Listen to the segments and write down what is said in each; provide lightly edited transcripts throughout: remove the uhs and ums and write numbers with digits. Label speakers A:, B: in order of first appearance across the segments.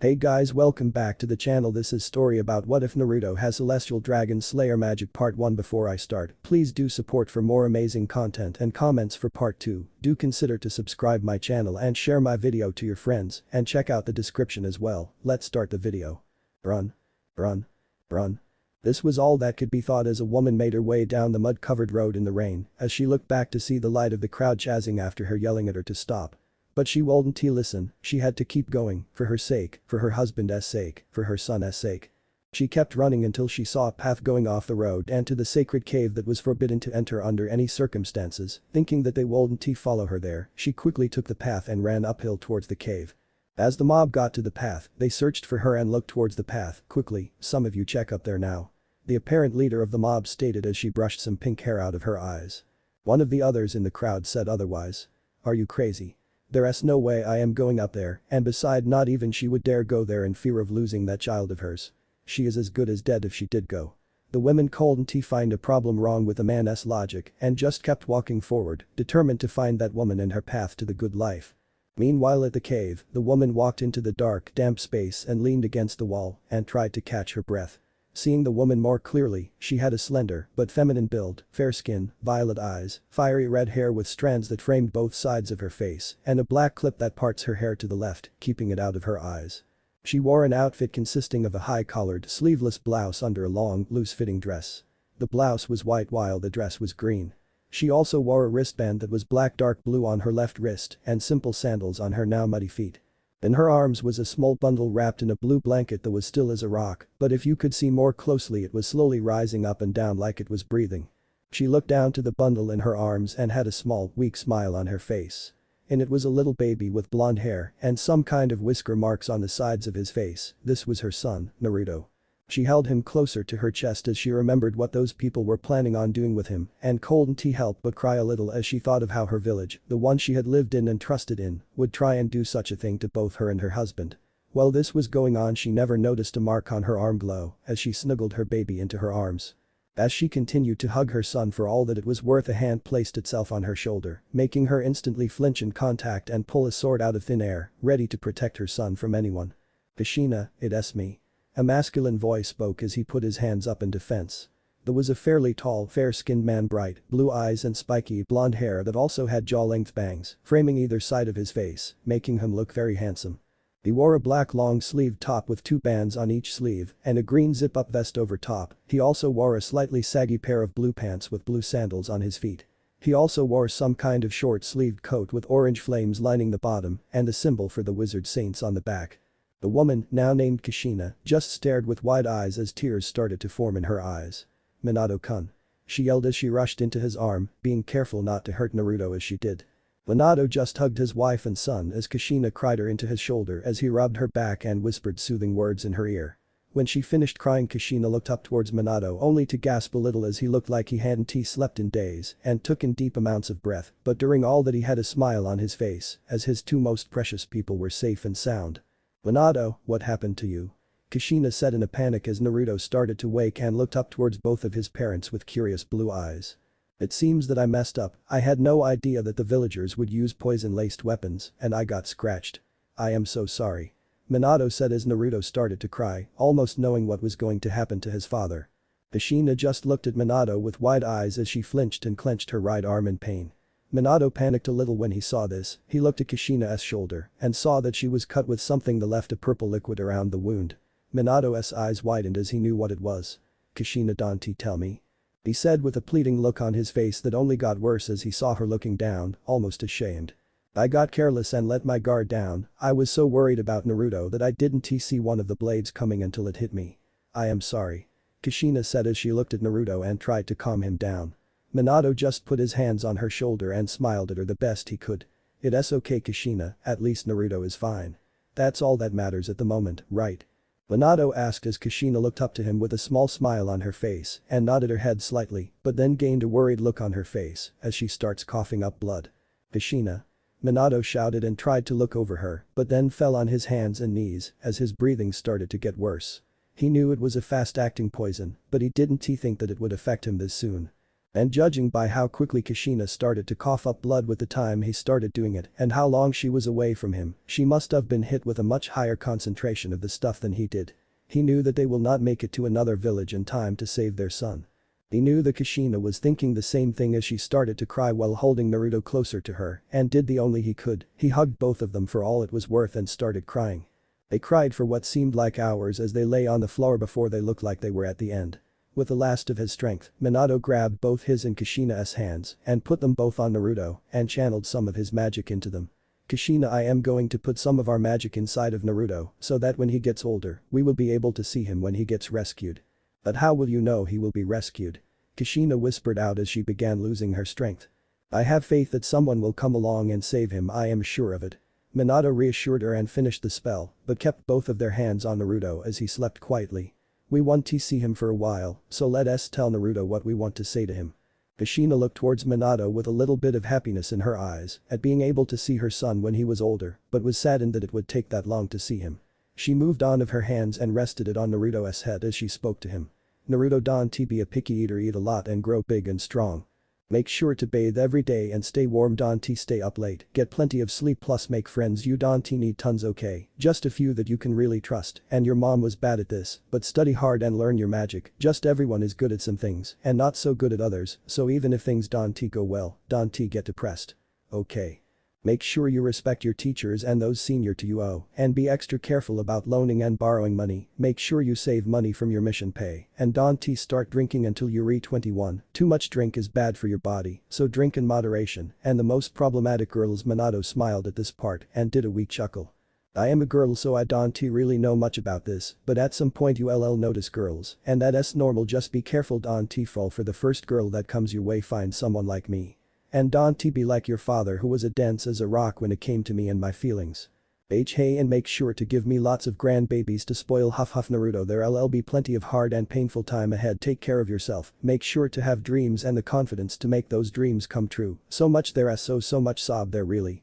A: Hey guys, welcome back to the channel. This is story about what if Naruto has Celestial Dragon Slayer Magic Part 1. Before I start, please do support for more amazing content and comments for Part 2. Do consider to subscribe my channel and share my video to your friends and check out the description as well. Let's start the video. Run. Run. Run. This was all that could be thought as a woman made her way down the mud-covered road in the rain as she looked back to see the light of the crowd chasing after her, yelling at her to stop. But she wouldn't listen. She had to keep going, for her sake, for her husband's sake, for her son's sake. She kept running until she saw a path going off the road and to the sacred cave that was forbidden to enter under any circumstances. Thinking that they wouldn't follow her there, she quickly took the path and ran uphill towards the cave. As the mob got to the path, they searched for her and looked towards the path. Quickly, some of you check up there now. The apparent leader of the mob stated as she brushed some pink hair out of her eyes. One of the others in the crowd said otherwise. Are you crazy? There's no way I am going up there, and beside not even she would dare go there in fear of losing that child of hers. She is as good as dead if she did go. The women couldn't find a problem wrong with the man's logic and just kept walking forward, determined to find that woman and her path to the good life. Meanwhile at the cave, the woman walked into the dark, damp space and leaned against the wall and tried to catch her breath. Seeing the woman more clearly, she had a slender but feminine build, fair skin, violet eyes, fiery red hair with strands that framed both sides of her face, and a black clip that parts her hair to the left, keeping it out of her eyes. She wore an outfit consisting of a high-collared, sleeveless blouse under a long, loose-fitting dress. The blouse was white while the dress was green. She also wore a wristband that was dark blue on her left wrist and simple sandals on her now muddy feet. In her arms was a small bundle wrapped in a blue blanket that was still as a rock, but if you could see more closely it was slowly rising up and down like it was breathing. She looked down to the bundle in her arms and had a small, weak smile on her face. In it was a little baby with blonde hair and some kind of whisker marks on the sides of his face. This was her son, Naruto. She held him closer to her chest as she remembered what those people were planning on doing with him and couldn't help but cry a little as she thought of how her village, the one she had lived in and trusted in, would try and do such a thing to both her and her husband. While this was going on, she never noticed a mark on her arm glow as she snuggled her baby into her arms. As she continued to hug her son for all that it was worth, a hand placed itself on her shoulder, making her instantly flinch in contact and pull a sword out of thin air, ready to protect her son from anyone. "Kushina, it's me." A masculine voice spoke as he put his hands up in defense. There was a fairly tall, fair-skinned man, bright blue eyes and spiky blonde hair that also had jaw-length bangs framing either side of his face, making him look very handsome. He wore a black long-sleeved top with 2 bands on each sleeve and a green zip-up vest over top. He also wore a slightly saggy pair of blue pants with blue sandals on his feet. He also wore some kind of short-sleeved coat with orange flames lining the bottom and the symbol for the wizard saints on the back. The woman, now named Kushina, just stared with wide eyes as tears started to form in her eyes. "Minato-kun." She yelled as she rushed into his arm, being careful not to hurt Naruto as she did. Minato just hugged his wife and son as Kushina cried her into his shoulder as he rubbed her back and whispered soothing words in her ear. When she finished crying, Kushina looked up towards Minato only to gasp a little as he looked like he hadn't slept in days and took in deep amounts of breath, but during all that he had a smile on his face as his 2 most precious people were safe and sound. "Minato, what happened to you?" Kushina said in a panic as Naruto started to wake and looked up towards both of his parents with curious blue eyes. "It seems that I messed up. I had no idea that the villagers would use poison-laced weapons and I got scratched. I am so sorry." Minato said as Naruto started to cry, almost knowing what was going to happen to his father. Kushina just looked at Minato with wide eyes as she flinched and clenched her right arm in pain. Minato panicked a little when he saw this. He looked at Kushina's shoulder and saw that she was cut with something that left a purple liquid around the wound. Minato's eyes widened as he knew what it was. "Kushina, don't tell me?" he said with a pleading look on his face that only got worse as he saw her looking down, almost ashamed. "I got careless and let my guard down. I was so worried about Naruto that I didn't see one of the blades coming until it hit me. I am sorry." Kushina said as she looked at Naruto and tried to calm him down. Minato just put his hands on her shoulder and smiled at her the best he could. "It's okay, Kushina, at least Naruto is fine. That's all that matters at the moment, right?" Minato asked as Kushina looked up to him with a small smile on her face and nodded her head slightly, but then gained a worried look on her face as she starts coughing up blood. "Kushina." Minato shouted and tried to look over her, but then fell on his hands and knees as his breathing started to get worse. He knew it was a fast-acting poison, but he didn't think that it would affect him this soon. And judging by how quickly Kushina started to cough up blood with the time he started doing it and how long she was away from him, she must have been hit with a much higher concentration of the stuff than he did. He knew that they will not make it to another village in time to save their son. He knew that Kushina was thinking the same thing as she started to cry while holding Naruto closer to her and did the only he could, he hugged both of them for all it was worth and started crying. They cried for what seemed like hours as they lay on the floor before they looked like they were at the end. With the last of his strength, Minato grabbed both his and Kushina's hands and put them both on Naruto and channeled some of his magic into them. Kushina, I am going to put some of our magic inside of Naruto so that when he gets older, we will be able to see him when he gets rescued. But how will you know he will be rescued? Kushina whispered out as she began losing her strength. I have faith that someone will come along and save him, I am sure of it. Minato reassured her and finished the spell, but kept both of their hands on Naruto as he slept quietly. We want to see him for a while, so let us tell Naruto what we want to say to him. Kushina looked towards Minato with a little bit of happiness in her eyes at being able to see her son when he was older, but was saddened that it would take that long to see him. She moved on of her hands and rested it on Naruto's head as she spoke to him. Naruto, don't be a picky eater, eat a lot and grow big and strong. Make sure to bathe every day and stay warm, don't stay up late, get plenty of sleep plus make friends, you don't need tons, okay, just a few that you can really trust, and your mom was bad at this, but study hard and learn your magic, just everyone is good at some things and not so good at others, so even if things don't go well, don't get depressed. Okay. Make sure you respect your teachers and those senior to you, and be extra careful about loaning and borrowing money, make sure you save money from your mission pay, and don't start drinking until you reach 21, too much drink is bad for your body, so drink in moderation, and the most problematic girls. Minato smiled at this part and did a weak chuckle. I am a girl so I don't really know much about this, but at some point you'll notice girls, and that's normal, just be careful, don't fall for the first girl that comes your way, find someone like me. And don't be like your father who was as dense as a rock when it came to me and my feelings. Hey, and make sure to give me lots of grandbabies to spoil, huff huff Naruto, there'll be plenty of hard and painful time ahead, take care of yourself, make sure to have dreams and the confidence to make those dreams come true, so much there is so much sob, there really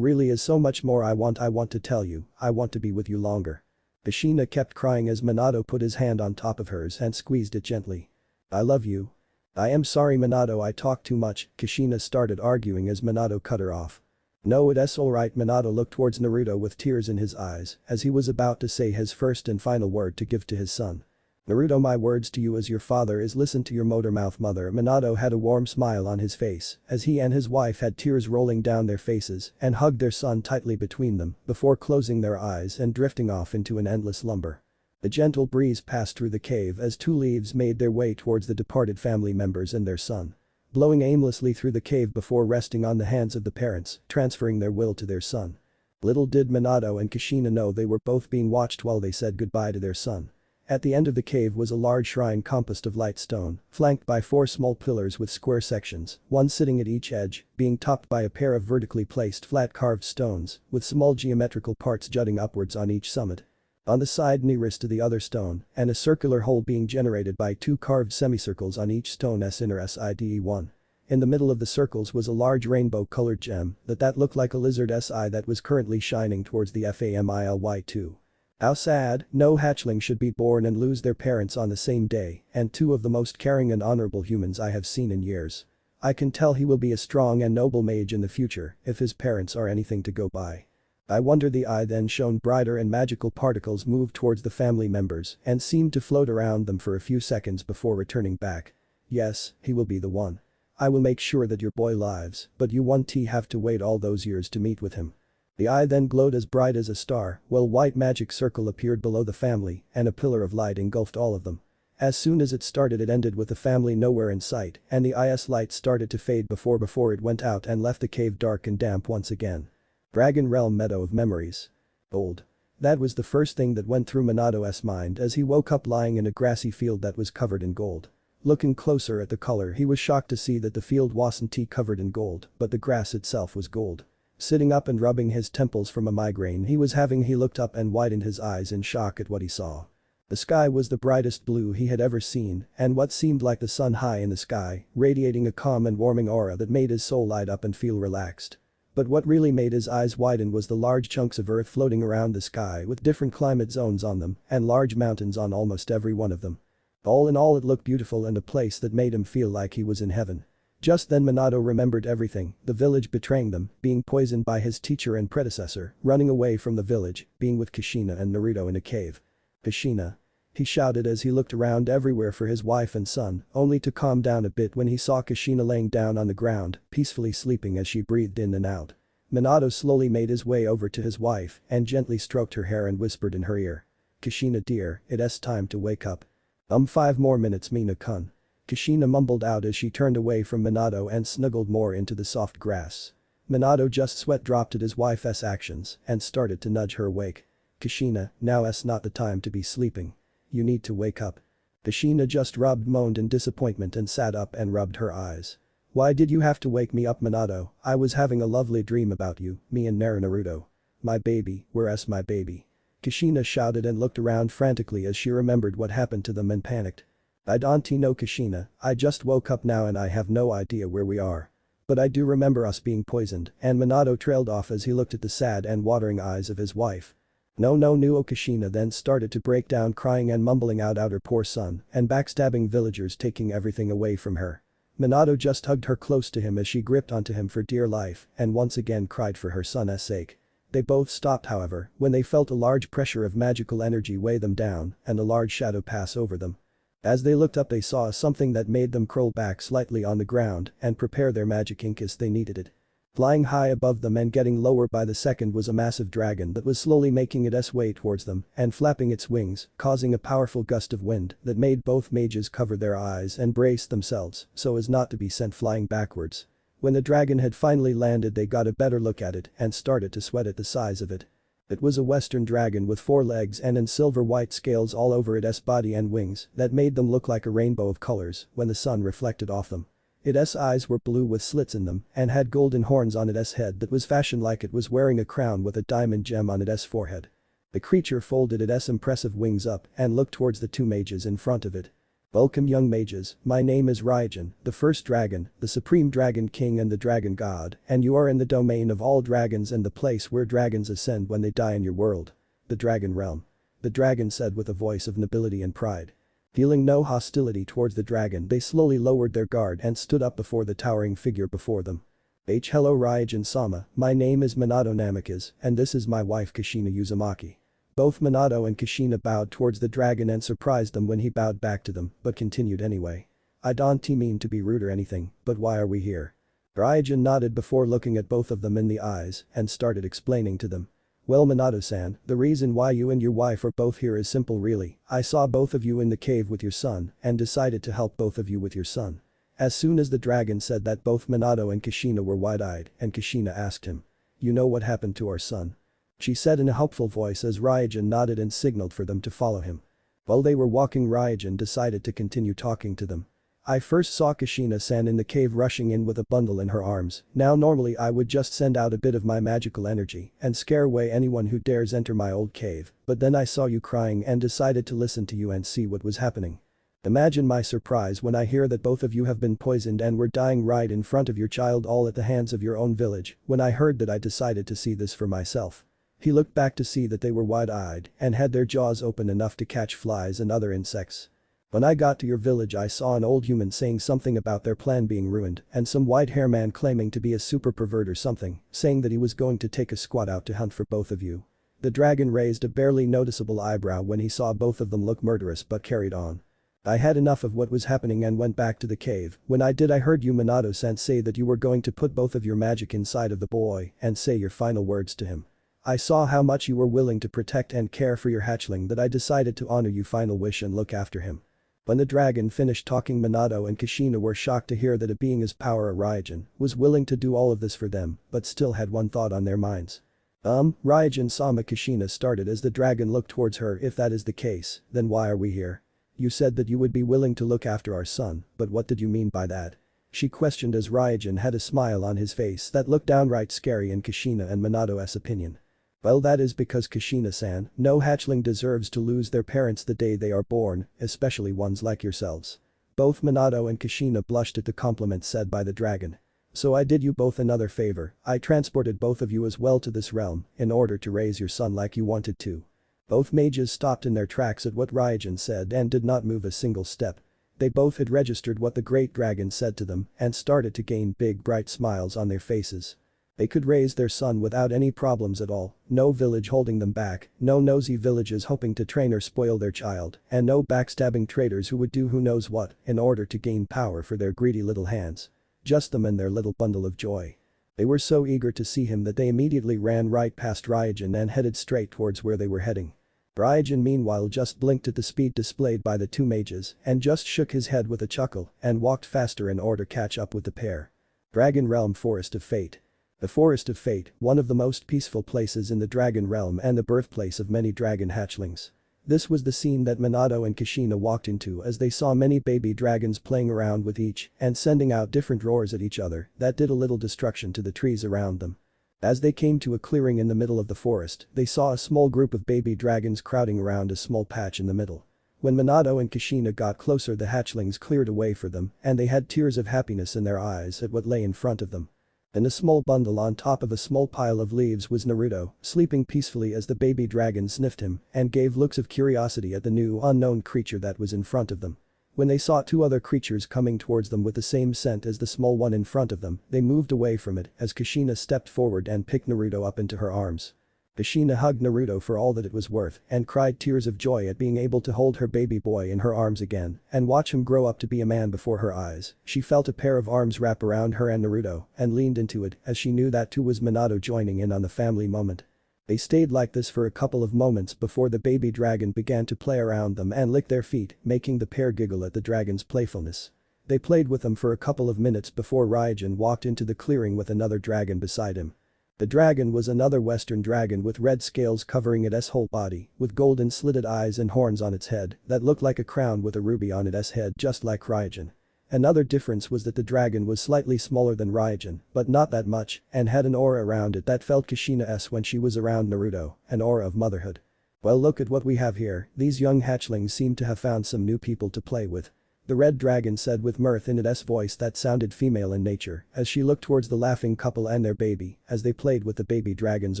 A: is so much more I want to tell you, I want to be with you longer. Kushina kept crying as Minato put his hand on top of hers and squeezed it gently. I love you. I am sorry Minato, I talk too much, Kushina started arguing as Minato cut her off. No, it's alright. Minato looked towards Naruto with tears in his eyes as he was about to say his first and final word to give to his son. Naruto, my words to you as your father is listen to your motor mouth mother. Minato had a warm smile on his face as he and his wife had tears rolling down their faces and hugged their son tightly between them before closing their eyes and drifting off into an endless slumber. A gentle breeze passed through the cave as two leaves made their way towards the departed family members and their son. Blowing aimlessly through the cave before resting on the hands of the parents, transferring their will to their son. Little did Minato and Kushina know they were both being watched while they said goodbye to their son. At the end of the cave was a large shrine composed of light stone, flanked by 4 small pillars with square sections, one sitting at each edge, being topped by a pair of vertically placed flat carved stones, with small geometrical parts jutting upwards on each summit. On the side nearest to the other stone, and a circular hole being generated by 2 carved semicircles on each stone's inner side. In the middle of the circles was a large rainbow-colored gem that looked like a lizard's eye that was currently shining towards the family too. How sad, no hatchling should be born and lose their parents on the same day, and 2 of the most caring and honorable humans I have seen in years. I can tell he will be a strong and noble mage in the future if his parents are anything to go by. I wonder. The eye then shone brighter and magical particles moved towards the family members and seemed to float around them for a few seconds before returning back. Yes, he will be the one. I will make sure that your boy lives, but you won't have to wait all those years to meet with him. The eye then glowed as bright as a star while white magic circle appeared below the family and a pillar of light engulfed all of them. As soon as it started it ended with the family nowhere in sight and the eye's light started to fade before it went out and left the cave dark and damp once again. Dragon Realm Meadow of Memories. Gold. That was the first thing that went through Minato's mind as he woke up lying in a grassy field that was covered in gold. Looking closer at the color he was shocked to see that the field wasn't covered in gold, but the grass itself was gold. Sitting up and rubbing his temples from a migraine he was having, he looked up and widened his eyes in shock at what he saw. The sky was the brightest blue he had ever seen and what seemed like the sun high in the sky, radiating a calm and warming aura that made his soul light up and feel relaxed. But what really made his eyes widen was the large chunks of earth floating around the sky with different climate zones on them and large mountains on almost every one of them. All in all it looked beautiful and a place that made him feel like he was in heaven. Just then Minato remembered everything, the village betraying them, being poisoned by his teacher and predecessor, running away from the village, being with Kushina and Naruto in a cave. Kushina. He shouted as he looked around everywhere for his wife and son, only to calm down a bit when he saw Kushina laying down on the ground, peacefully sleeping as she breathed in and out. Minato slowly made his way over to his wife and gently stroked her hair and whispered in her ear. Kushina dear, it's time to wake up. 5 more minutes Mina-kun. Kushina mumbled out as she turned away from Minato and snuggled more into the soft grass. Minato just sweat dropped at his wife's actions and started to nudge her awake. Kushina, now's not the time to be sleeping. You need to wake up. Kushina just moaned in disappointment and sat up and rubbed her eyes. Why did you have to wake me up Minato? I was having a lovely dream about you, me and Naruto. My baby, where's my baby? Kushina shouted and looked around frantically as she remembered what happened to them and panicked. I don't know Kushina, I just woke up now and I have no idea where we are. But I do remember us being poisoned, and Minato trailed off as he looked at the sad and watering eyes of his wife. No Kushina then started to break down crying and mumbling out her poor son and backstabbing villagers taking everything away from her. Minato just hugged her close to him as she gripped onto him for dear life and once again cried for her son's sake. They both stopped however when they felt a large pressure of magical energy weigh them down and a large shadow pass over them. As they looked up they saw something that made them curl back slightly on the ground and prepare their magic ink as they needed it. Flying high above them and getting lower by the second was a massive dragon that was slowly making its way towards them and flapping its wings, causing a powerful gust of wind that made both mages cover their eyes and brace themselves so as not to be sent flying backwards. When the dragon had finally landed they got a better look at it and started to sweat at the size of it. It was a western dragon with 4 legs and in silver white scales all over its body and wings that made them look like a rainbow of colors when the sun reflected off them. Its eyes were blue with slits in them and had golden horns on its head that was fashioned like it was wearing a crown with a diamond gem on its forehead. The creature folded its impressive wings up and looked towards the 2 mages in front of it. Welcome young mages, my name is Raijin, the first dragon, the supreme dragon king and the dragon god, and you are in the domain of all dragons and the place where dragons ascend when they die in your world. The dragon realm. The dragon said with a voice of nobility and pride. Feeling no hostility towards the dragon they slowly lowered their guard and stood up before the towering figure before them. Hello Raijin-sama, my name is Minato Namikaze and this is my wife Kushina Uzumaki. Both Minato and Kushina bowed towards the dragon and surprised them when he bowed back to them but continued anyway. I don't mean to be rude or anything, but why are we here? Raijin nodded before looking at both of them in the eyes and started explaining to them. Well Minato-san, the reason why you and your wife are both here is simple really, I saw both of you in the cave with your son and decided to help both of you with your son. As soon as the dragon said that both Minato and Kushina were wide-eyed and Kushina asked him. You know what happened to our son? She said in a hopeful voice as Raijin nodded and signaled for them to follow him. While they were walking Raijin decided to continue talking to them. I first saw Kushina-san in the cave rushing in with a bundle in her arms, now normally I would just send out a bit of my magical energy and scare away anyone who dares enter my old cave, but then I saw you crying and decided to listen to you and see what was happening. Imagine my surprise when I hear that both of you have been poisoned and were dying right in front of your child all at the hands of your own village, when I heard that I decided to see this for myself. He looked back to see that they were wide-eyed and had their jaws open enough to catch flies and other insects. When I got to your village I saw an old human saying something about their plan being ruined and some white-hair man claiming to be a super pervert or something, saying that he was going to take a squad out to hunt for both of you. The dragon raised a barely noticeable eyebrow when he saw both of them look murderous but carried on. I had enough of what was happening and went back to the cave. When I did I heard you Minato-san say that you were going to put both of your magic inside of the boy and say your final words to him. I saw how much you were willing to protect and care for your hatchling that I decided to honor your final wish and look after him. When the dragon finished talking Minato and Kushina were shocked to hear that a being as power as Raijin was willing to do all of this for them but still had one thought on their minds. Raijin-sama Kushina started as the dragon looked towards her. If that is the case, then why are we here? You said that you would be willing to look after our son, but what did you mean by that? She questioned as Raijin had a smile on his face that looked downright scary in Kushina and Minato's opinion. Well that is because Kushina-san, no hatchling deserves to lose their parents the day they are born, especially ones like yourselves. Both Minato and Kushina blushed at the compliment said by the dragon. So I did you both another favor, I transported both of you as well to this realm in order to raise your son like you wanted to. Both mages stopped in their tracks at what Raijin said and did not move a single step. They both had registered what the great dragon said to them and started to gain big bright smiles on their faces. They could raise their son without any problems at all, no village holding them back, no nosy villages hoping to train or spoil their child, and no backstabbing traitors who would do who knows what in order to gain power for their greedy little hands. Just them and their little bundle of joy. They were so eager to see him that they immediately ran right past Ryujin and headed straight towards where they were heading. Ryujin meanwhile just blinked at the speed displayed by the two mages and just shook his head with a chuckle and walked faster in order to catch up with the pair. Dragon Realm Forest of Fate. The Forest of Fate, one of the most peaceful places in the Dragon Realm and the birthplace of many dragon hatchlings. This was the scene that Minato and Kushina walked into as they saw many baby dragons playing around with each and sending out different roars at each other that did a little destruction to the trees around them. As they came to a clearing in the middle of the forest, they saw a small group of baby dragons crowding around a small patch in the middle. When Minato and Kushina got closer, the hatchlings cleared a way for them and they had tears of happiness in their eyes at what lay in front of them. In a small bundle on top of a small pile of leaves was Naruto, sleeping peacefully as the baby dragon sniffed him and gave looks of curiosity at the new unknown creature that was in front of them. When they saw two other creatures coming towards them with the same scent as the small one in front of them, they moved away from it as Kushina stepped forward and picked Naruto up into her arms. Kushina hugged Naruto for all that it was worth and cried tears of joy at being able to hold her baby boy in her arms again and watch him grow up to be a man before her eyes. She felt a pair of arms wrap around her and Naruto and leaned into it as she knew that too was Minato joining in on the family moment. They stayed like this for a couple of moments before the baby dragon began to play around them and lick their feet, making the pair giggle at the dragon's playfulness. They played with them for a couple of minutes before Ryujin walked into the clearing with another dragon beside him. The dragon was another western dragon with red scales covering its whole body, with golden slitted eyes and horns on its head that looked like a crown with a ruby on its head just like Ryujin. Another difference was that the dragon was slightly smaller than Ryujin, but not that much, and had an aura around it that felt Kushina's when she was around Naruto, an aura of motherhood. Well, look at what we have here, these young hatchlings seem to have found some new people to play with. The red dragon said with mirth in its voice that sounded female in nature as she looked towards the laughing couple and their baby as they played with the baby dragons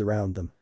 A: around them.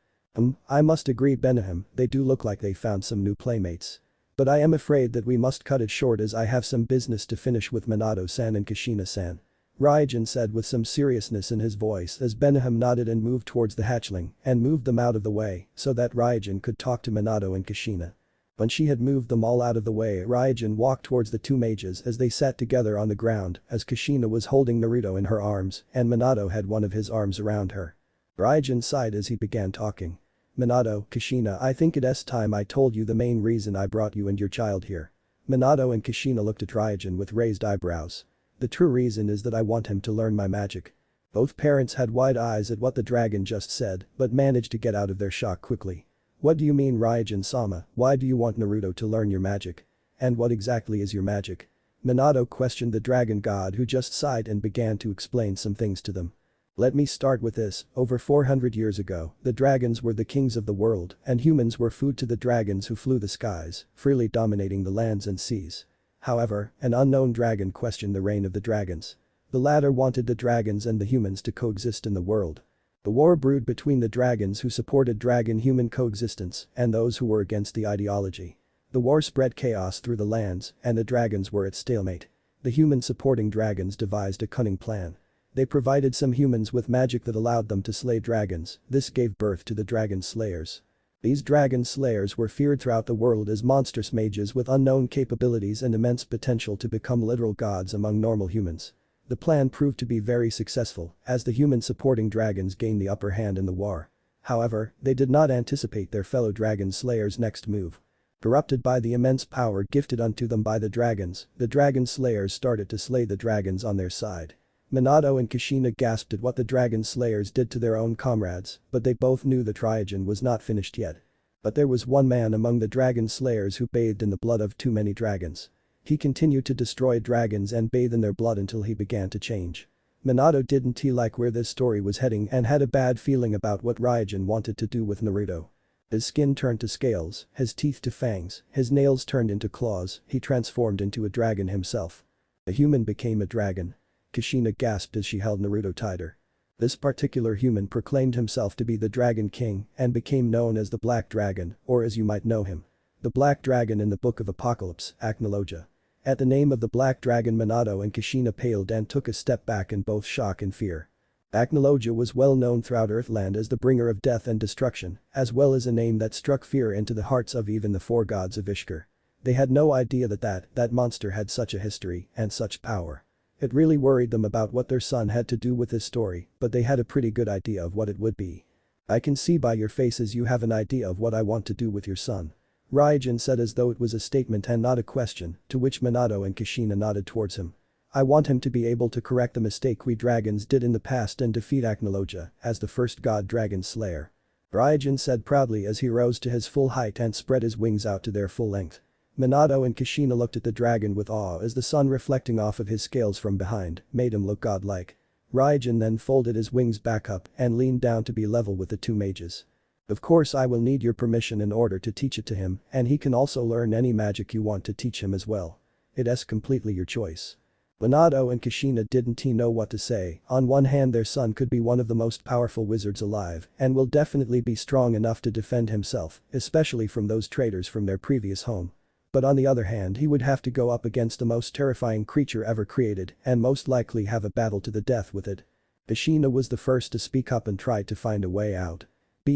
A: I must agree, Benahim, they do look like they found some new playmates. But I am afraid that we must cut it short as I have some business to finish with Minato-san and Kushina-san. Ryujin said with some seriousness in his voice as Benahim nodded and moved towards the hatchling and moved them out of the way so that Ryujin could talk to Minato and Kushina. When she had moved them all out of the way, Ryujin walked towards the two mages as they sat together on the ground as Kushina was holding Naruto in her arms and Minato had one of his arms around her. Ryujin sighed as he began talking. Minato, Kushina, I think it's time I told you the main reason I brought you and your child here. Minato and Kushina looked at Ryujin with raised eyebrows. The true reason is that I want him to learn my magic. Both parents had wide eyes at what the dragon just said but managed to get out of their shock quickly. What do you mean, Ryujin-sama, why do you want Naruto to learn your magic? And what exactly is your magic? Minato questioned the dragon god who just sighed and began to explain some things to them. Let me start with this, over 400 years ago, the dragons were the kings of the world and humans were food to the dragons who flew the skies, freely dominating the lands and seas. However, an unknown dragon questioned the reign of the dragons. The latter wanted the dragons and the humans to coexist in the world. The war brewed between the dragons who supported dragon-human coexistence and those who were against the ideology. The war spread chaos through the lands and the dragons were at stalemate. The human-supporting dragons devised a cunning plan. They provided some humans with magic that allowed them to slay dragons. This gave birth to the dragon slayers. These dragon slayers were feared throughout the world as monstrous mages with unknown capabilities and immense potential to become literal gods among normal humans. The plan proved to be very successful as the human-supporting dragons gained the upper hand in the war. However, they did not anticipate their fellow dragon slayers' next move. Corrupted by the immense power gifted unto them by the dragon slayers started to slay the dragons on their side. Minato and Kushina gasped at what the dragon slayers did to their own comrades, but they both knew that Ryujin was not finished yet. But there was one man among the dragon slayers who bathed in the blood of too many dragons. He continued to destroy dragons and bathe in their blood until he began to change. Minato didn't like where this story was heading and had a bad feeling about what Ryujin wanted to do with Naruto. His skin turned to scales, his teeth to fangs, his nails turned into claws, he transformed into a dragon himself. A human became a dragon. Kushina gasped as she held Naruto tighter. This particular human proclaimed himself to be the Dragon King and became known as the Black Dragon, or as you might know him. The Black Dragon in the Book of Apocalypse, Acnologia. At the name of the black dragon, Minato and Kushina paled and took a step back in both shock and fear. Acnologia was well known throughout Earthland as the bringer of death and destruction, as well as a name that struck fear into the hearts of even the four gods of Ishkar. They had no idea that monster had such a history and such power. It really worried them about what their son had to do with this story, but they had a pretty good idea of what it would be. "I can see by your faces you have an idea of what I want to do with your son," Raijin said as though it was a statement and not a question, to which Minato and Kushina nodded towards him. "I want him to be able to correct the mistake we dragons did in the past and defeat Acnologia as the first god dragon slayer," Raijin said proudly as he rose to his full height and spread his wings out to their full length. Minato and Kushina looked at the dragon with awe as the sun reflecting off of his scales from behind made him look godlike. Raijin then folded his wings back up and leaned down to be level with the two mages. "Of course I will need your permission in order to teach it to him, and he can also learn any magic you want to teach him as well. It's completely your choice." Minato and Kushina didn't know what to say. On one hand, their son could be one of the most powerful wizards alive and will definitely be strong enough to defend himself, especially from those traitors from their previous home. But on the other hand, he would have to go up against the most terrifying creature ever created and most likely have a battle to the death with it. Kushina was the first to speak up and try to find a way out.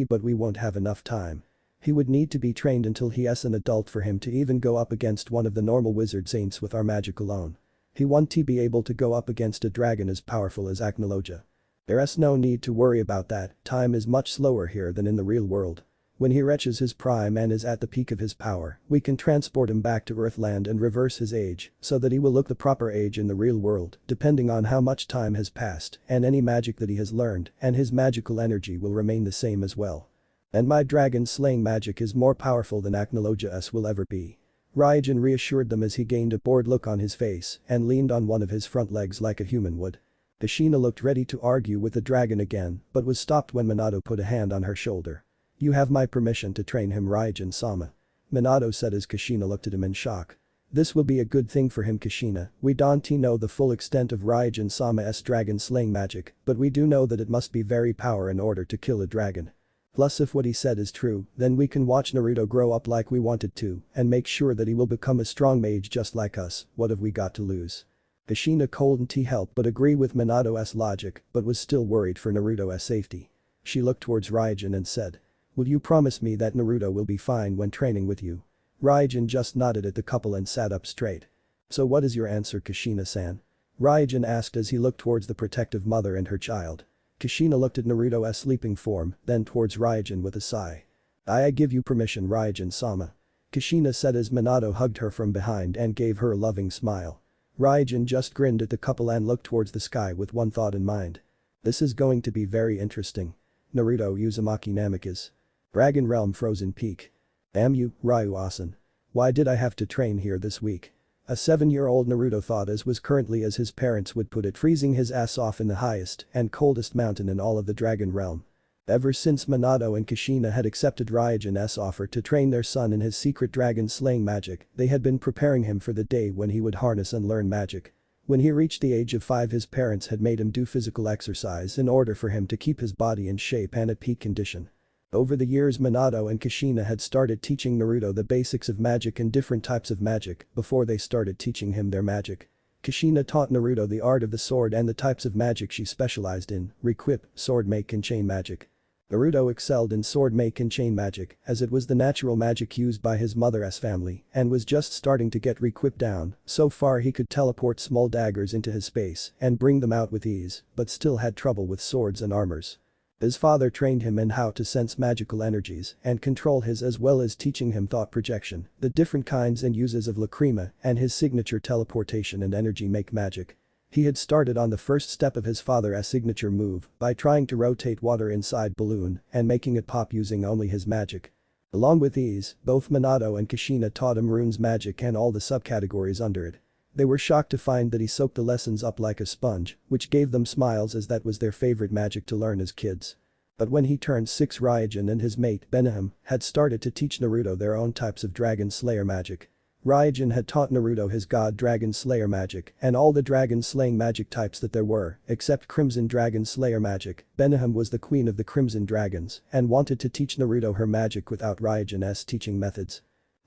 A: But we won't have enough time. He would need to be trained until he's an adult for him to even go up against one of the normal wizard saints with our magic alone. He won't be able to go up against a dragon as powerful as Acnologia. There's no need to worry about that, time is much slower here than in the real world. When he reaches his prime and is at the peak of his power, we can transport him back to Earthland and reverse his age so that he will look the proper age in the real world, depending on how much time has passed and any magic that he has learned, and his magical energy will remain the same as well. And my dragon slaying magic is more powerful than Acnologia's will ever be. Raijin reassured them as he gained a bored look on his face and leaned on one of his front legs like a human would. Kushina looked ready to argue with the dragon again but was stopped when Minato put a hand on her shoulder. "You have my permission to train him, Raijin-sama," Minato said as Kushina looked at him in shock. "This will be a good thing for him, Kushina. We don't know the full extent of Raijin-sama's dragon slaying magic, but we do know that it must be very powerful in order to kill a dragon. Plus if what he said is true, then we can watch Naruto grow up like we wanted to and make sure that he will become a strong mage just like us. What have we got to lose?" Kushina couldn't help but agree with Minato's logic but was still worried for Naruto's safety. She looked towards Raijin and said, "Will you promise me that Naruto will be fine when training with you?" Raijin just nodded at the couple and sat up straight. "So what is your answer, Kushina-san?" Raijin asked as he looked towards the protective mother and her child. Kushina looked at Naruto's sleeping form, then towards Raijin with a sigh. "I give you permission, Raijin-sama," Kushina said as Minato hugged her from behind and gave her a loving smile. Raijin just grinned at the couple and looked towards the sky with one thought in mind. This is going to be very interesting. Naruto Uzumaki Namikaze. Dragon Realm Frozen Peak. Damn you, Ryu-asan. Why did I have to train here this week? A 7-year-old Naruto thought as was currently as his parents would put it freezing his ass off in the highest and coldest mountain in all of the Dragon Realm. Ever since Minato and Kushina had accepted Raijin's offer to train their son in his secret dragon slaying magic, they had been preparing him for the day when he would harness and learn magic. When he reached the age of 5, his parents had made him do physical exercise in order for him to keep his body in shape and at peak condition. Over the years, Minato and Kushina had started teaching Naruto the basics of magic and different types of magic before they started teaching him their magic. Kushina taught Naruto the art of the sword and the types of magic she specialized in: requip, sword make and chain magic. Naruto excelled in sword make and chain magic as it was the natural magic used by his mother's family and was just starting to get requip down. So far he could teleport small daggers into his space and bring them out with ease, but still had trouble with swords and armors. His father trained him in how to sense magical energies and control his, as well as teaching him thought projection, the different kinds and uses of lacrima and his signature teleportation and energy make magic. He had started on the first step of his father's signature move by trying to rotate water inside balloon and making it pop using only his magic. Along with these, both Minato and Kushina taught him runes magic and all the subcategories under it. They were shocked to find that he soaked the lessons up like a sponge, which gave them smiles as that was their favorite magic to learn as kids. But when he turned 6, Raijin and his mate, Beniham, had started to teach Naruto their own types of Dragon Slayer magic. Raijin had taught Naruto his God Dragon Slayer magic and all the dragon slaying magic types that there were, except Crimson Dragon Slayer magic. Beniham was the queen of the Crimson Dragons and wanted to teach Naruto her magic without Raijin's teaching methods.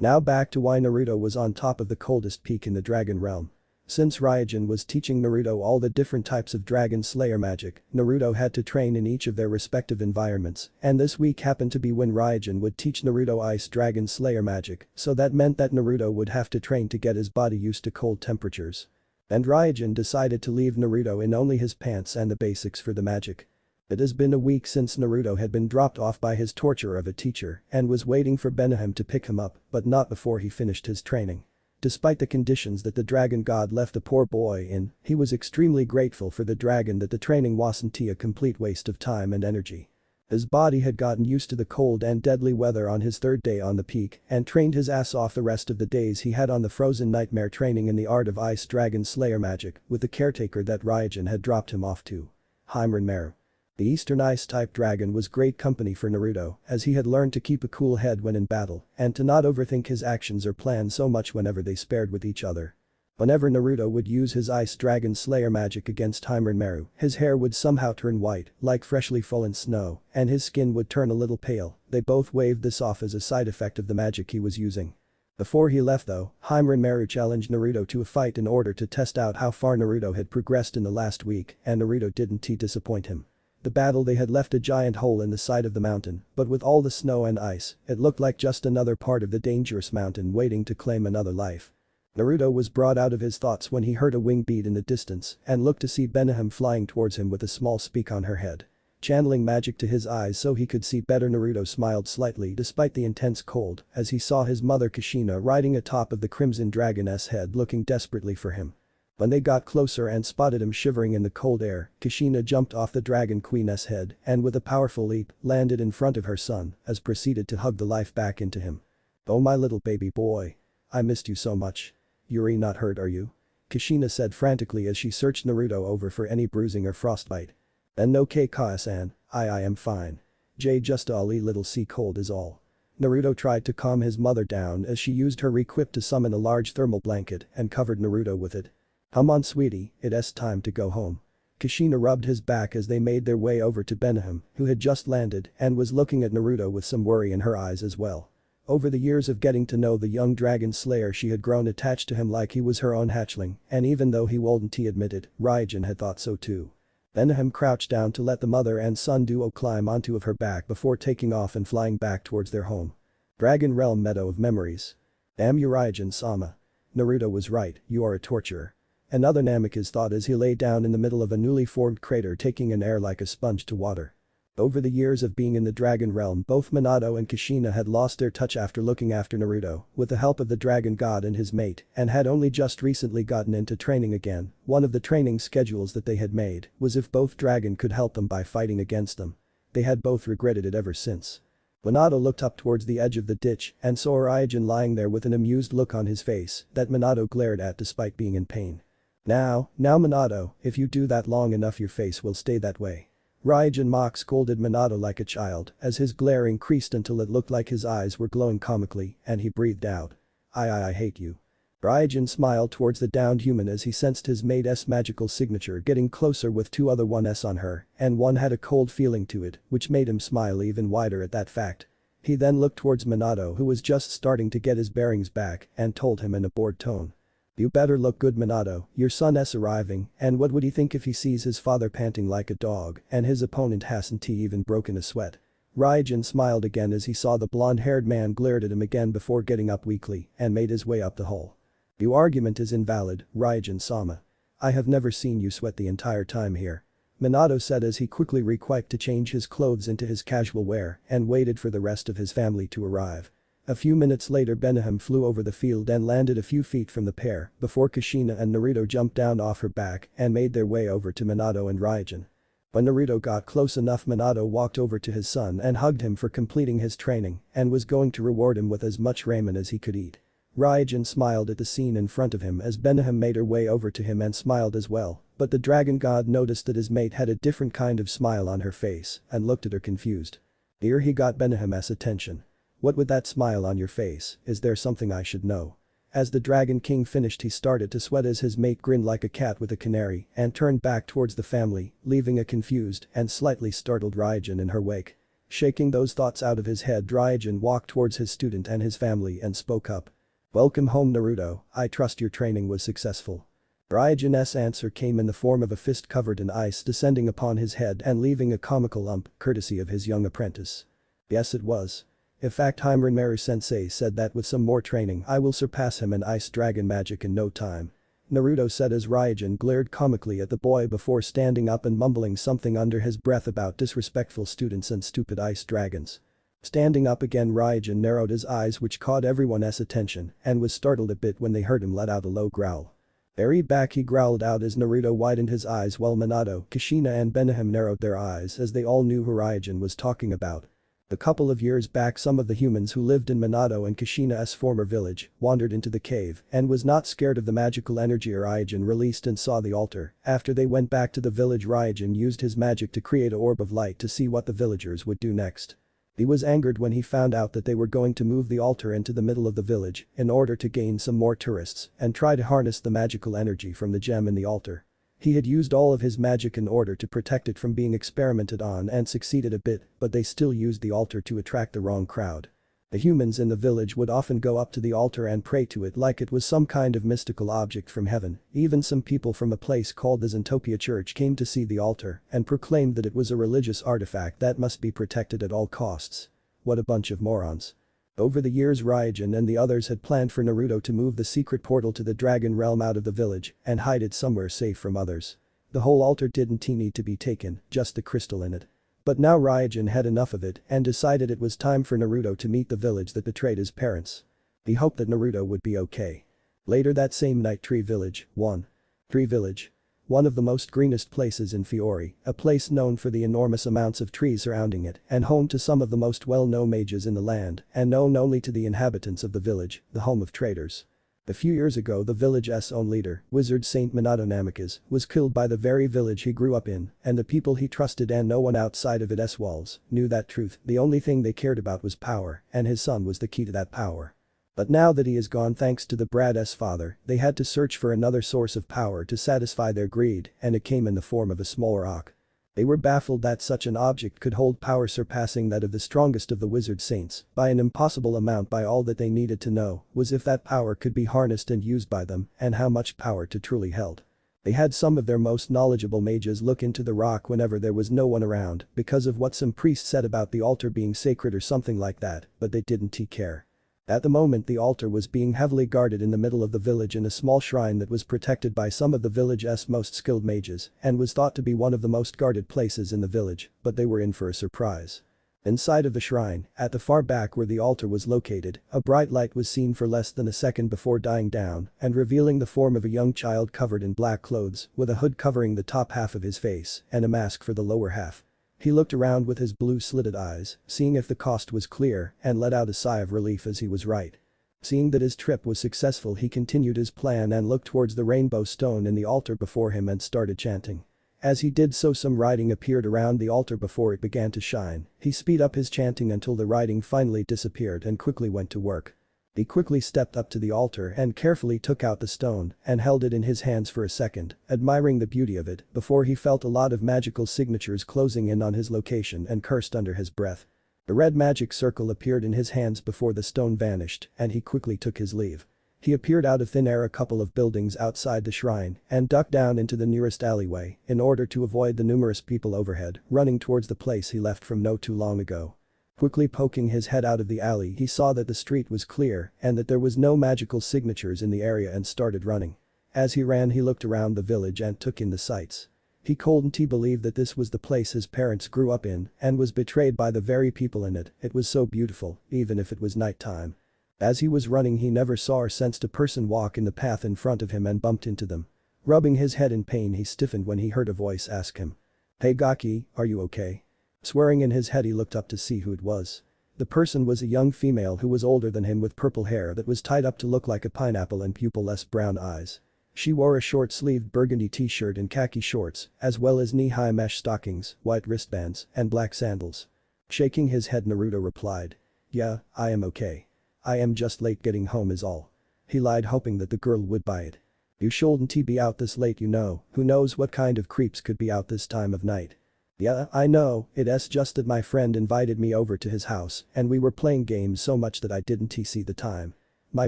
A: Now back to why Naruto was on top of the coldest peak in the Dragon Realm. Since Raijin was teaching Naruto all the different types of Dragon Slayer magic, Naruto had to train in each of their respective environments, and this week happened to be when Raijin would teach Naruto Ice Dragon Slayer magic, so that meant that Naruto would have to train to get his body used to cold temperatures. And Raijin decided to leave Naruto in only his pants and the basics for the magic. It has been a week since Naruto had been dropped off by his torturer of a teacher and was waiting for Benihim to pick him up, but not before he finished his training. Despite the conditions that the dragon god left the poor boy in, he was extremely grateful for the dragon that the training wasn't a complete waste of time and energy. His body had gotten used to the cold and deadly weather on his third day on the peak and trained his ass off the rest of the days he had on the frozen nightmare training in the art of Ice Dragon Slayer magic with the caretaker that Raijin had dropped him off to. Heimerun Meru. The Eastern Ice-type dragon was great company for Naruto as he had learned to keep a cool head when in battle and to not overthink his actions or plans so much whenever they spared with each other. Whenever Naruto would use his Ice Dragon Slayer magic against Heimerun Meru, his hair would somehow turn white, like freshly fallen snow, and his skin would turn a little pale. They both waved this off as a side effect of the magic he was using. Before he left though, Heimerun Meru challenged Naruto to a fight in order to test out how far Naruto had progressed in the last week, and Naruto didn't disappoint him. The battle they had left a giant hole in the side of the mountain, but with all the snow and ice, it looked like just another part of the dangerous mountain waiting to claim another life. Naruto was brought out of his thoughts when he heard a wing beat in the distance and looked to see Benihim flying towards him with a small speck on her head. Channeling magic to his eyes so he could see better, Naruto smiled slightly despite the intense cold as he saw his mother Kushina riding atop of the Crimson Dragon's head looking desperately for him. When they got closer and spotted him shivering in the cold air, Kushina jumped off the Dragon Queen's head and with a powerful leap landed in front of her son as proceeded to hug the life back into him. "Oh my little baby boy. I missed you so much. You're not hurt, are you?" Kushina said frantically as she searched Naruto over for any bruising or frostbite. "And no Kai-san, I am fine. Just a little sea cold is all." Naruto tried to calm his mother down as she used her re-equip to summon a large thermal blanket and covered Naruto with it. "Come on sweetie, it's time to go home." Kushina rubbed his back as they made their way over to Benihim, who had just landed and was looking at Naruto with some worry in her eyes as well. Over the years of getting to know the young dragon slayer, she had grown attached to him like he was her own hatchling, and even though he wouldn't admit it, Raijin had thought so too. Benihim crouched down to let the mother and son duo climb onto of her back before taking off and flying back towards their home. Dragon Realm Meadow of Memories. Damn you Raijin-sama. Naruto was right, you are a torturer. Another Namikaze thought as he lay down in the middle of a newly formed crater taking an air like a sponge to water. Over the years of being in the Dragon Realm, both Minato and Kushina had lost their touch after looking after Naruto with the help of the Dragon God and his mate and had only just recently gotten into training again. One of the training schedules that they had made was if both dragon could help them by fighting against them. They had both regretted it ever since. Minato looked up towards the edge of the ditch and saw Raijin lying there with an amused look on his face that Minato glared at despite being in pain. Now Minato, if you do that long enough your face will stay that way." Raijin mock scolded Minato like a child as his glare increased until it looked like his eyes were glowing comically and he breathed out. I hate you." Raijin smiled towards the downed human as he sensed his mate's magical signature getting closer with two other ones on her and one had a cold feeling to it which made him smile even wider at that fact. He then looked towards Minato who was just starting to get his bearings back and told him in a bored tone. "You better look good Minato, your son's arriving and what would he think if he sees his father panting like a dog and his opponent hasn't even broken a sweat." Raijin smiled again as he saw the blonde-haired man glared at him again before getting up weakly and made his way up the hole. "Your argument is invalid, Raijin-sama. I have never seen you sweat the entire time here," Minato said as he quickly requipped to change his clothes into his casual wear and waited for the rest of his family to arrive. A few minutes later Benihim flew over the field and landed a few feet from the pair before Kushina and Naruto jumped down off her back and made their way over to Minato and Raijin. When Naruto got close enough, Minato walked over to his son and hugged him for completing his training and was going to reward him with as much ramen as he could eat. Raijin smiled at the scene in front of him as Benihim made her way over to him and smiled as well, but the dragon god noticed that his mate had a different kind of smile on her face and looked at her confused. Here he got Benihim's attention. "What with that smile on your face, is there something I should know?" As the Dragon King finished he started to sweat as his mate grinned like a cat with a canary and turned back towards the family, leaving a confused and slightly startled Raijin in her wake. Shaking those thoughts out of his head, Raijin walked towards his student and his family and spoke up. "Welcome home, Naruto, I trust your training was successful." Raijin's answer came in the form of a fist covered in ice descending upon his head and leaving a comical lump, courtesy of his young apprentice. "Yes, it was. In fact, Heimermaru-sensei said that with some more training I will surpass him in ice dragon magic in no time," Naruto said as Raijin glared comically at the boy before standing up and mumbling something under his breath about disrespectful students and stupid ice dragons. Standing up again, Raijin narrowed his eyes, which caught everyone's attention, and was startled a bit when they heard him let out a low growl. "Very back," he growled out as Naruto widened his eyes while Minato, Kushina and Benihim narrowed their eyes as they all knew who Raijin was talking about. A couple of years back, some of the humans who lived in Minato and Kushina's former village wandered into the cave and was not scared of the magical energy Raijin released and saw the altar. After they went back to the village, Raijin used his magic to create an orb of light to see what the villagers would do next. He was angered when he found out that they were going to move the altar into the middle of the village in order to gain some more tourists and try to harness the magical energy from the gem in the altar. He had used all of his magic in order to protect it from being experimented on and succeeded a bit, but they still used the altar to attract the wrong crowd. The humans in the village would often go up to the altar and pray to it like it was some kind of mystical object from heaven. Even some people from a place called the Zentopia Church came to see the altar and proclaimed that it was a religious artifact that must be protected at all costs. What a bunch of morons. Over the years, Raijin and the others had planned for Naruto to move the secret portal to the dragon realm out of the village and hide it somewhere safe from others. The whole altar didn't need to be taken, just the crystal in it. But now Raijin had enough of it and decided it was time for Naruto to meet the village that betrayed his parents. He hoped that Naruto would be okay. Later that same night, Tree Village, 1. Tree Village. One of the most greenest places in Fiori, a place known for the enormous amounts of trees surrounding it and home to some of the most well-known mages in the land and known only to the inhabitants of the village, the home of traders. A few years ago, the village's own leader, Wizard Saint Minato Namikaze, was killed by the very village he grew up in, and the people he trusted and no one outside of its walls knew that truth. The only thing they cared about was power, and his son was the key to that power. But now that he is gone, thanks to the brad's father, they had to search for another source of power to satisfy their greed, and it came in the form of a small rock. They were baffled that such an object could hold power surpassing that of the strongest of the wizard saints by an impossible amount. By all that they needed to know was if that power could be harnessed and used by them and how much power it truly held. They had some of their most knowledgeable mages look into the rock whenever there was no one around because of what some priest said about the altar being sacred or something like that, but they didn't care. At the moment, the altar was being heavily guarded in the middle of the village in a small shrine that was protected by some of the village's most skilled mages and was thought to be one of the most guarded places in the village, but they were in for a surprise. Inside of the shrine, at the far back where the altar was located, a bright light was seen for less than a second before dying down and revealing the form of a young child covered in black clothes with a hood covering the top half of his face and a mask for the lower half. He looked around with his blue-slitted eyes, seeing if the coast was clear, and let out a sigh of relief as he was right. Seeing that his trip was successful, he continued his plan and looked towards the rainbow stone in the altar before him and started chanting. As he did so, some writing appeared around the altar before it began to shine. He speed up his chanting until the writing finally disappeared and quickly went to work. He quickly stepped up to the altar and carefully took out the stone and held it in his hands for a second, admiring the beauty of it, before he felt a lot of magical signatures closing in on his location and cursed under his breath. A red magic circle appeared in his hands before the stone vanished, and he quickly took his leave. He appeared out of thin air a couple of buildings outside the shrine and ducked down into the nearest alleyway in order to avoid the numerous people overhead running towards the place he left from no too long ago. Quickly poking his head out of the alley, he saw that the street was clear and that there was no magical signatures in the area and started running. As he ran, he looked around the village and took in the sights. He couldn't believe that this was the place his parents grew up in and was betrayed by the very people in it. It was so beautiful, even if it was nighttime. As he was running, he never saw or sensed a person walk in the path in front of him and bumped into them. Rubbing his head in pain, he stiffened when he heard a voice ask him, "Hey Gaki, are you okay?" Swearing in his head, he looked up to see who it was. The person was a young female who was older than him with purple hair that was tied up to look like a pineapple and pupil-less brown eyes. She wore a short-sleeved burgundy t-shirt and khaki shorts, as well as knee-high mesh stockings, white wristbands, and black sandals. Shaking his head, Naruto replied, "Yeah, I am okay. I am just late getting home is all." He lied, hoping that the girl would buy it. "You shouldn't be out this late, you know, who knows what kind of creeps could be out this time of night." Yeah, I know, it's just that my friend invited me over to his house and we were playing games so much that I didn't see the time. My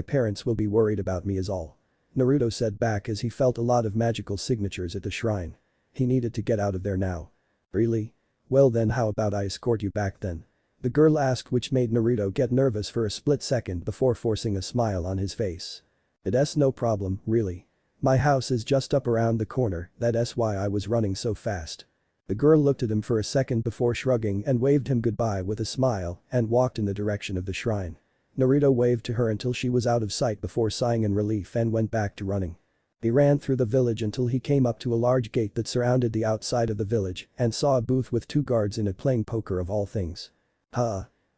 A: parents will be worried about me is all. Naruto said back as he felt a lot of magical signatures at the shrine. He needed to get out of there now. Really? Well then how about I escort you back then? The girl asked, which made Naruto get nervous for a split second before forcing a smile on his face. It's no problem, really. My house is just up around the corner, that's why I was running so fast. The girl looked at him for a second before shrugging and waved him goodbye with a smile and walked in the direction of the shrine. Naruto waved to her until she was out of sight before sighing in relief and went back to running. He ran through the village until he came up to a large gate that surrounded the outside of the village and saw a booth with 2 guards in it playing poker of all things.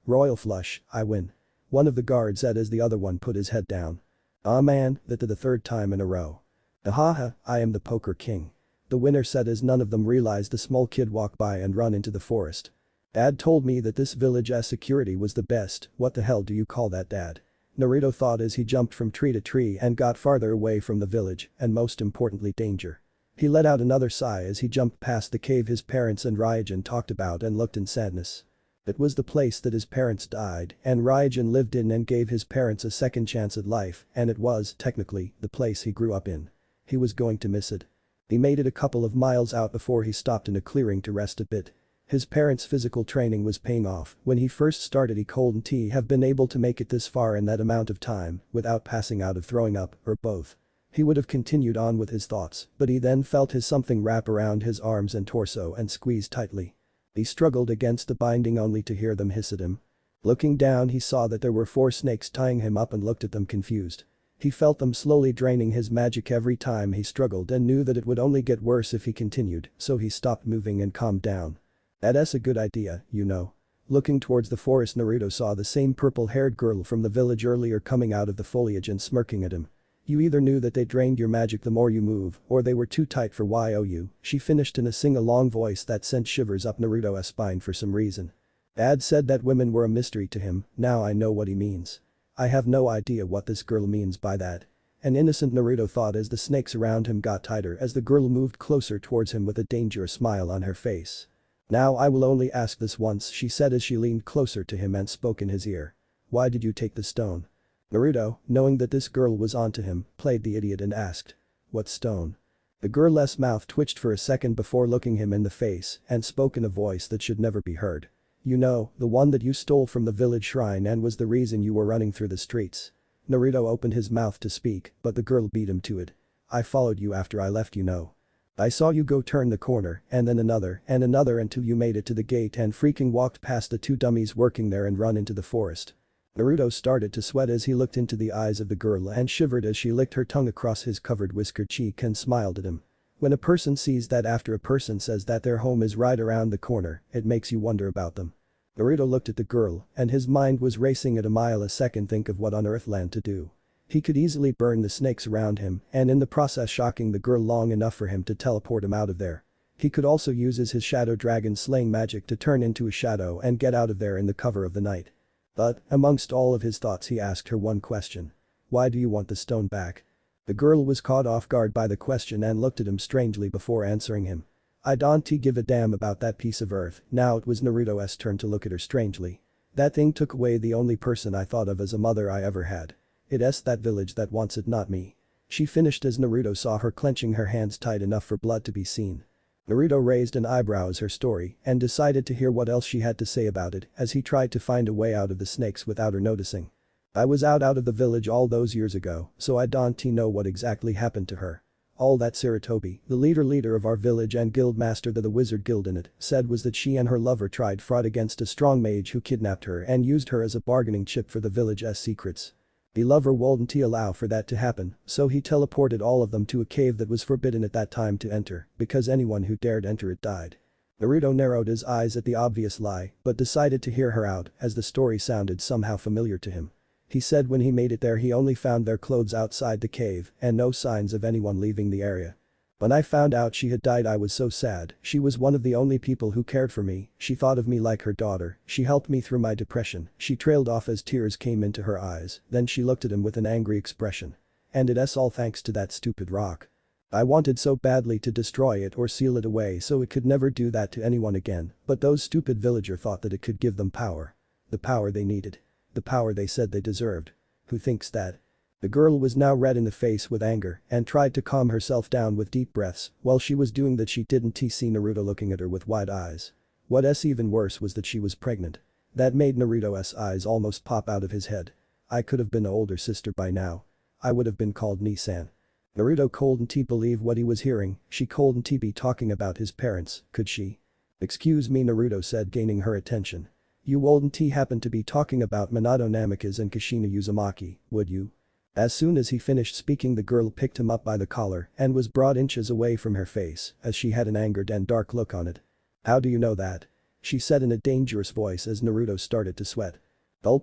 A: Royal flush, I win. One of the guards said as the other one put his head down. Aw man, that to the 3rd time in a row. Ahaha, I am the poker king. The winner said as none of them realized the small kid walked by and run into the forest. Dad told me that this village's security was the best, what the hell do you call that, Dad? Naruto thought as he jumped from tree to tree and got farther away from the village and most importantly danger. He let out another sigh as he jumped past the cave his parents and Raijin talked about and looked in sadness. It was the place that his parents died and Raijin lived in and gave his parents a second chance at life and it was, technically, the place he grew up in. He was going to miss it. He made it a couple of miles out before he stopped in a clearing to rest a bit. His parents' physical training was paying off. When he first started he couldn't have been able to make it this far in that amount of time without passing out of throwing up or both. He would have continued on with his thoughts, but he then felt his something wrap around his arms and torso and squeeze tightly. He struggled against the binding only to hear them hiss at him. Looking down he saw that there were 4 snakes tying him up and looked at them confused. He felt them slowly draining his magic every time he struggled and knew that it would only get worse if he continued, so he stopped moving and calmed down. That's a good idea, you know. Looking towards the forest Naruto saw the same purple-haired girl from the village earlier coming out of the foliage and smirking at him. You either knew that they drained your magic the more you move or they were too tight for you, she finished in a sing-along voice that sent shivers up Naruto's spine for some reason. Dad said that women were a mystery to him, now I know what he means. I have no idea what this girl means by that. An innocent Naruto thought as the snakes around him got tighter as the girl moved closer towards him with a dangerous smile on her face. Now I will only ask this once, she said as she leaned closer to him and spoke in his ear. Why did you take the stone? Naruto, knowing that this girl was onto him, played the idiot and asked. What stone? The girl's mouth twitched for a second before looking him in the face and spoke in a voice that should never be heard. You know, the one that you stole from the village shrine and was the reason you were running through the streets. Naruto opened his mouth to speak, but the girl beat him to it. I followed you after I left, you know. I saw you go turn the corner and then another until you made it to the gate and freaking walked past the 2 dummies working there and run into the forest. Naruto started to sweat as he looked into the eyes of the girl and shivered as she licked her tongue across his covered whiskered cheek and smiled at him. When a person sees that after a person says that their home is right around the corner, it makes you wonder about them. Naruto looked at the girl and his mind was racing at a mile a second, think of what on earth land to do. He could easily burn the snakes around him and in the process shocking the girl long enough for him to teleport him out of there. He could also use his shadow dragon slaying magic to turn into a shadow and get out of there in the cover of the night. But, amongst all of his thoughts he asked her one question. Why do you want the stone back? The girl was caught off guard by the question and looked at him strangely before answering him. I don't give a damn about that piece of earth. Now it was Naruto's turn to look at her strangely. That thing took away the only person I thought of as a mother I ever had. It's that village that wants it, not me. She finished as Naruto saw her clenching her hands tight enough for blood to be seen. Naruto raised an eyebrow as her story and decided to hear what else she had to say about it as he tried to find a way out of the snakes without her noticing. I was out of the village all those years ago, so I don't know what exactly happened to her. All that Sarutobi, the leader of our village and guild master to the wizard guild in it, said was that she and her lover tried fraud against a strong mage who kidnapped her and used her as a bargaining chip for the village's secrets. The lover wouldn't allow for that to happen, so he teleported all of them to a cave that was forbidden at that time to enter, because anyone who dared enter it died. Naruto narrowed his eyes at the obvious lie, but decided to hear her out as the story sounded somehow familiar to him. He said when he made it there he only found their clothes outside the cave and no signs of anyone leaving the area. When I found out she had died I was so sad, she was one of the only people who cared for me, she thought of me like her daughter, she helped me through my depression, she trailed off as tears came into her eyes, then she looked at him with an angry expression. And it's all thanks to that stupid rock. I wanted so badly to destroy it or seal it away so it could never do that to anyone again, but those stupid villager thought that it could give them power. The power they needed. The power they said they deserved. Who thinks that? The girl was now red in the face with anger and tried to calm herself down with deep breaths. While she was doing that, she didn't see Naruto looking at her with wide eyes. What's even worse was that she was pregnant. That made Naruto's eyes almost pop out of his head. I could have been an older sister by now. I would have been called Nisan. Naruto couldn't believe what he was hearing. She couldn't be talking about his parents, could she? Excuse me, Naruto said, gaining her attention. You wouldn't happen to be talking about Minato Namikaze and Kushina Uzumaki, would you? As soon as he finished speaking, the girl picked him up by the collar and was brought inches away from her face as she had an angered and dark look on it. How do you know that? She said in a dangerous voice as Naruto started to sweat.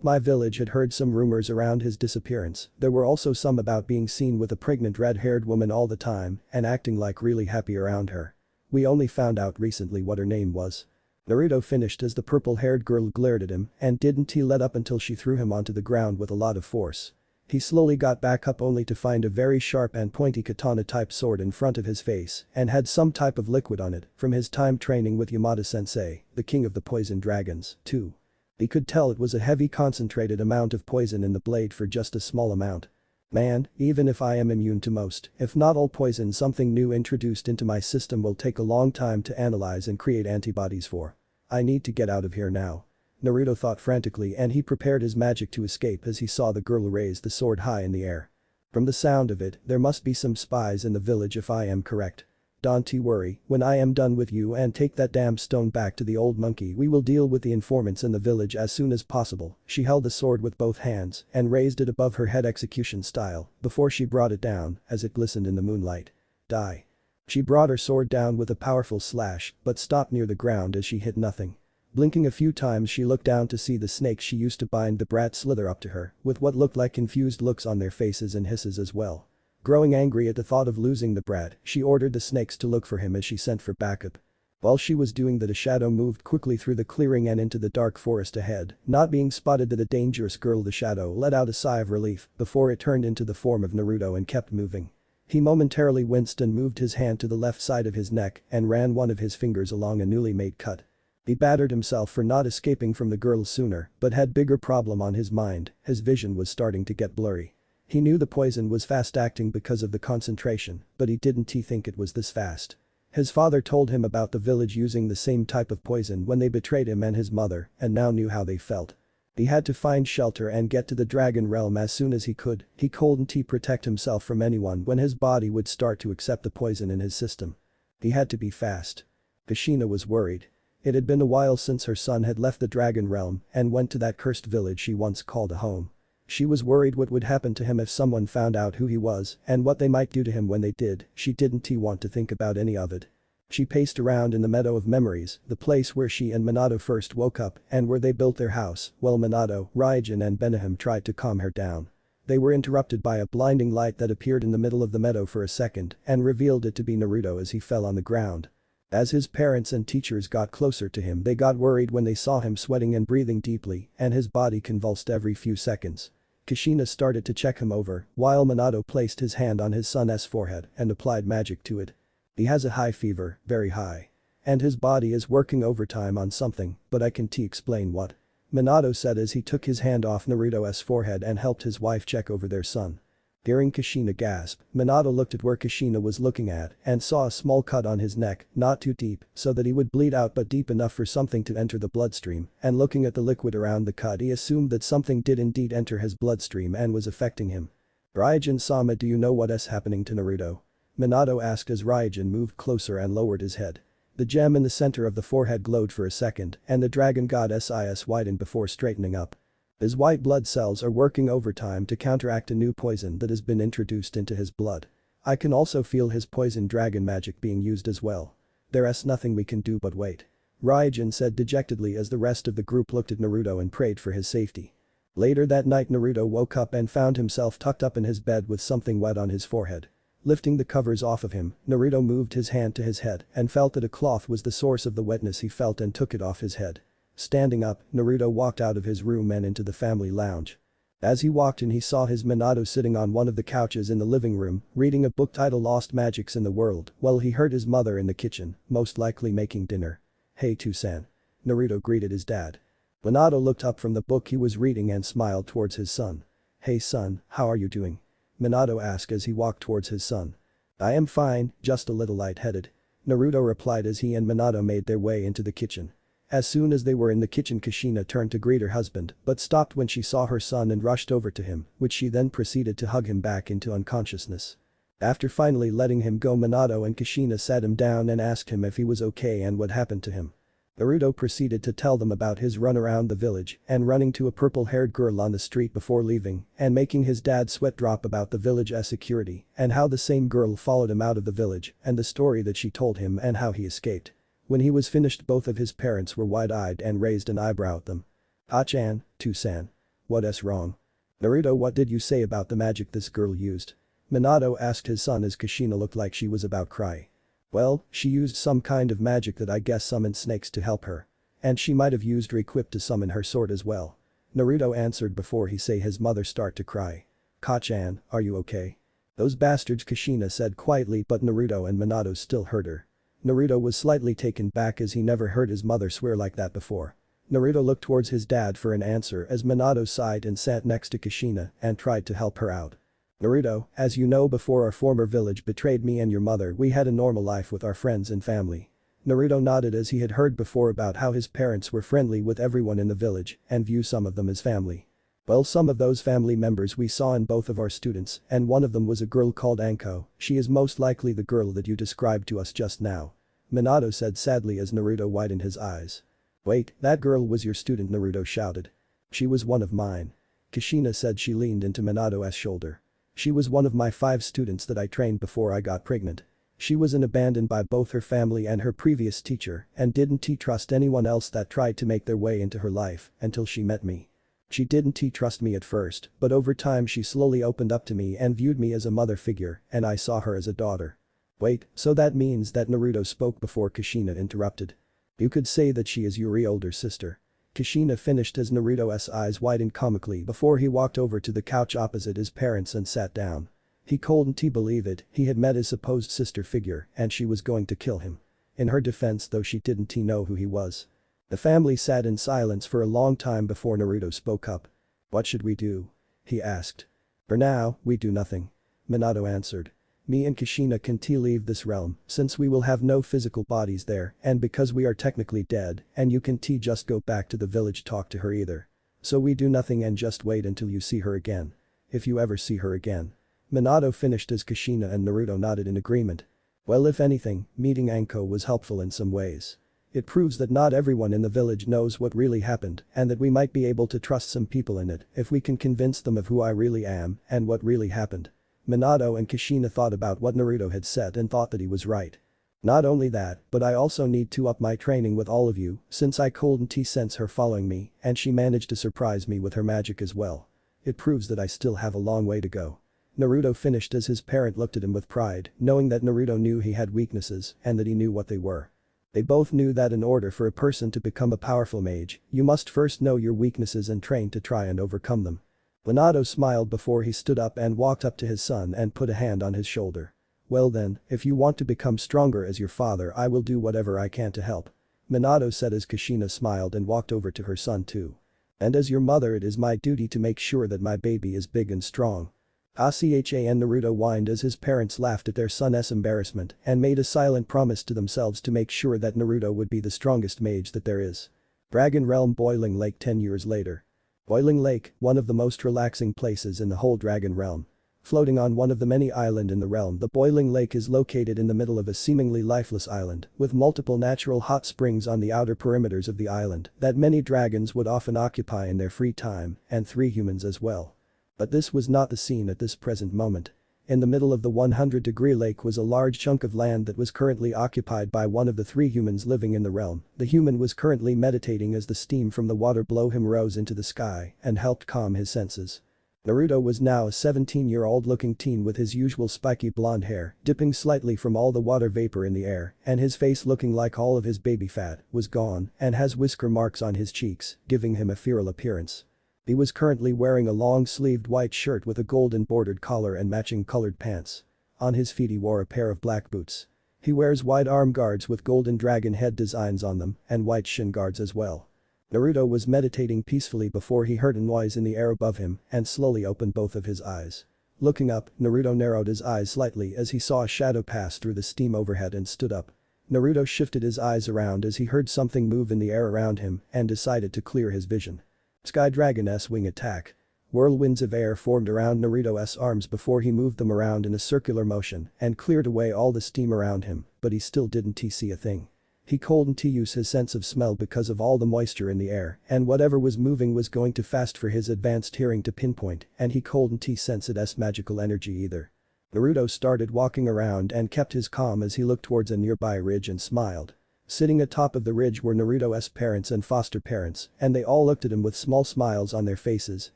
A: My village had heard some rumors around his disappearance. There were also some about being seen with a pregnant red-haired woman all the time and acting like really happy around her. We only found out recently what her name was. Naruto finished as the purple-haired girl glared at him and didn't let up until she threw him onto the ground with a lot of force. He slowly got back up only to find a very sharp and pointy katana-type sword in front of his face and had some type of liquid on it from his time training with Yamada-sensei, the king of the poison dragons, too. He could tell it was a heavy concentrated amount of poison in the blade for just a small amount. Man, even if I am immune to most, if not all poison, something new introduced into my system will take a long time to analyze and create antibodies for. I need to get out of here now. Naruto thought frantically and he prepared his magic to escape as he saw the girl raise the sword high in the air. From the sound of it, there must be some spies in the village if I am correct. Don't worry, when I am done with you and take that damn stone back to the old monkey, we will deal with the informants in the village as soon as possible. She held the sword with both hands and raised it above her head execution style before she brought it down as it glistened in the moonlight. Die. She brought her sword down with a powerful slash but stopped near the ground as she hit nothing. Blinking a few times, she looked down to see the snakes she used to bind the brat slither up to her with what looked like confused looks on their faces and hisses as well. Growing angry at the thought of losing the brat, she ordered the snakes to look for him as she sent for backup. While she was doing that, a shadow moved quickly through the clearing and into the dark forest ahead. Not being spotted by the dangerous girl, the shadow let out a sigh of relief before it turned into the form of Naruto and kept moving. He momentarily winced and moved his hand to the left side of his neck and ran one of his fingers along a newly made cut. He battered himself for not escaping from the girl sooner but had bigger problem on his mind. His vision was starting to get blurry. He knew the poison was fast-acting because of the concentration, but he didn't think it was this fast. His father told him about the village using the same type of poison when they betrayed him and his mother and now knew how they felt. He had to find shelter and get to the dragon realm as soon as he could. He couldn't protect himself from anyone when his body would start to accept the poison in his system. He had to be fast. Kushina was worried. It had been a while since her son had left the dragon realm and went to that cursed village she once called a home. She was worried what would happen to him if someone found out who he was and what they might do to him when they did. She didn't want to think about any of it. She paced around in the meadow of memories, the place where she and Minato first woke up and where they built their house, while Minato, Raijin and Benihim tried to calm her down. They were interrupted by a blinding light that appeared in the middle of the meadow for a second and revealed it to be Naruto as he fell on the ground. As his parents and teachers got closer to him, they got worried when they saw him sweating and breathing deeply and his body convulsed every few seconds. Kushina started to check him over while Minato placed his hand on his son's forehead and applied magic to it. He has a high fever, very high. And his body is working overtime on something, but I can't explain what. Minato said as he took his hand off Naruto's forehead and helped his wife check over their son. Hearing Kushina gasp, Minato looked at where Kushina was looking at and saw a small cut on his neck, not too deep so that he would bleed out but deep enough for something to enter the bloodstream, and looking at the liquid around the cut, he assumed that something did indeed enter his bloodstream and was affecting him. Raijin-sama, do you know what's happening to Naruto? Minato asked as Raijin moved closer and lowered his head. The gem in the center of the forehead glowed for a second and the dragon god's eyes widened before straightening up. His white blood cells are working overtime to counteract a new poison that has been introduced into his blood. I can also feel his poison dragon magic being used as well. There's nothing we can do but wait. Raijin said dejectedly as the rest of the group looked at Naruto and prayed for his safety. Later that night, Naruto woke up and found himself tucked up in his bed with something wet on his forehead. Lifting the covers off of him, Naruto moved his hand to his head and felt that a cloth was the source of the wetness he felt and took it off his head. Standing up, Naruto walked out of his room and into the family lounge. As he walked in he saw his Minato sitting on one of the couches in the living room, reading a book titled Lost Magics in the World, while he heard his mother in the kitchen, most likely making dinner. "Hey Toussaint." Naruto greeted his dad. Minato looked up from the book he was reading and smiled towards his son. "Hey son, how are you doing?" Minato asked as he walked towards his son. "I am fine, just a little lightheaded." Naruto replied as he and Minato made their way into the kitchen. As soon as they were in the kitchen Kushina turned to greet her husband but stopped when she saw her son and rushed over to him, which she then proceeded to hug him back into unconsciousness. After finally letting him go Minato and Kushina sat him down and asked him if he was okay and what happened to him. Naruto proceeded to tell them about his run around the village and running to a purple-haired girl on the street before leaving and making his dad sweat drop about the village as security and how the same girl followed him out of the village and the story that she told him and how he escaped. When he was finished both of his parents were wide-eyed and raised an eyebrow at them. "Ah-chan, Toussaint. What's wrong?" "Naruto, what did you say about the magic this girl used?" Minato asked his son as Kushina looked like she was about to cry. "Well, she used some kind of magic that I guess summoned snakes to help her. And she might have used Requip to summon her sword as well." Naruto answered before he say his mother start to cry. "Ka-chan, are you okay?" "Those bastards," Kushina said quietly but Naruto and Minato still heard her. Naruto was slightly taken back as he never heard his mother swear like that before. Naruto looked towards his dad for an answer as Minato sighed and sat next to Kushina and tried to help her out. "Naruto, as you know before our former village betrayed me and your mother we had a normal life with our friends and family." Naruto nodded as he had heard before about how his parents were friendly with everyone in the village and view some of them as family. "Well, some of those family members we saw in both of our students and one of them was a girl called Anko, she is most likely the girl that you described to us just now." Minato said sadly as Naruto widened his eyes. "Wait, that girl was your student?" Naruto shouted. "She was one of mine." Kushina said she leaned into Minato's shoulder. "She was one of my 5 students that I trained before I got pregnant. She was abandoned by both her family and her previous teacher and didn't trust anyone else that tried to make their way into her life until she met me. She didn't trust me at first, but over time she slowly opened up to me and viewed me as a mother figure and I saw her as a daughter." "Wait, so that means that," Naruto spoke before Kushina interrupted. "You could say that she is your older sister." Kushina finished as Naruto's eyes widened comically before he walked over to the couch opposite his parents and sat down. He couldn't believe it, he had met his supposed sister figure and she was going to kill him. In her defense though she didn't know who he was. The family sat in silence for a long time before Naruto spoke up. "What should we do?" he asked. "For now, we do nothing." Minato answered. "Me and Kushina can leave this realm since we will have no physical bodies there and because we are technically dead and you can just go back to the village talk to her either. So we do nothing and just wait until you see her again. If you ever see her again." Minato finished as Kushina and Naruto nodded in agreement. Well, if anything, meeting Anko was helpful in some ways. It proves that not everyone in the village knows what really happened and that we might be able to trust some people in it if we can convince them of who I really am and what really happened. Minato and Kushina thought about what Naruto had said and thought that he was right. "Not only that, but I also need to up my training with all of you since I couldn't sense her following me and she managed to surprise me with her magic as well. It proves that I still have a long way to go." Naruto finished as his parent looked at him with pride, knowing that Naruto knew he had weaknesses and that he knew what they were. They both knew that in order for a person to become a powerful mage, you must first know your weaknesses and train to try and overcome them. Minato smiled before he stood up and walked up to his son and put a hand on his shoulder. "Well then, if you want to become stronger as your father I will do whatever I can to help." Minato said as Kushina smiled and walked over to her son too. "And as your mother it is my duty to make sure that my baby is big and strong." Achan Naruto whined as his parents laughed at their son's embarrassment and made a silent promise to themselves to make sure that Naruto would be the strongest mage that there is. Dragon Realm Boiling Lake 10 years later. Boiling Lake, one of the most relaxing places in the whole Dragon Realm. Floating on one of the many islands in the realm, the Boiling Lake is located in the middle of a seemingly lifeless island with multiple natural hot springs on the outer perimeters of the island that many dragons would often occupy in their free time and 3 humans as well. But this was not the scene at this present moment. In the middle of the 100-degree lake was a large chunk of land that was currently occupied by one of the 3 humans living in the realm. The human was currently meditating as the steam from the water below him rose into the sky and helped calm his senses. Naruto was now a 17-year-old looking teen with his usual spiky blonde hair dipping slightly from all the water vapor in the air and his face looking like all of his baby fat was gone and has whisker marks on his cheeks, giving him a feral appearance. He was currently wearing a long-sleeved white shirt with a golden bordered collar and matching colored pants. On his feet he wore a pair of black boots. He wears white arm guards with golden dragon head designs on them and white shin guards as well. Naruto was meditating peacefully before he heard a noise in the air above him and slowly opened both of his eyes. Looking up, Naruto narrowed his eyes slightly as he saw a shadow pass through the steam overhead and stood up. Naruto shifted his eyes around as he heard something move in the air around him and decided to clear his vision. Sky Dragon's wing attack. Whirlwinds of air formed around Naruto's arms before he moved them around in a circular motion and cleared away all the steam around him, but he still didn't see a thing. He couldn't use his sense of smell because of all the moisture in the air, and whatever was moving was going too fast for his advanced hearing to pinpoint, and he couldn't sense its magical energy either. Naruto started walking around and kept his calm as he looked towards a nearby ridge and smiled. Sitting atop of the ridge were Naruto's parents and foster parents, and they all looked at him with small smiles on their faces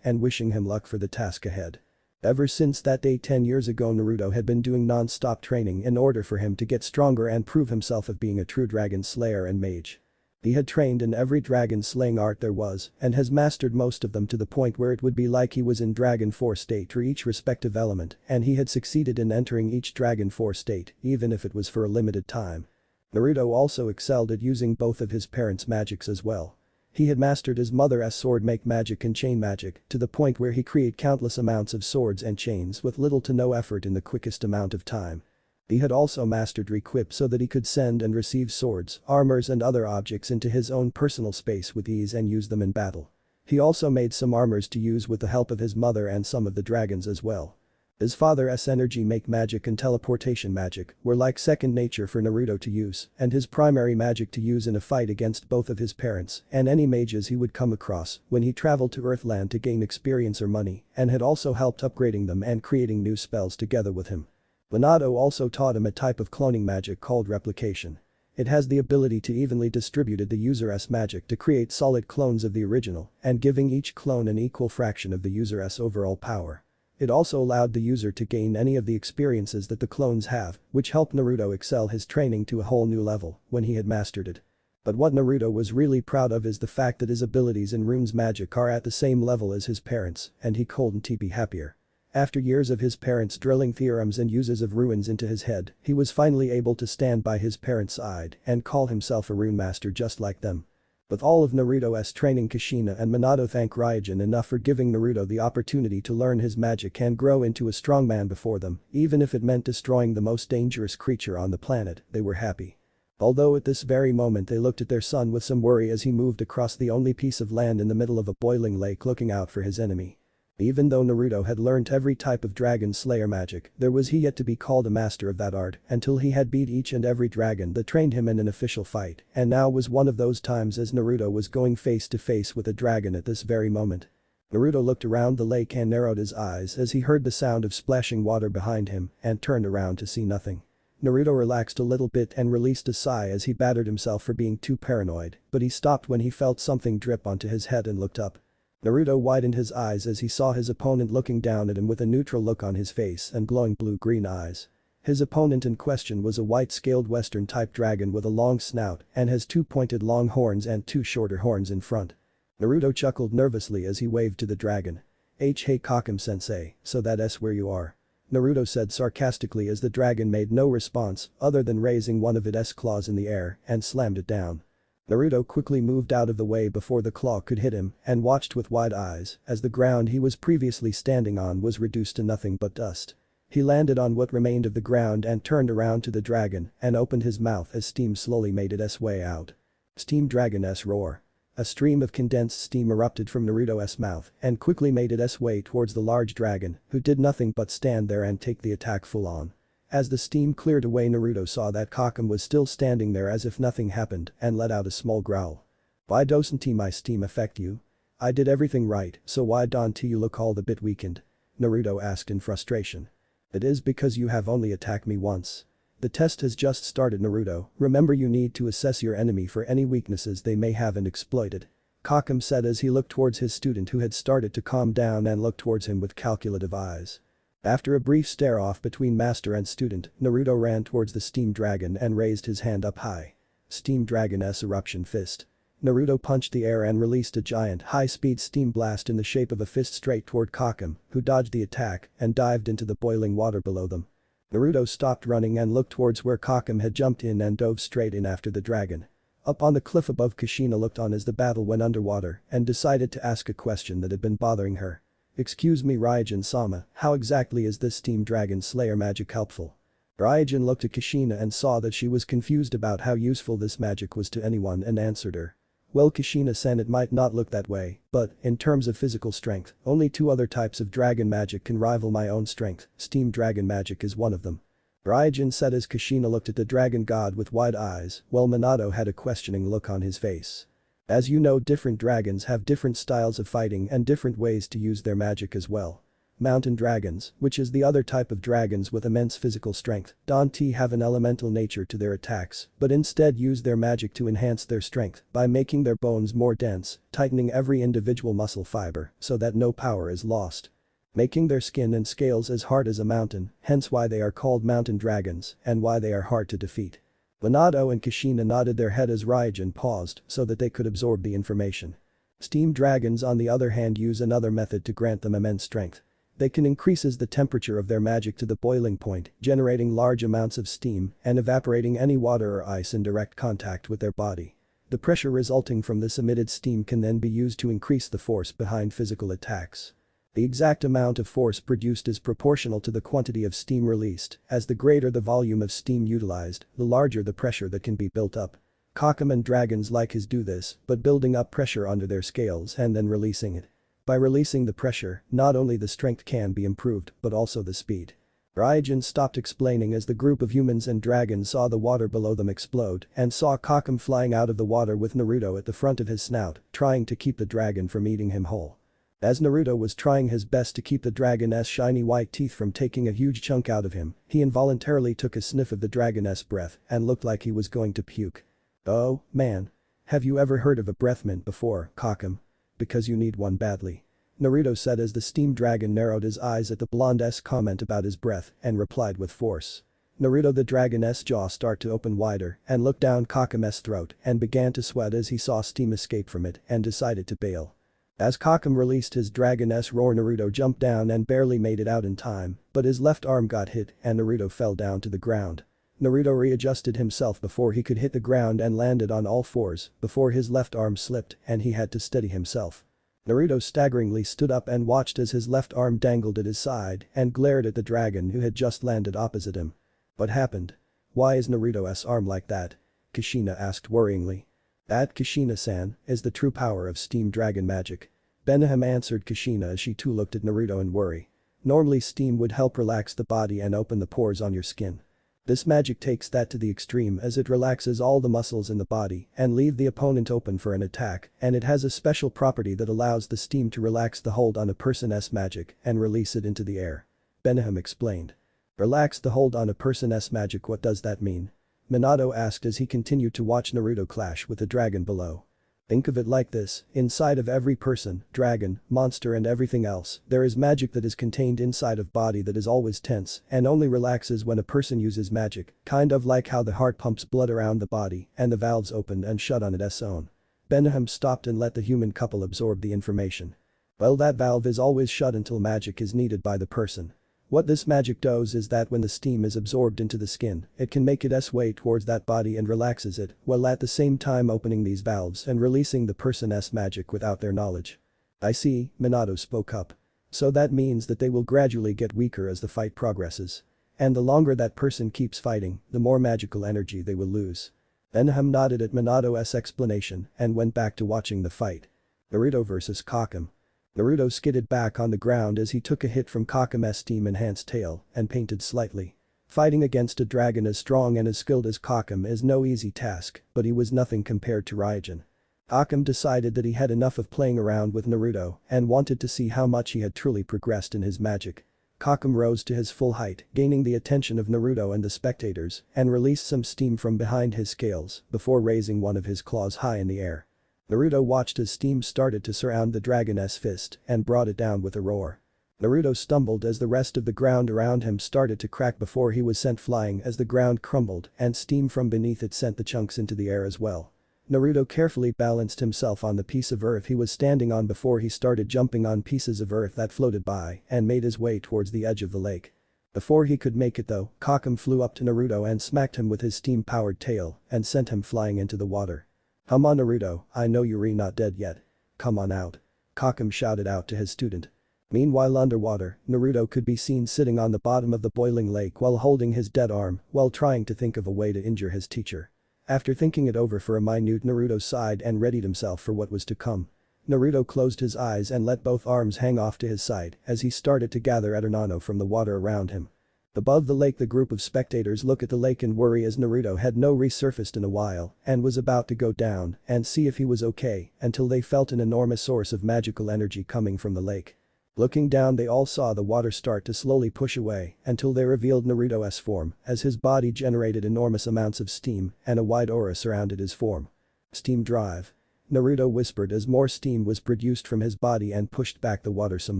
A: and wishing him luck for the task ahead. Ever since that day 10 years ago, Naruto had been doing non-stop training in order for him to get stronger and prove himself of being a true dragon slayer and mage. He had trained in every dragon slaying art there was and has mastered most of them to the point where it would be like he was in Dragon 4 state for each respective element, and he had succeeded in entering each Dragon 4 state, even if it was for a limited time. Naruto also excelled at using both of his parents' magics as well. He had mastered his mother's sword make magic and chain magic to the point where he created countless amounts of swords and chains with little to no effort in the quickest amount of time. He had also mastered requip so that he could send and receive swords, armors and other objects into his own personal space with ease and use them in battle. He also made some armors to use with the help of his mother and some of the dragons as well. His father's energy make magic and teleportation magic were like second nature for Naruto to use and his primary magic to use in a fight against both of his parents and any mages he would come across when he traveled to Earthland to gain experience or money and had also helped upgrading them and creating new spells together with him. Minato also taught him a type of cloning magic called replication. It has the ability to evenly distribute the user's magic to create solid clones of the original and giving each clone an equal fraction of the user's overall power. It also allowed the user to gain any of the experiences that the clones have, which helped Naruto excel his training to a whole new level when he had mastered it. But what Naruto was really proud of is the fact that his abilities in runes magic are at the same level as his parents, and he couldn't be happier. After years of his parents drilling theorems and uses of runes into his head, he was finally able to stand by his parents' side and call himself a rune master just like them. With all of Naruto's training, Kushina and Minato thank Raijin enough for giving Naruto the opportunity to learn his magic and grow into a strong man before them, even if it meant destroying the most dangerous creature on the planet, they were happy. Although at this very moment they looked at their son with some worry as he moved across the only piece of land in the middle of a boiling lake looking out for his enemy. Even though Naruto had learnt every type of dragon slayer magic, there was he yet to be called a master of that art until he had beat each and every dragon that trained him in an official fight, and now was one of those times as Naruto was going face to face with a dragon at this very moment. Naruto looked around the lake and narrowed his eyes as he heard the sound of splashing water behind him and turned around to see nothing. Naruto relaxed a little bit and released a sigh as he battered himself for being too paranoid, but he stopped when he felt something drip onto his head and looked up. Naruto widened his eyes as he saw his opponent looking down at him with a neutral look on his face and glowing blue-green eyes. His opponent in question was a white-scaled western-type dragon with a long snout and has two pointed long horns and two shorter horns in front. Naruto chuckled nervously as he waved to the dragon. Hey Kakum-sensei, so that's where you are. Naruto said sarcastically as the dragon made no response other than raising one of its claws in the air and slammed it down. Naruto quickly moved out of the way before the claw could hit him and watched with wide eyes as the ground he was previously standing on was reduced to nothing but dust. He landed on what remained of the ground and turned around to the dragon and opened his mouth as steam slowly made its way out. Steam Dragon's roar. A stream of condensed steam erupted from Naruto's mouth and quickly made its way towards the large dragon, who did nothing but stand there and take the attack full on. As the steam cleared away, Naruto saw that Kakum was still standing there as if nothing happened and let out a small growl. Why doesn't my steam affect you? I did everything right, so why don't you look all the bit weakened? Naruto asked in frustration. It is because you have only attacked me once. The test has just started, Naruto, remember you need to assess your enemy for any weaknesses they may have and exploit it. Kakum said as he looked towards his student, who had started to calm down and looked towards him with calculative eyes. After a brief stare-off between master and student, Naruto ran towards the steam dragon and raised his hand up high. Steam Dragon's eruption fist. Naruto punched the air and released a giant high-speed steam blast in the shape of a fist straight toward Kakum, who dodged the attack and dived into the boiling water below them. Naruto stopped running and looked towards where Kakum had jumped in and dove straight in after the dragon. Up on the cliff above, Kushina looked on as the battle went underwater and decided to ask a question that had been bothering her. "Excuse me, Raijin-sama, how exactly is this Steam Dragon Slayer magic helpful?" Raijin looked at Kushina and saw that she was confused about how useful this magic was to anyone and answered her. "Well, Kushina-san, it might not look that way, but, in terms of physical strength, only two other types of dragon magic can rival my own strength, Steam Dragon magic is one of them." Raijin said as Kushina looked at the dragon god with wide eyes, while Minato had a questioning look on his face. As you know, different dragons have different styles of fighting and different ways to use their magic as well. Mountain dragons, which is the other type of dragons with immense physical strength, don't have an elemental nature to their attacks, but instead use their magic to enhance their strength by making their bones more dense, tightening every individual muscle fiber so that no power is lost. Making their skin and scales as hard as a mountain, hence why they are called mountain dragons and why they are hard to defeat. Minato and Kushina nodded their head as Raijin paused so that they could absorb the information. Steam dragons on the other hand use another method to grant them immense strength. They can increases the temperature of their magic to the boiling point, generating large amounts of steam and evaporating any water or ice in direct contact with their body. The pressure resulting from this emitted steam can then be used to increase the force behind physical attacks. The exact amount of force produced is proportional to the quantity of steam released, as the greater the volume of steam utilized, the larger the pressure that can be built up. Kakum and dragons like his do this, but building up pressure under their scales and then releasing it. By releasing the pressure, not only the strength can be improved, but also the speed. Raijin stopped explaining as the group of humans and dragons saw the water below them explode and saw Kakum flying out of the water with Naruto at the front of his snout, trying to keep the dragon from eating him whole. As Naruto was trying his best to keep the dragon's shiny white teeth from taking a huge chunk out of him, he involuntarily took a sniff of the dragon's breath and looked like he was going to puke. "Oh, man. Have you ever heard of a breath mint before, Kakum? Because you need one badly." Naruto said as the steam dragon narrowed his eyes at the blonde's comment about his breath and replied with force. Naruto the dragon's jaw started to open wider and looked down Kakum's throat and began to sweat as he saw steam escape from it and decided to bail. As Kakum released his dragon's roar, Naruto jumped down and barely made it out in time, but his left arm got hit and Naruto fell down to the ground. Naruto readjusted himself before he could hit the ground and landed on all fours before his left arm slipped and he had to steady himself. Naruto staggeringly stood up and watched as his left arm dangled at his side and glared at the dragon who had just landed opposite him. "What happened? Why is Naruto's arm like that?" Kushina asked worryingly. "That, Kushina-san, is the true power of steam dragon magic." Beniham answered Kushina as she too looked at Naruto in worry. "Normally steam would help relax the body and open the pores on your skin. This magic takes that to the extreme as it relaxes all the muscles in the body and leave the opponent open for an attack, and it has a special property that allows the steam to relax the hold on a person's magic and release it into the air." Beniham explained. "Relax the hold on a person's magic, what does that mean?" Minato asked as he continued to watch Naruto clash with the dragon below. "Think of it like this, inside of every person, dragon, monster and everything else, there is magic that is contained inside of body that is always tense and only relaxes when a person uses magic, kind of like how the heart pumps blood around the body and the valves open and shut on its own." Beniham stopped and let the human couple absorb the information. "Well, that valve is always shut until magic is needed by the person. What this magic does is that when the steam is absorbed into the skin, it can make its way towards that body and relaxes it, while at the same time opening these valves and releasing the person's magic without their knowledge." "I see," Minato spoke up. "So that means that they will gradually get weaker as the fight progresses. And the longer that person keeps fighting, the more magical energy they will lose." Beniham nodded at Minato's explanation and went back to watching the fight. Naruto vs Kakum. Naruto skidded back on the ground as he took a hit from Kakum's steam-enhanced tail and painted slightly. Fighting against a dragon as strong and as skilled as Kakum is no easy task, but he was nothing compared to Raijin. Kakum decided that he had enough of playing around with Naruto and wanted to see how much he had truly progressed in his magic. Kakum rose to his full height, gaining the attention of Naruto and the spectators, and released some steam from behind his scales before raising one of his claws high in the air. Naruto watched as steam started to surround the dragon's fist and brought it down with a roar. Naruto stumbled as the rest of the ground around him started to crack before he was sent flying as the ground crumbled and steam from beneath it sent the chunks into the air as well. Naruto carefully balanced himself on the piece of earth he was standing on before he started jumping on pieces of earth that floated by and made his way towards the edge of the lake. Before he could make it though, Kakum flew up to Naruto and smacked him with his steam-powered tail and sent him flying into the water. "Come on Naruto, I know you're not dead yet. Come on out." Kakum shouted out to his student. Meanwhile underwater, Naruto could be seen sitting on the bottom of the boiling lake while holding his dead arm while trying to think of a way to injure his teacher. After thinking it over for a minute, Naruto sighed and readied himself for what was to come. Naruto closed his eyes and let both arms hang off to his side as he started to gather Eternono from the water around him. Above the lake, the group of spectators look at the lake in worry as Naruto had no resurfaced in a while and was about to go down and see if he was okay until they felt an enormous source of magical energy coming from the lake. Looking down, they all saw the water start to slowly push away until they revealed Naruto's form as his body generated enormous amounts of steam and a wide aura surrounded his form. "Steam drive," Naruto whispered as more steam was produced from his body and pushed back the water some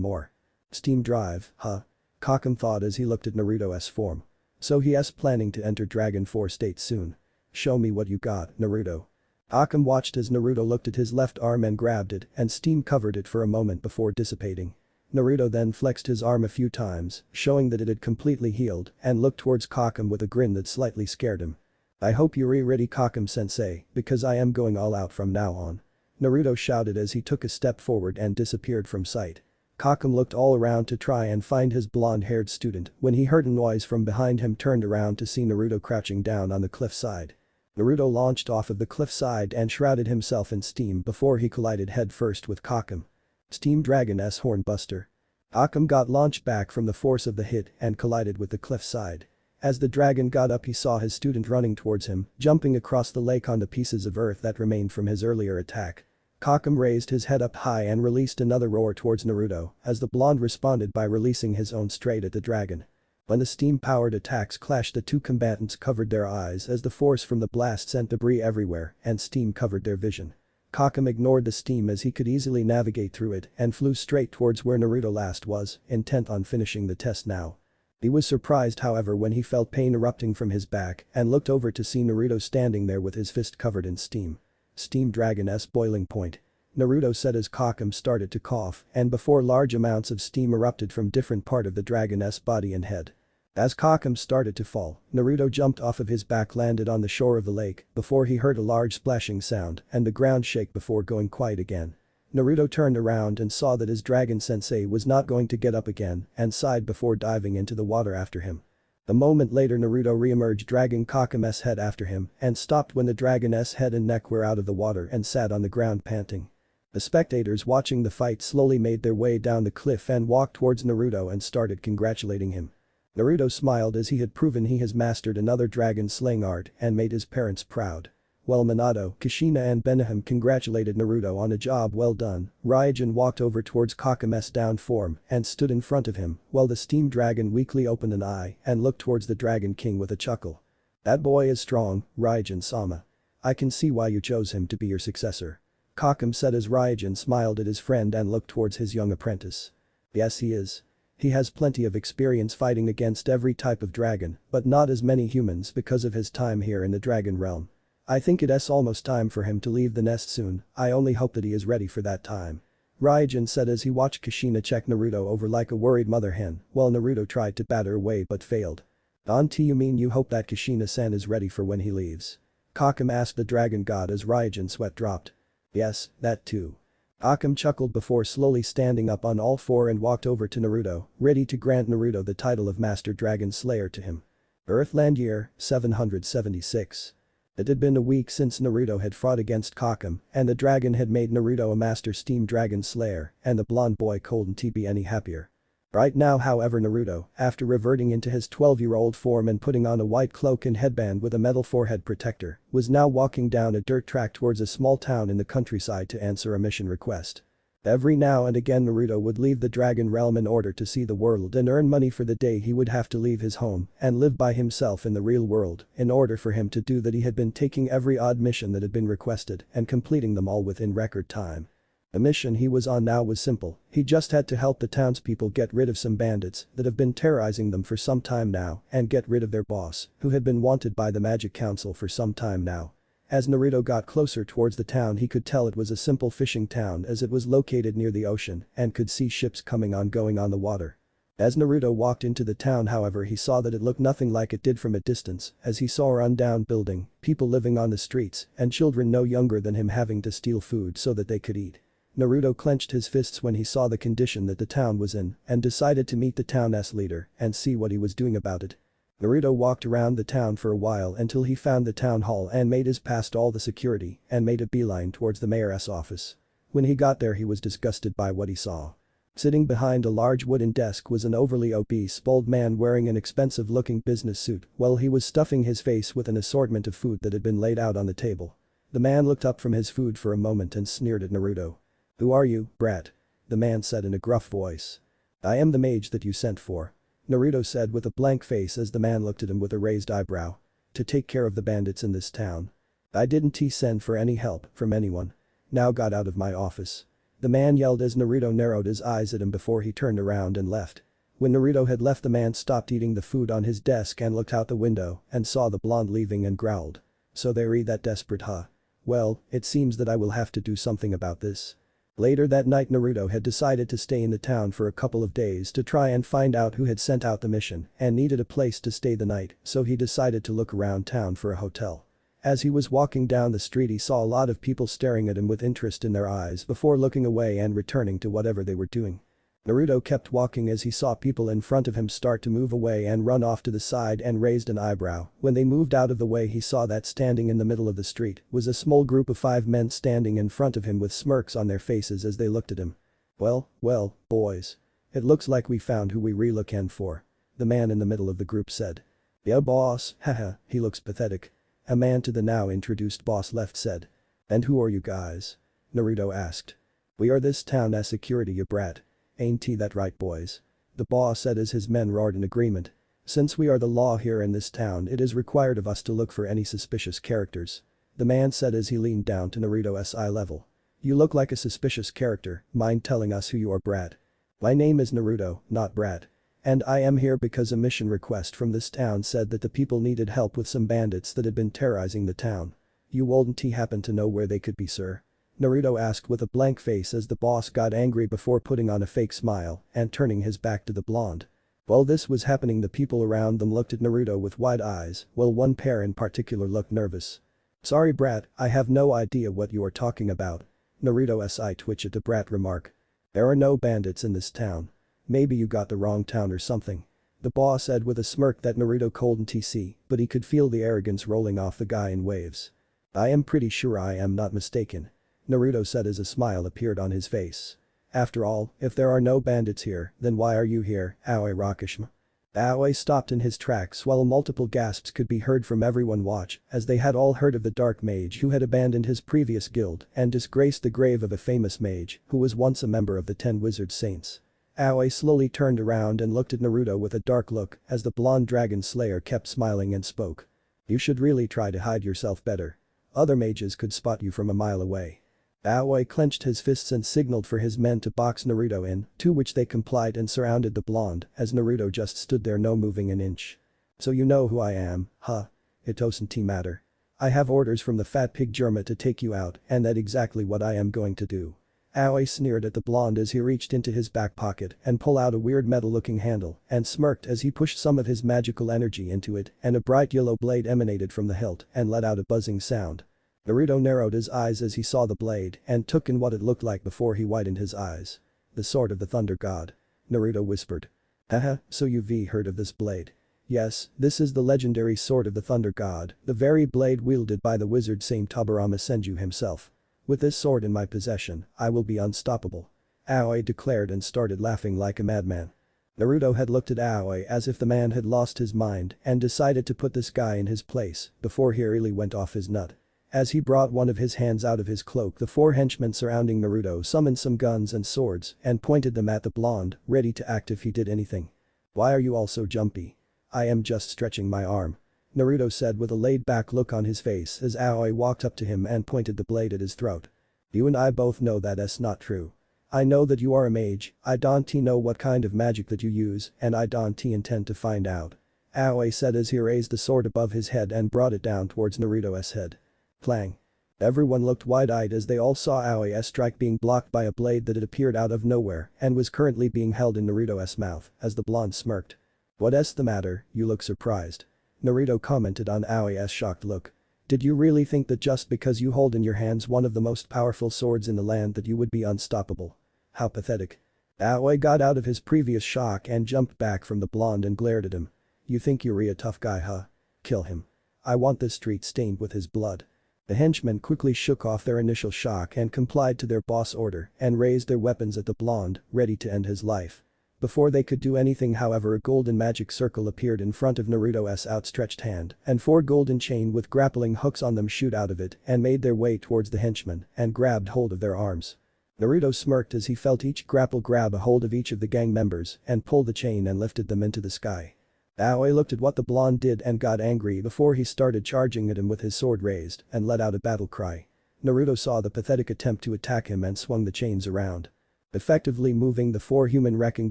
A: more. "Steam drive, huh?" Kakum thought as he looked at Naruto's form. "So he's planning to enter Dragon 4 state soon. Show me what you got, Naruto." Kakum watched as Naruto looked at his left arm and grabbed it and steam covered it for a moment before dissipating. Naruto then flexed his arm a few times, showing that it had completely healed and looked towards Kakum with a grin that slightly scared him. "I hope you're ready Kakum-sensei, because I am going all out from now on." Naruto shouted as he took a step forward and disappeared from sight. Kakum looked all around to try and find his blonde-haired student when he heard a noise from behind him, turned around to see Naruto crouching down on the cliffside. Naruto launched off of the cliffside and shrouded himself in steam before he collided head-first with Kakum. "Steam Dragon S Hornbuster." Kakum got launched back from the force of the hit and collided with the cliffside. As the dragon got up, he saw his student running towards him, jumping across the lake on the pieces of earth that remained from his earlier attack. Kakum raised his head up high and released another roar towards Naruto as the blonde responded by releasing his own straight at the dragon. When the steam-powered attacks clashed, the two combatants covered their eyes as the force from the blast sent debris everywhere and steam covered their vision. Kakum ignored the steam as he could easily navigate through it and flew straight towards where Naruto last was, intent on finishing the test now. He was surprised however when he felt pain erupting from his back and looked over to see Naruto standing there with his fist covered in steam. "Steam Dragon S boiling point," Naruto said as Kakum started to cough and before large amounts of steam erupted from different part of the dragon's body and head. As Kakum started to fall, Naruto jumped off of his back, landed on the shore of the lake before he heard a large splashing sound and the ground shake before going quiet again. Naruto turned around and saw that his dragon sensei was not going to get up again and sighed before diving into the water after him. A moment later Naruto re-emerged, dragging Kakum's head after him and stopped when the dragon's head and neck were out of the water and sat on the ground panting. The spectators watching the fight slowly made their way down the cliff and walked towards Naruto and started congratulating him. Naruto smiled as he had proven he has mastered another dragon slaying art and made his parents proud. While Minato, Kushina and Beniham congratulated Naruto on a job well done, Raijin walked over towards Kakum's down form and stood in front of him while the steam dragon weakly opened an eye and looked towards the Dragon King with a chuckle. "That boy is strong, Raijin-sama. I can see why you chose him to be your successor," Kakum said as Raijin smiled at his friend and looked towards his young apprentice. "Yes, he is. He has plenty of experience fighting against every type of dragon, but not as many humans because of his time here in the dragon realm. I think it's almost time for him to leave the nest soon. I only hope that he is ready for that time," Raijin said as he watched Kushina check Naruto over like a worried mother hen while Naruto tried to batter away but failed. "Auntie, you mean you hope that Kushina-san is ready for when he leaves?" Kakum asked the dragon god as Raijin's sweat dropped. "Yes, that too." Kakum chuckled before slowly standing up on all four and walked over to Naruto, ready to grant Naruto the title of Master Dragon Slayer to him. Earthland year, 776. It had been a week since Naruto had fought against Kakum and the dragon had made Naruto a Master Steam Dragon Slayer and the blonde boy couldn't be any happier. Right now however Naruto, after reverting into his 12-year-old form and putting on a white cloak and headband with a metal forehead protector, was now walking down a dirt track towards a small town in the countryside to answer a mission request. Every now and again Naruto would leave the dragon realm in order to see the world and earn money for the day he would have to leave his home and live by himself in the real world. In order for him to do that he had been taking every odd mission that had been requested and completing them all within record time. The mission he was on now was simple, he just had to help the townspeople get rid of some bandits that have been terrorizing them for some time now and get rid of their boss, who had been wanted by the Magic Council for some time now. As Naruto got closer towards the town he could tell it was a simple fishing town as it was located near the ocean and could see ships coming on going on the water. As Naruto walked into the town however he saw that it looked nothing like it did from a distance as he saw a run-down building, people living on the streets, and children no younger than him having to steal food so that they could eat. Naruto clenched his fists when he saw the condition that the town was in and decided to meet the town's leader and see what he was doing about it. Naruto walked around the town for a while until he found the town hall and made his past all the security and made a beeline towards the mayor's office. When he got there he was disgusted by what he saw. Sitting behind a large wooden desk was an overly obese bald man wearing an expensive-looking business suit while he was stuffing his face with an assortment of food that had been laid out on the table. The man looked up from his food for a moment and sneered at Naruto. "Who are you, brat?" the man said in a gruff voice. "I am the mage that you sent for," Naruto said with a blank face as the man looked at him with a raised eyebrow. "To take care of the bandits in this town. I didn't send for any help from anyone. Now get out of my office." The man yelled as Naruto narrowed his eyes at him before he turned around and left. When Naruto had left the man stopped eating the food on his desk and looked out the window and saw the blonde leaving and growled. "So they're that desperate, huh? Well, it seems that I will have to do something about this." Later that night Naruto had decided to stay in the town for a couple of days to try and find out who had sent out the mission and needed a place to stay the night so he decided to look around town for a hotel. As he was walking down the street he saw a lot of people staring at him with interest in their eyes before looking away and returning to whatever they were doing. Naruto kept walking as he saw people in front of him start to move away and run off to the side and raised an eyebrow. When they moved out of the way he saw that standing in the middle of the street was a small group of 5 men standing in front of him with smirks on their faces as they looked at him. Well, boys. It looks like we found who we were looking for," the man in the middle of the group said. "Yeah boss, haha, he looks pathetic," a man to the now introduced boss left said. "And who are you guys?" Naruto asked. "We are this town's security, you brat. Ain't that right boys?" the boss said as his men roared in agreement. "Since we are the law here in this town it is required of us to look for any suspicious characters," the man said as he leaned down to Naruto's eye level. "You look like a suspicious character, mind telling us who you are brat?" "My name is Naruto, not brat. And I am here because a mission request from this town said that the people needed help with some bandits that had been terrorizing the town. You wouldn't happen to know where they could be, sir?" Naruto asked with a blank face as the boss got angry before putting on a fake smile and turning his back to the blonde. While this was happening the people around them looked at Naruto with wide eyes while one pair in particular looked nervous. "Sorry brat, I have no idea what you are talking about," Naruto's eye twitched at the brat remark. "There are no bandits in this town. Maybe you got the wrong town or something," the boss said with a smirk that Naruto couldn't see, but he could feel the arrogance rolling off the guy in waves. "I am pretty sure I am not mistaken," Naruto said as a smile appeared on his face. "After all, if there are no bandits here, then why are you here, Aoi Rakishima?" Aoi stopped in his tracks while multiple gasps could be heard from everyone watch as they had all heard of the dark mage who had abandoned his previous guild and disgraced the grave of a famous mage who was once a member of the 10 Wizard Saints. Aoi slowly turned around and looked at Naruto with a dark look as the blonde dragon slayer kept smiling and spoke. "You should really try to hide yourself better. Other mages could spot you from a mile away." Aoi clenched his fists and signaled for his men to box Naruto in, to which they complied and surrounded the blonde as Naruto just stood there no moving an inch. "So you know who I am, huh? It doesn't matter. I have orders from the fat pig Germa to take you out and that's exactly what I am going to do." Aoi sneered at the blonde as he reached into his back pocket and pulled out a weird metal-looking handle and smirked as he pushed some of his magical energy into it and a bright yellow blade emanated from the hilt and let out a buzzing sound. Naruto narrowed his eyes as he saw the blade and took in what it looked like before he widened his eyes. "The sword of the Thunder God," Naruto whispered. "Haha, so you've heard of this blade? Yes, this is the legendary sword of the Thunder God, the very blade wielded by the wizard Saint Tobirama Senju himself. With this sword in my possession, I will be unstoppable," Aoi declared and started laughing like a madman. Naruto had looked at Aoi as if the man had lost his mind and decided to put this guy in his place before he really went off his nut. As he brought one of his hands out of his cloak the 4 henchmen surrounding Naruto summoned some guns and swords and pointed them at the blonde, ready to act if he did anything. "Why are you all so jumpy?" "I am just stretching my arm," Naruto said with a laid-back look on his face as Aoi walked up to him and pointed the blade at his throat. "You and I both know that that's not true. I know that you are a mage, I don't know what kind of magic that you use and I don't intend to find out," Aoi said as he raised the sword above his head and brought it down towards Naruto's head. Clang. Everyone looked wide-eyed as they all saw Aoi's strike being blocked by a blade that had appeared out of nowhere and was currently being held in Naruto's mouth as the blonde smirked. "What's the matter, you look surprised?" Naruto commented on Aoi's shocked look. "Did you really think that just because you hold in your hands one of the most powerful swords in the land that you would be unstoppable? How pathetic." Aoi got out of his previous shock and jumped back from the blonde and glared at him. "You think you're a tough guy, huh? Kill him. I want this street stained with his blood." The henchmen quickly shook off their initial shock and complied to their boss' order and raised their weapons at the blonde, ready to end his life. Before they could do anything, however, a golden magic circle appeared in front of Naruto's outstretched hand and 4 golden chain with grappling hooks on them shoot out of it and made their way towards the henchmen and grabbed hold of their arms. Naruto smirked as he felt each grapple grab a hold of each of the gang members and pull the chain and lifted them into the sky. Aoi looked at what the blonde did and got angry before he started charging at him with his sword raised and let out a battle cry. Naruto saw the pathetic attempt to attack him and swung the chains around, effectively moving the 4 human wrecking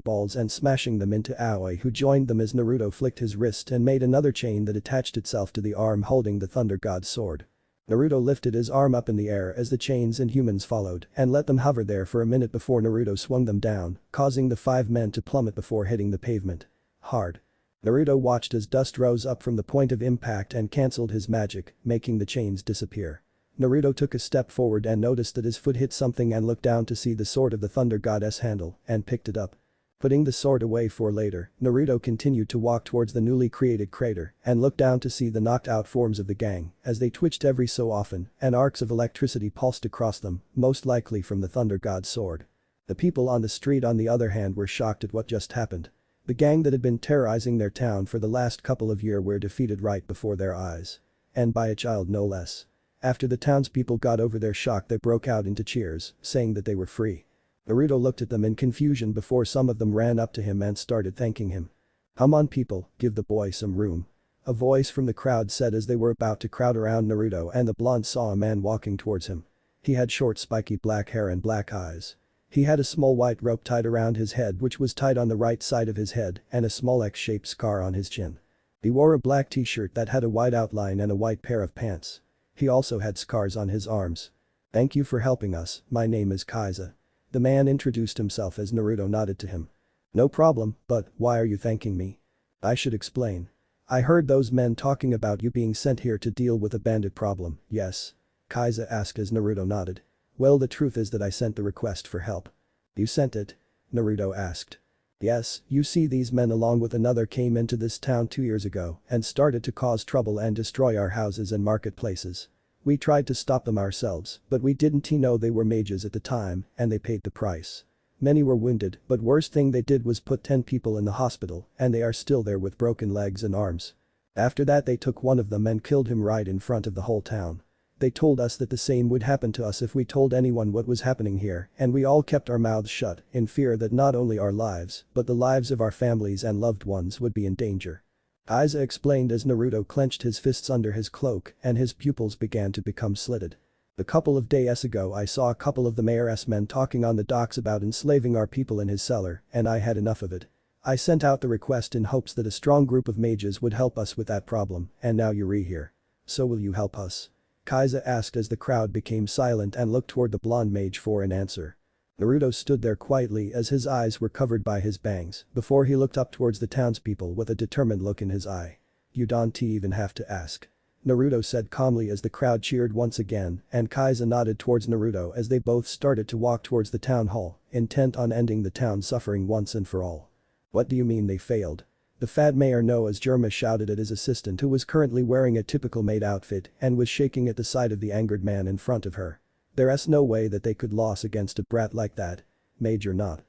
A: balls and smashing them into Aoi, who joined them as Naruto flicked his wrist and made another chain that attached itself to the arm holding the Thunder God's sword. Naruto lifted his arm up in the air as the chains and humans followed and let them hover there for a minute before Naruto swung them down, causing the 5 men to plummet before hitting the pavement hard. Naruto watched as dust rose up from the point of impact and cancelled his magic, making the chains disappear. Naruto took a step forward and noticed that his foot hit something and looked down to see the sword of the Thunder Goddess handle and picked it up. Putting the sword away for later, Naruto continued to walk towards the newly created crater and looked down to see the knocked out forms of the gang as they twitched every so often and arcs of electricity pulsed across them, most likely from the Thunder God's sword. The people on the street on the other hand were shocked at what just happened. The gang that had been terrorizing their town for the last couple of years were defeated right before their eyes. And by a child no less. After the townspeople got over their shock, they broke out into cheers, saying that they were free. Naruto looked at them in confusion before some of them ran up to him and started thanking him. "Come on people, give the boy some room," a voice from the crowd said as they were about to crowd around Naruto and the blonde saw a man walking towards him. He had short spiky black hair and black eyes. He had a small white rope tied around his head, which was tied on the right side of his head, and a small X-shaped scar on his chin. He wore a black t-shirt that had a white outline and a white pair of pants. He also had scars on his arms. "Thank you for helping us, my name is Kaiza." The man introduced himself as Naruto nodded to him. "No problem, but why are you thanking me?" "I should explain. I heard those men talking about you being sent here to deal with a bandit problem, yes?" Kaiza asked as Naruto nodded. "Well, the truth is that I sent the request for help." "You sent it?" Naruto asked. "Yes, you see, these men along with another came into this town 2 years ago and started to cause trouble and destroy our houses and marketplaces. We tried to stop them ourselves, but we didn't know they were mages at the time and they paid the price. Many were wounded, but worst thing they did was put 10 people in the hospital and they are still there with broken legs and arms. After that they took one of them and killed him right in front of the whole town. They told us that the same would happen to us if we told anyone what was happening here, and we all kept our mouths shut in fear that not only our lives but the lives of our families and loved ones would be in danger." Kaiza explained as Naruto clenched his fists under his cloak and his pupils began to become slitted. "A couple of days ago I saw a couple of the mayor's men talking on the docks about enslaving our people in his cellar and I had enough of it. I sent out the request in hopes that a strong group of mages would help us with that problem and now you're here. So will you help us?" Kaiza asked as the crowd became silent and looked toward the blonde mage for an answer. Naruto stood there quietly as his eyes were covered by his bangs before he looked up towards the townspeople with a determined look in his eye. "You don't even have to ask," Naruto said calmly as the crowd cheered once again and Kaiza nodded towards Naruto as they both started to walk towards the town hall, intent on ending the town's suffering once and for all. "What do you mean they failed?" The fat mayor no as Germa shouted at his assistant, who was currently wearing a typical maid outfit and was shaking at the sight of the angered man in front of her. "There's no way that they could lose against a brat like that. Major not.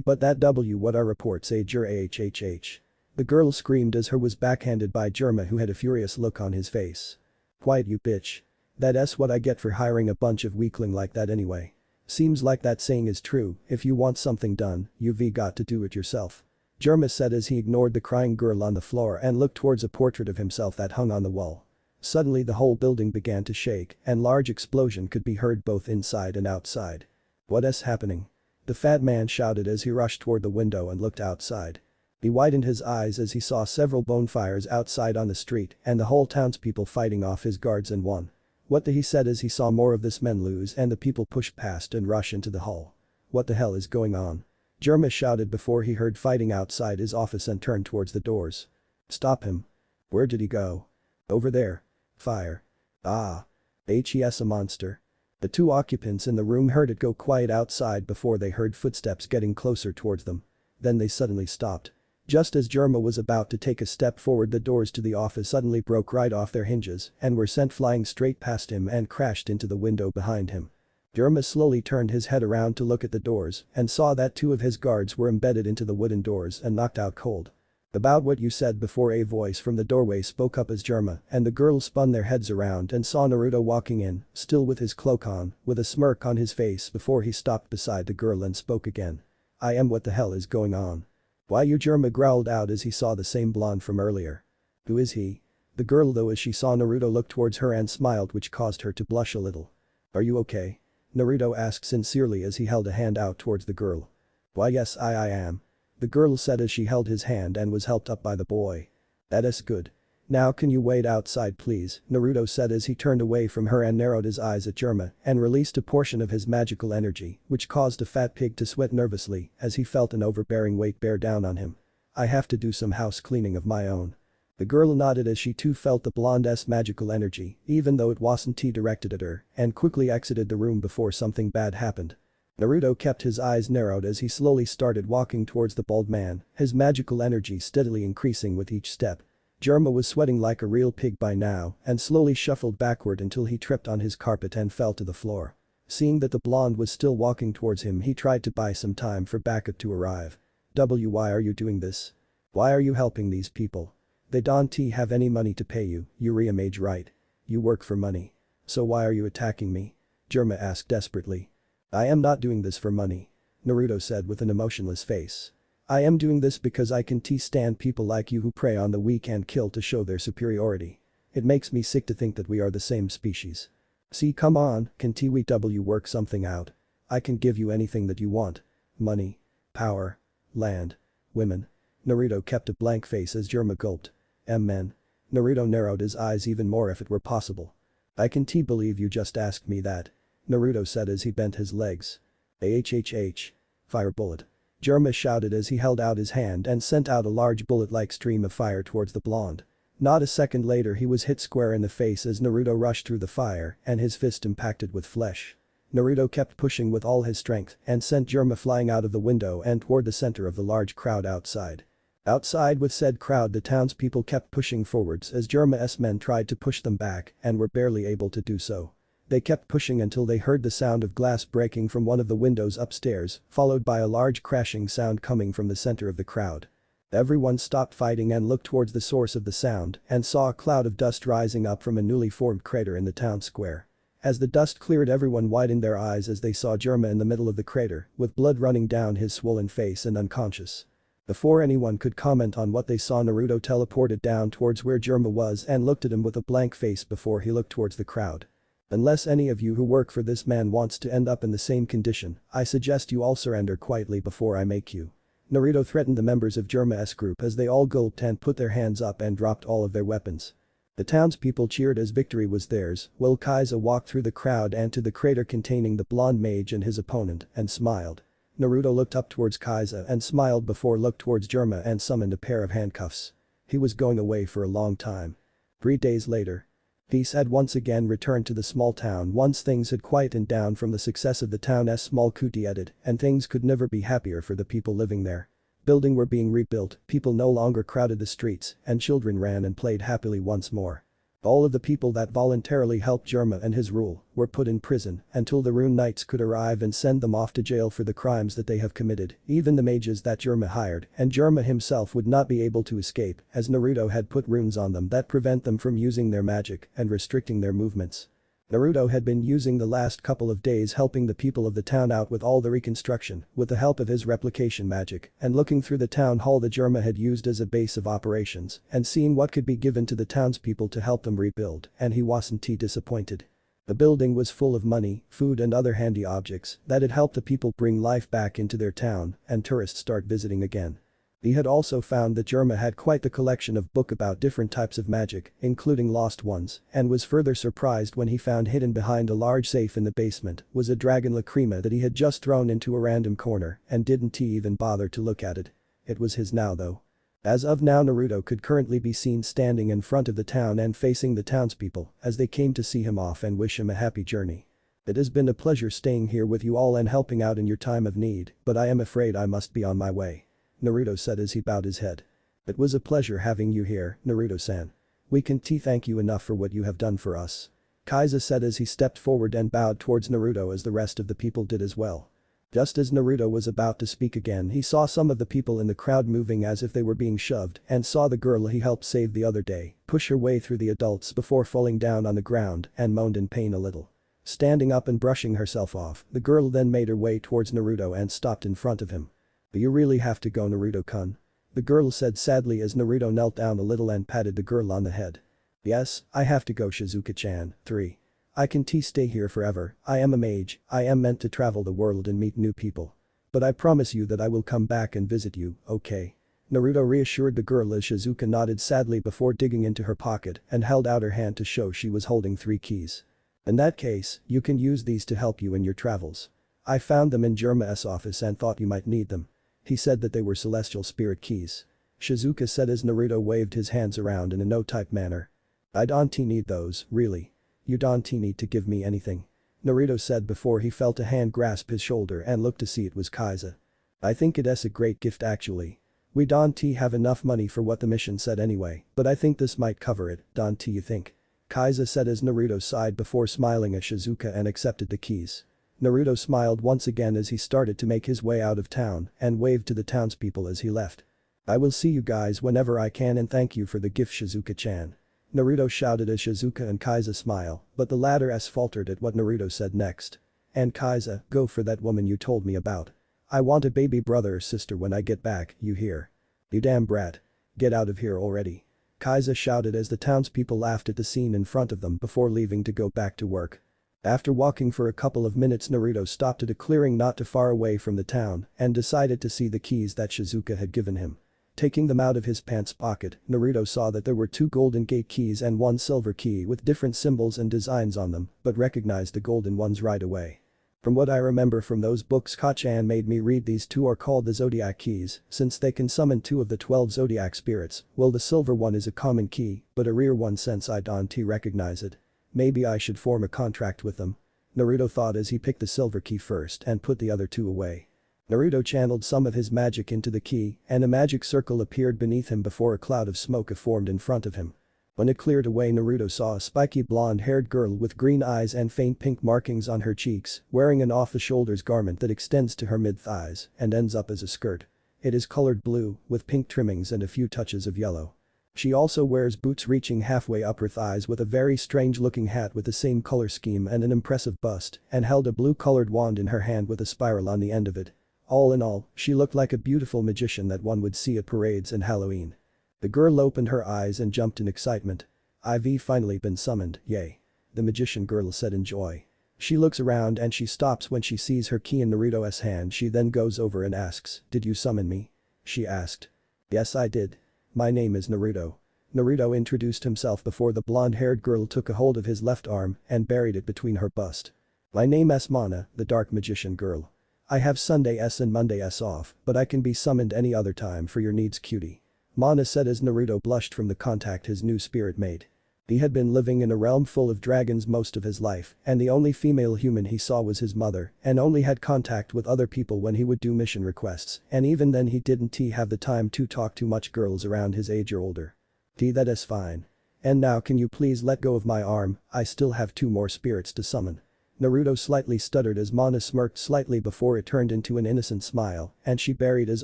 A: But that what our reports Ajur ahhh. The girl screamed as her was backhanded by Germa, who had a furious look on his face. "Quiet you bitch. That's what I get for hiring a bunch of weakling like that anyway. Seems like that saying is true, if you want something done, you've got to do it yourself." Germa said as he ignored the crying girl on the floor and looked towards a portrait of himself that hung on the wall. Suddenly the whole building began to shake and large explosion could be heard both inside and outside. "What's happening?" the fat man shouted as he rushed toward the window and looked outside. He widened his eyes as he saw several bonfires outside on the street and the whole townspeople fighting off his guards and one. What the he said as he saw more of this men lose and the people push past and rush into the hall. What the hell is going on? Jerma shouted before he heard fighting outside his office and turned towards the doors. Stop him. Where did he go? Over there. Fire. Ah. HES a monster. The two occupants in the room heard it go quiet outside before they heard footsteps getting closer towards them. Then they suddenly stopped. Just as Jerma was about to take a step forward, the doors to the office suddenly broke right off their hinges and were sent flying straight past him and crashed into the window behind him. Jerma slowly turned his head around to look at the doors and saw that two of his guards were embedded into the wooden doors and knocked out cold. About what you said before, a voice from the doorway spoke up as Jerma and the girls spun their heads around and saw Naruto walking in, still with his cloak on, with a smirk on his face before he stopped beside the girl and spoke again. I am. What the hell is going on? Why you? Jerma growled out as he saw the same blonde from earlier. Who is he? The girl, though, as she saw Naruto, looked towards her and smiled, which caused her to blush a little. Are you okay? Naruto asked sincerely as he held a hand out towards the girl. Why yes, I am. The girl said as she held his hand and was helped up by the boy. That is good. Now can you wait outside please, Naruto said as he turned away from her and narrowed his eyes at Jerma and released a portion of his magical energy, which caused a fat pig to sweat nervously as he felt an overbearing weight bear down on him. I have to do some house cleaning of my own. The girl nodded as she too felt the blonde's magical energy, even though it wasn't directed at her, and quickly exited the room before something bad happened. Naruto kept his eyes narrowed as he slowly started walking towards the bald man, his magical energy steadily increasing with each step. Jerma was sweating like a real pig by now and slowly shuffled backward until he tripped on his carpet and fell to the floor. Seeing that the blonde was still walking towards him, he tried to buy some time for backup to arrive. Why are you doing this? Why are you helping these people? They don't have any money to pay you, Uriah Mage, right? You work for money. So why are you attacking me? Jerma asked desperately. I am not doing this for money. Naruto said with an emotionless face. I am doing this because I can stand people like you who prey on the weak and kill to show their superiority. It makes me sick to think that we are the same species. See, come on, can we work something out? I can give you anything that you want. Money. Power. Land. Women. Naruto kept a blank face as Jerma gulped. Men. Naruto narrowed his eyes even more if it were possible. I can believe you just asked me that. Naruto said as he bent his legs. AHHH. Fire bullet. Jerma shouted as he held out his hand and sent out a large bullet-like stream of fire towards the blonde. Not a second later he was hit square in the face as Naruto rushed through the fire and his fist impacted with flesh. Naruto kept pushing with all his strength and sent Jerma flying out of the window and toward the center of the large crowd outside. Outside with said crowd, the townspeople kept pushing forwards as Jerma's men tried to push them back and were barely able to do so. They kept pushing until they heard the sound of glass breaking from one of the windows upstairs, followed by a large crashing sound coming from the center of the crowd. Everyone stopped fighting and looked towards the source of the sound and saw a cloud of dust rising up from a newly formed crater in the town square. As the dust cleared, everyone widened their eyes as they saw Jerma in the middle of the crater, with blood running down his swollen face and unconscious. Before anyone could comment on what they saw, Naruto teleported down towards where Jerma was and looked at him with a blank face before he looked towards the crowd. Unless any of you who work for this man wants to end up in the same condition, I suggest you all surrender quietly before I make you. Naruto threatened the members of Jerma's group as they all gulped and put their hands up and dropped all of their weapons. The townspeople cheered as victory was theirs, while Kaiza walked through the crowd and to the crater containing the blonde mage and his opponent and smiled. Naruto looked up towards Kaiza and smiled before looked towards Jerma and summoned a pair of handcuffs. He was going away for a long time. 3 days later. Peace had once again returned to the small town once things had quietened down from the success of the town's small coup d'etat, and things could never be happier for the people living there. Buildings were being rebuilt, people no longer crowded the streets, and children ran and played happily once more. All of the people that voluntarily helped Jerma and his rule were put in prison until the Rune Knights could arrive and send them off to jail for the crimes that they have committed. Even the mages that Jerma hired and Jerma himself would not be able to escape as Naruto had put runes on them that prevent them from using their magic and restricting their movements. Naruto had been using the last couple of days helping the people of the town out with all the reconstruction with the help of his replication magic and looking through the town hall that Jerma had used as a base of operations and seeing what could be given to the townspeople to help them rebuild, and he wasn't disappointed. The building was full of money, food and other handy objects that had helped the people bring life back into their town and tourists start visiting again. He had also found that Germa had quite the collection of book about different types of magic, including lost ones, and was further surprised when he found hidden behind a large safe in the basement was a dragon lacrima that he had just thrown into a random corner and didn't even bother to look at it. It was his now though. As of now Naruto could currently be seen standing in front of the town and facing the townspeople as they came to see him off and wish him a happy journey. It has been a pleasure staying here with you all and helping out in your time of need, but I am afraid I must be on my way. Naruto said as he bowed his head. It was a pleasure having you here, Naruto-san. We can't thank you enough for what you have done for us. Kaiza said as he stepped forward and bowed towards Naruto as the rest of the people did as well. Just as Naruto was about to speak again he saw some of the people in the crowd moving as if they were being shoved and saw the girl he helped save the other day push her way through the adults before falling down on the ground and moaned in pain a little. Standing up and brushing herself off, the girl then made her way towards Naruto and stopped in front of him. You really have to go Naruto-kun. The girl said sadly as Naruto knelt down a little and patted the girl on the head. Yes, I have to go Shizuka-chan. 3. I can't stay here forever, I am a mage, I am meant to travel the world and meet new people. But I promise you that I will come back and visit you, okay? Naruto reassured the girl as Shizuka nodded sadly before digging into her pocket and held out her hand to show she was holding 3 keys. In that case, you can use these to help you in your travels. I found them in Germa's office and thought you might need them. He said that they were celestial spirit keys. Shizuka said as Naruto waved his hands around in a no-type manner. I don't need those, really. You don't need to give me anything. Naruto said before he felt a hand grasp his shoulder and looked to see it was Kaiza. I think it's a great gift actually. We don't have enough money for what the mission said anyway, but I think this might cover it, don't you think? Kaiza said as Naruto sighed before smiling at Shizuka and accepted the keys. Naruto smiled once again as he started to make his way out of town and waved to the townspeople as he left. I will see you guys whenever I can and thank you for the gift Shizuka-chan. Naruto shouted as Shizuka and Kaiza smile, but the latter faltered at what Naruto said next. And Kaiza, go for that woman you told me about. I want a baby brother or sister when I get back, you hear? You damn brat. Get out of here already. Kaiza shouted as the townspeople laughed at the scene in front of them before leaving to go back to work. After walking for a couple of minutes Naruto stopped at a clearing not too far away from the town and decided to see the keys that Shizuka had given him. Taking them out of his pants pocket, Naruto saw that there were 2 golden gate keys and 1 silver key with different symbols and designs on them, but recognized the golden ones right away. From what I remember from those books Kachan made me read, these 2 are called the zodiac keys since they can summon 2 of the 12 zodiac spirits. Well, the silver one is a common key, but a rare one since I don't recognize it. Maybe I should form a contract with them. Naruto thought as he picked the silver key first and put the other 2 away. Naruto channeled some of his magic into the key and a magic circle appeared beneath him before a cloud of smoke formed in front of him. When it cleared away Naruto saw a spiky blonde-haired girl with green eyes and faint pink markings on her cheeks, wearing an off-the-shoulders garment that extends to her mid-thighs and ends up as a skirt. It is colored blue, with pink trimmings and a few touches of yellow. She also wears boots reaching halfway up her thighs with a very strange-looking hat with the same color scheme and an impressive bust, and held a blue-colored wand in her hand with a spiral on the end of it. All in all, she looked like a beautiful magician that one would see at parades and Halloween. The girl opened her eyes and jumped in excitement. I've finally been summoned, yay. The magician girl said in joy. She looks around and she stops when she sees her key in Naruto's hand. She then goes over and asks, did you summon me? She asked. Yes I did. My name is Naruto. Naruto introduced himself before the blonde-haired girl took a hold of his left arm and buried it between her bust. My name is Mana, the dark magician girl. I have Sundays and Mondays off, but I can be summoned any other time for your needs cutie. Mana said as Naruto blushed from the contact his new spirit made. He had been living in a realm full of dragons most of his life and the only female human he saw was his mother and only had contact with other people when he would do mission requests and even then he didn't have the time to talk to much girls around his age or older. That is fine. And now can you please let go of my arm, I still have 2 more spirits to summon. Naruto slightly stuttered as Mana smirked slightly before it turned into an innocent smile and she buried his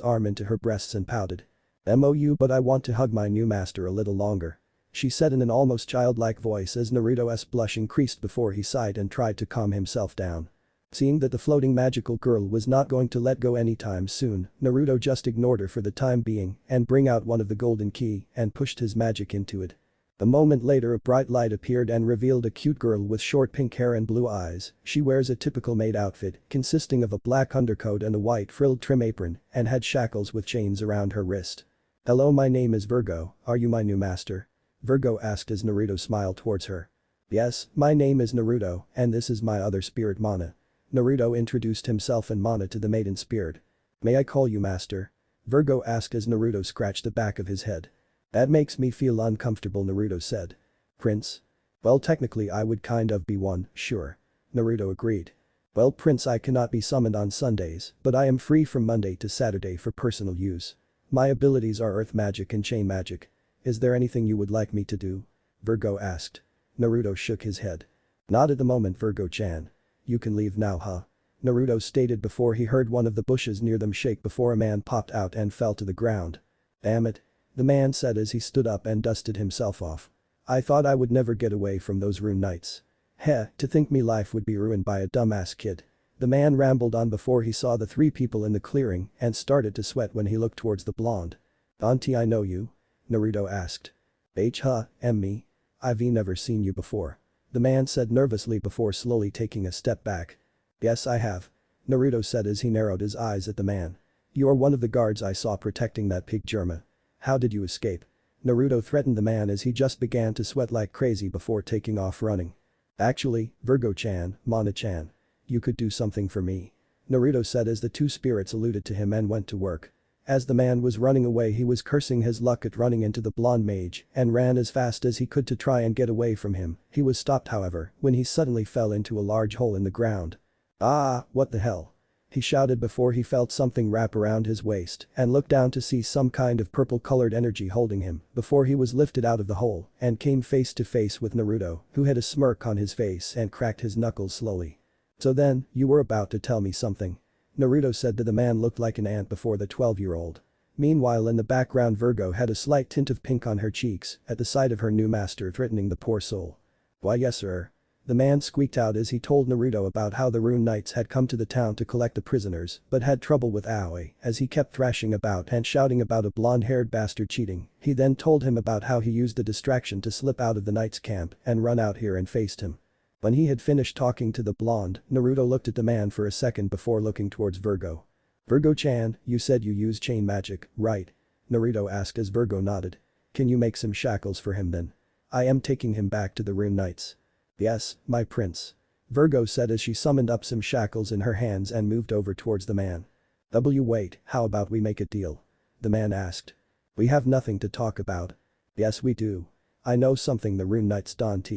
A: arm into her breasts and pouted. MOU but I want to hug my new master a little longer. She said in an almost childlike voice as Naruto's blush increased before he sighed and tried to calm himself down. Seeing that the floating magical girl was not going to let go anytime soon, Naruto just ignored her for the time being and bring out one of the golden key and pushed his magic into it. A moment later a bright light appeared and revealed a cute girl with short pink hair and blue eyes. She wears a typical maid outfit consisting of a black undercoat and a white frilled trim apron and had shackles with chains around her wrist. "Hello, my name is Virgo, are you my new master?" Virgo asked as Naruto smiled towards her. "Yes, my name is Naruto and this is my other spirit Mana." Naruto introduced himself and Mana to the maiden spirit. "May I call you master?" Virgo asked as Naruto scratched the back of his head. "That makes me feel uncomfortable," Naruto said. "Prince?" "Well, technically I would kind of be one, sure." Naruto agreed. "Well, Prince, I cannot be summoned on Sundays, but I am free from Monday to Saturday for personal use. My abilities are earth magic and chain magic. Is there anything you would like me to do?" Virgo asked. Naruto shook his head. "Not at the moment, Virgo-chan. You can leave now, huh?" Naruto stated before he heard one of the bushes near them shake before a man popped out and fell to the ground. "Damn it." The man said as he stood up and dusted himself off. "I thought I would never get away from those rune knights. Heh, to think me life would be ruined by a dumbass kid." The man rambled on before he saw the three people in the clearing and started to sweat when he looked towards the blonde. "Auntie, I know you?" Naruto asked. Me? I've never seen you before." The man said nervously before slowly taking a step back. "Yes, I have." Naruto said as he narrowed his eyes at the man. "You are one of the guards I saw protecting that pig Germa. How did you escape?" Naruto threatened the man as he just began to sweat like crazy before taking off running. "Actually, Virgo-chan, Mana-chan. You could do something for me." Naruto said as the two spirits alluded to him and went to work. As the man was running away he was cursing his luck at running into the blonde mage and ran as fast as he could to try and get away from him. He was stopped however when he suddenly fell into a large hole in the ground. "Ah, what the hell?" he shouted before he felt something wrap around his waist and looked down to see some kind of purple-colored energy holding him before he was lifted out of the hole and came face to face with Naruto, who had a smirk on his face and cracked his knuckles slowly. "So then, you were about to tell me something?" Naruto said to the man looked like an ant before the 12-year-old. Meanwhile in the background Virgo had a slight tint of pink on her cheeks at the sight of her new master threatening the poor soul. "Why yes sir." The man squeaked out as he told Naruto about how the Rune Knights had come to the town to collect the prisoners but had trouble with Aoi as he kept thrashing about and shouting about a blonde-haired bastard cheating. He then told him about how he used the distraction to slip out of the Knights camp and run out here and faced him. When he had finished talking to the blonde, Naruto looked at the man for a second before looking towards Virgo. "Virgo-chan, you said you use chain magic, right?" Naruto asked as Virgo nodded. "Can you make some shackles for him then? I am taking him back to the Rune Knights." "Yes, my prince." Virgo said as she summoned up some shackles in her hands and moved over towards the man. Wait, how about we make a deal?" the man asked. "We have nothing to talk about." "Yes we do. I know something the Rune Knights don't.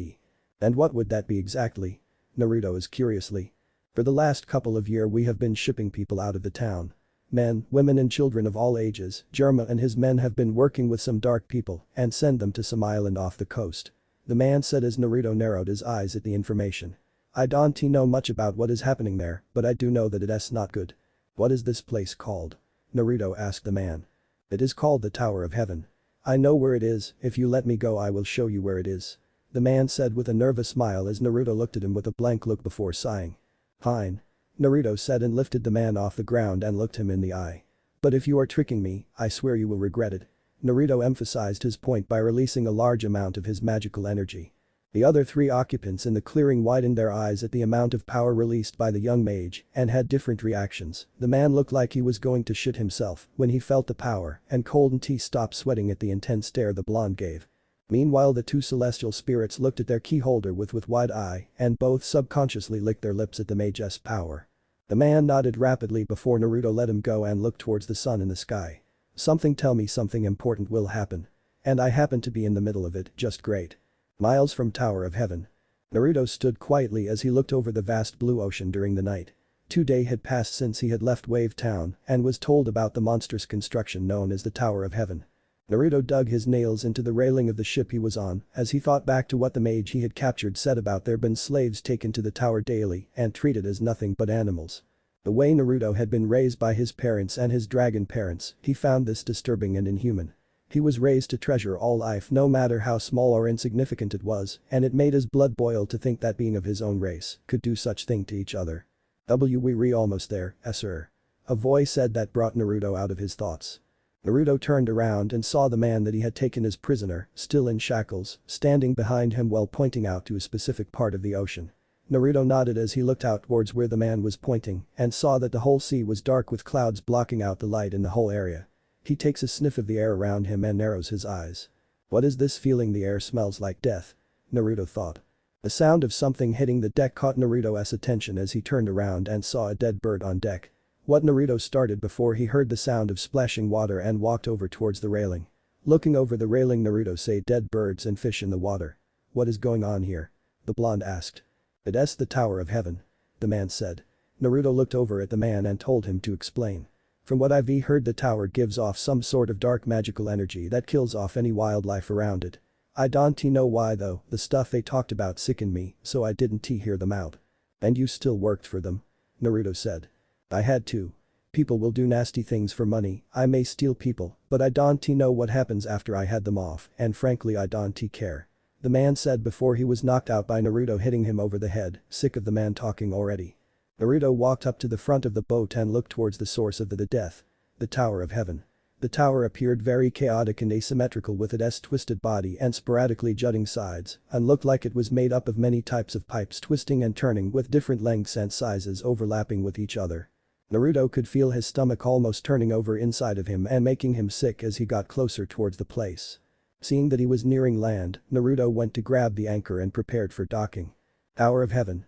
A: "And what would that be exactly?" Naruto is curiously. "For the last couple of years we have been shipping people out of the town. Men, women and children of all ages. Germa and his men have been working with some dark people and send them to some island off the coast." The man said as Naruto narrowed his eyes at the information. "I don't know much about what is happening there, but I do know that it's not good." "What is this place called?" Naruto asked the man. "It is called the Tower of Heaven. I know where it is, if you let me go I will show you where it is." The man said with a nervous smile as Naruto looked at him with a blank look before sighing. "Fine." Naruto said and lifted the man off the ground and looked him in the eye. "But if you are tricking me, I swear you will regret it." Naruto emphasized his point by releasing a large amount of his magical energy. The other three occupants in the clearing widened their eyes at the amount of power released by the young mage and had different reactions. The man looked like he was going to shit himself when he felt the power and Cold and T stopped sweating at the intense stare the blonde gave. Meanwhile the two celestial spirits looked at their key holder with wide eye and both subconsciously licked their lips at the mage's power. The man nodded rapidly before Naruto let him go and looked towards the sun in the sky. "Something tell me something important will happen. And I happen to be in the middle of it, just great." Miles from Tower of Heaven. Naruto stood quietly as he looked over the vast blue ocean during the night. 2 days had passed since he had left Wave Town and was told about the monstrous construction known as the Tower of Heaven. Naruto dug his nails into the railing of the ship he was on as he thought back to what the mage he had captured said about there been slaves taken to the tower daily and treated as nothing but animals. The way Naruto had been raised by his parents and his dragon parents, he found this disturbing and inhuman. He was raised to treasure all life no matter how small or insignificant it was, and it made his blood boil to think that being of his own race could do such thing to each other. We re almost there, sir. A voice said that brought Naruto out of his thoughts. Naruto turned around and saw the man that he had taken as prisoner, still in shackles, standing behind him while pointing out to a specific part of the ocean. Naruto nodded as he looked out towards where the man was pointing and saw that the whole sea was dark with clouds blocking out the light in the whole area. He takes a sniff of the air around him and narrows his eyes. What is this feeling? The air smells like death. Naruto thought. The sound of something hitting the deck caught Naruto's attention as he turned around and saw a dead bird on deck. What Naruto started before he heard the sound of splashing water and walked over towards the railing. Looking over the railing, Naruto saw dead birds and fish in the water. What is going on here? The blonde asked. It's the Tower of Heaven. The man said. Naruto looked over at the man and told him to explain. From what I've heard, the tower gives off some sort of dark magical energy that kills off any wildlife around it. I don't know why though, the stuff they talked about sickened me, so I didn't hear them out. And you still worked for them? Naruto said. I had to. People will do nasty things for money. I may steal people, but I don't know what happens after I had them off, and frankly I don't care. The man said before he was knocked out by Naruto hitting him over the head, sick of the man talking already. Naruto walked up to the front of the boat and looked towards the source of the death. The Tower of Heaven. The tower appeared very chaotic and asymmetrical with its twisted body and sporadically jutting sides and looked like it was made up of many types of pipes twisting and turning with different lengths and sizes overlapping with each other. Naruto could feel his stomach almost turning over inside of him and making him sick as he got closer towards the place. Seeing that he was nearing land, Naruto went to grab the anchor and prepared for docking. Tower of Heaven.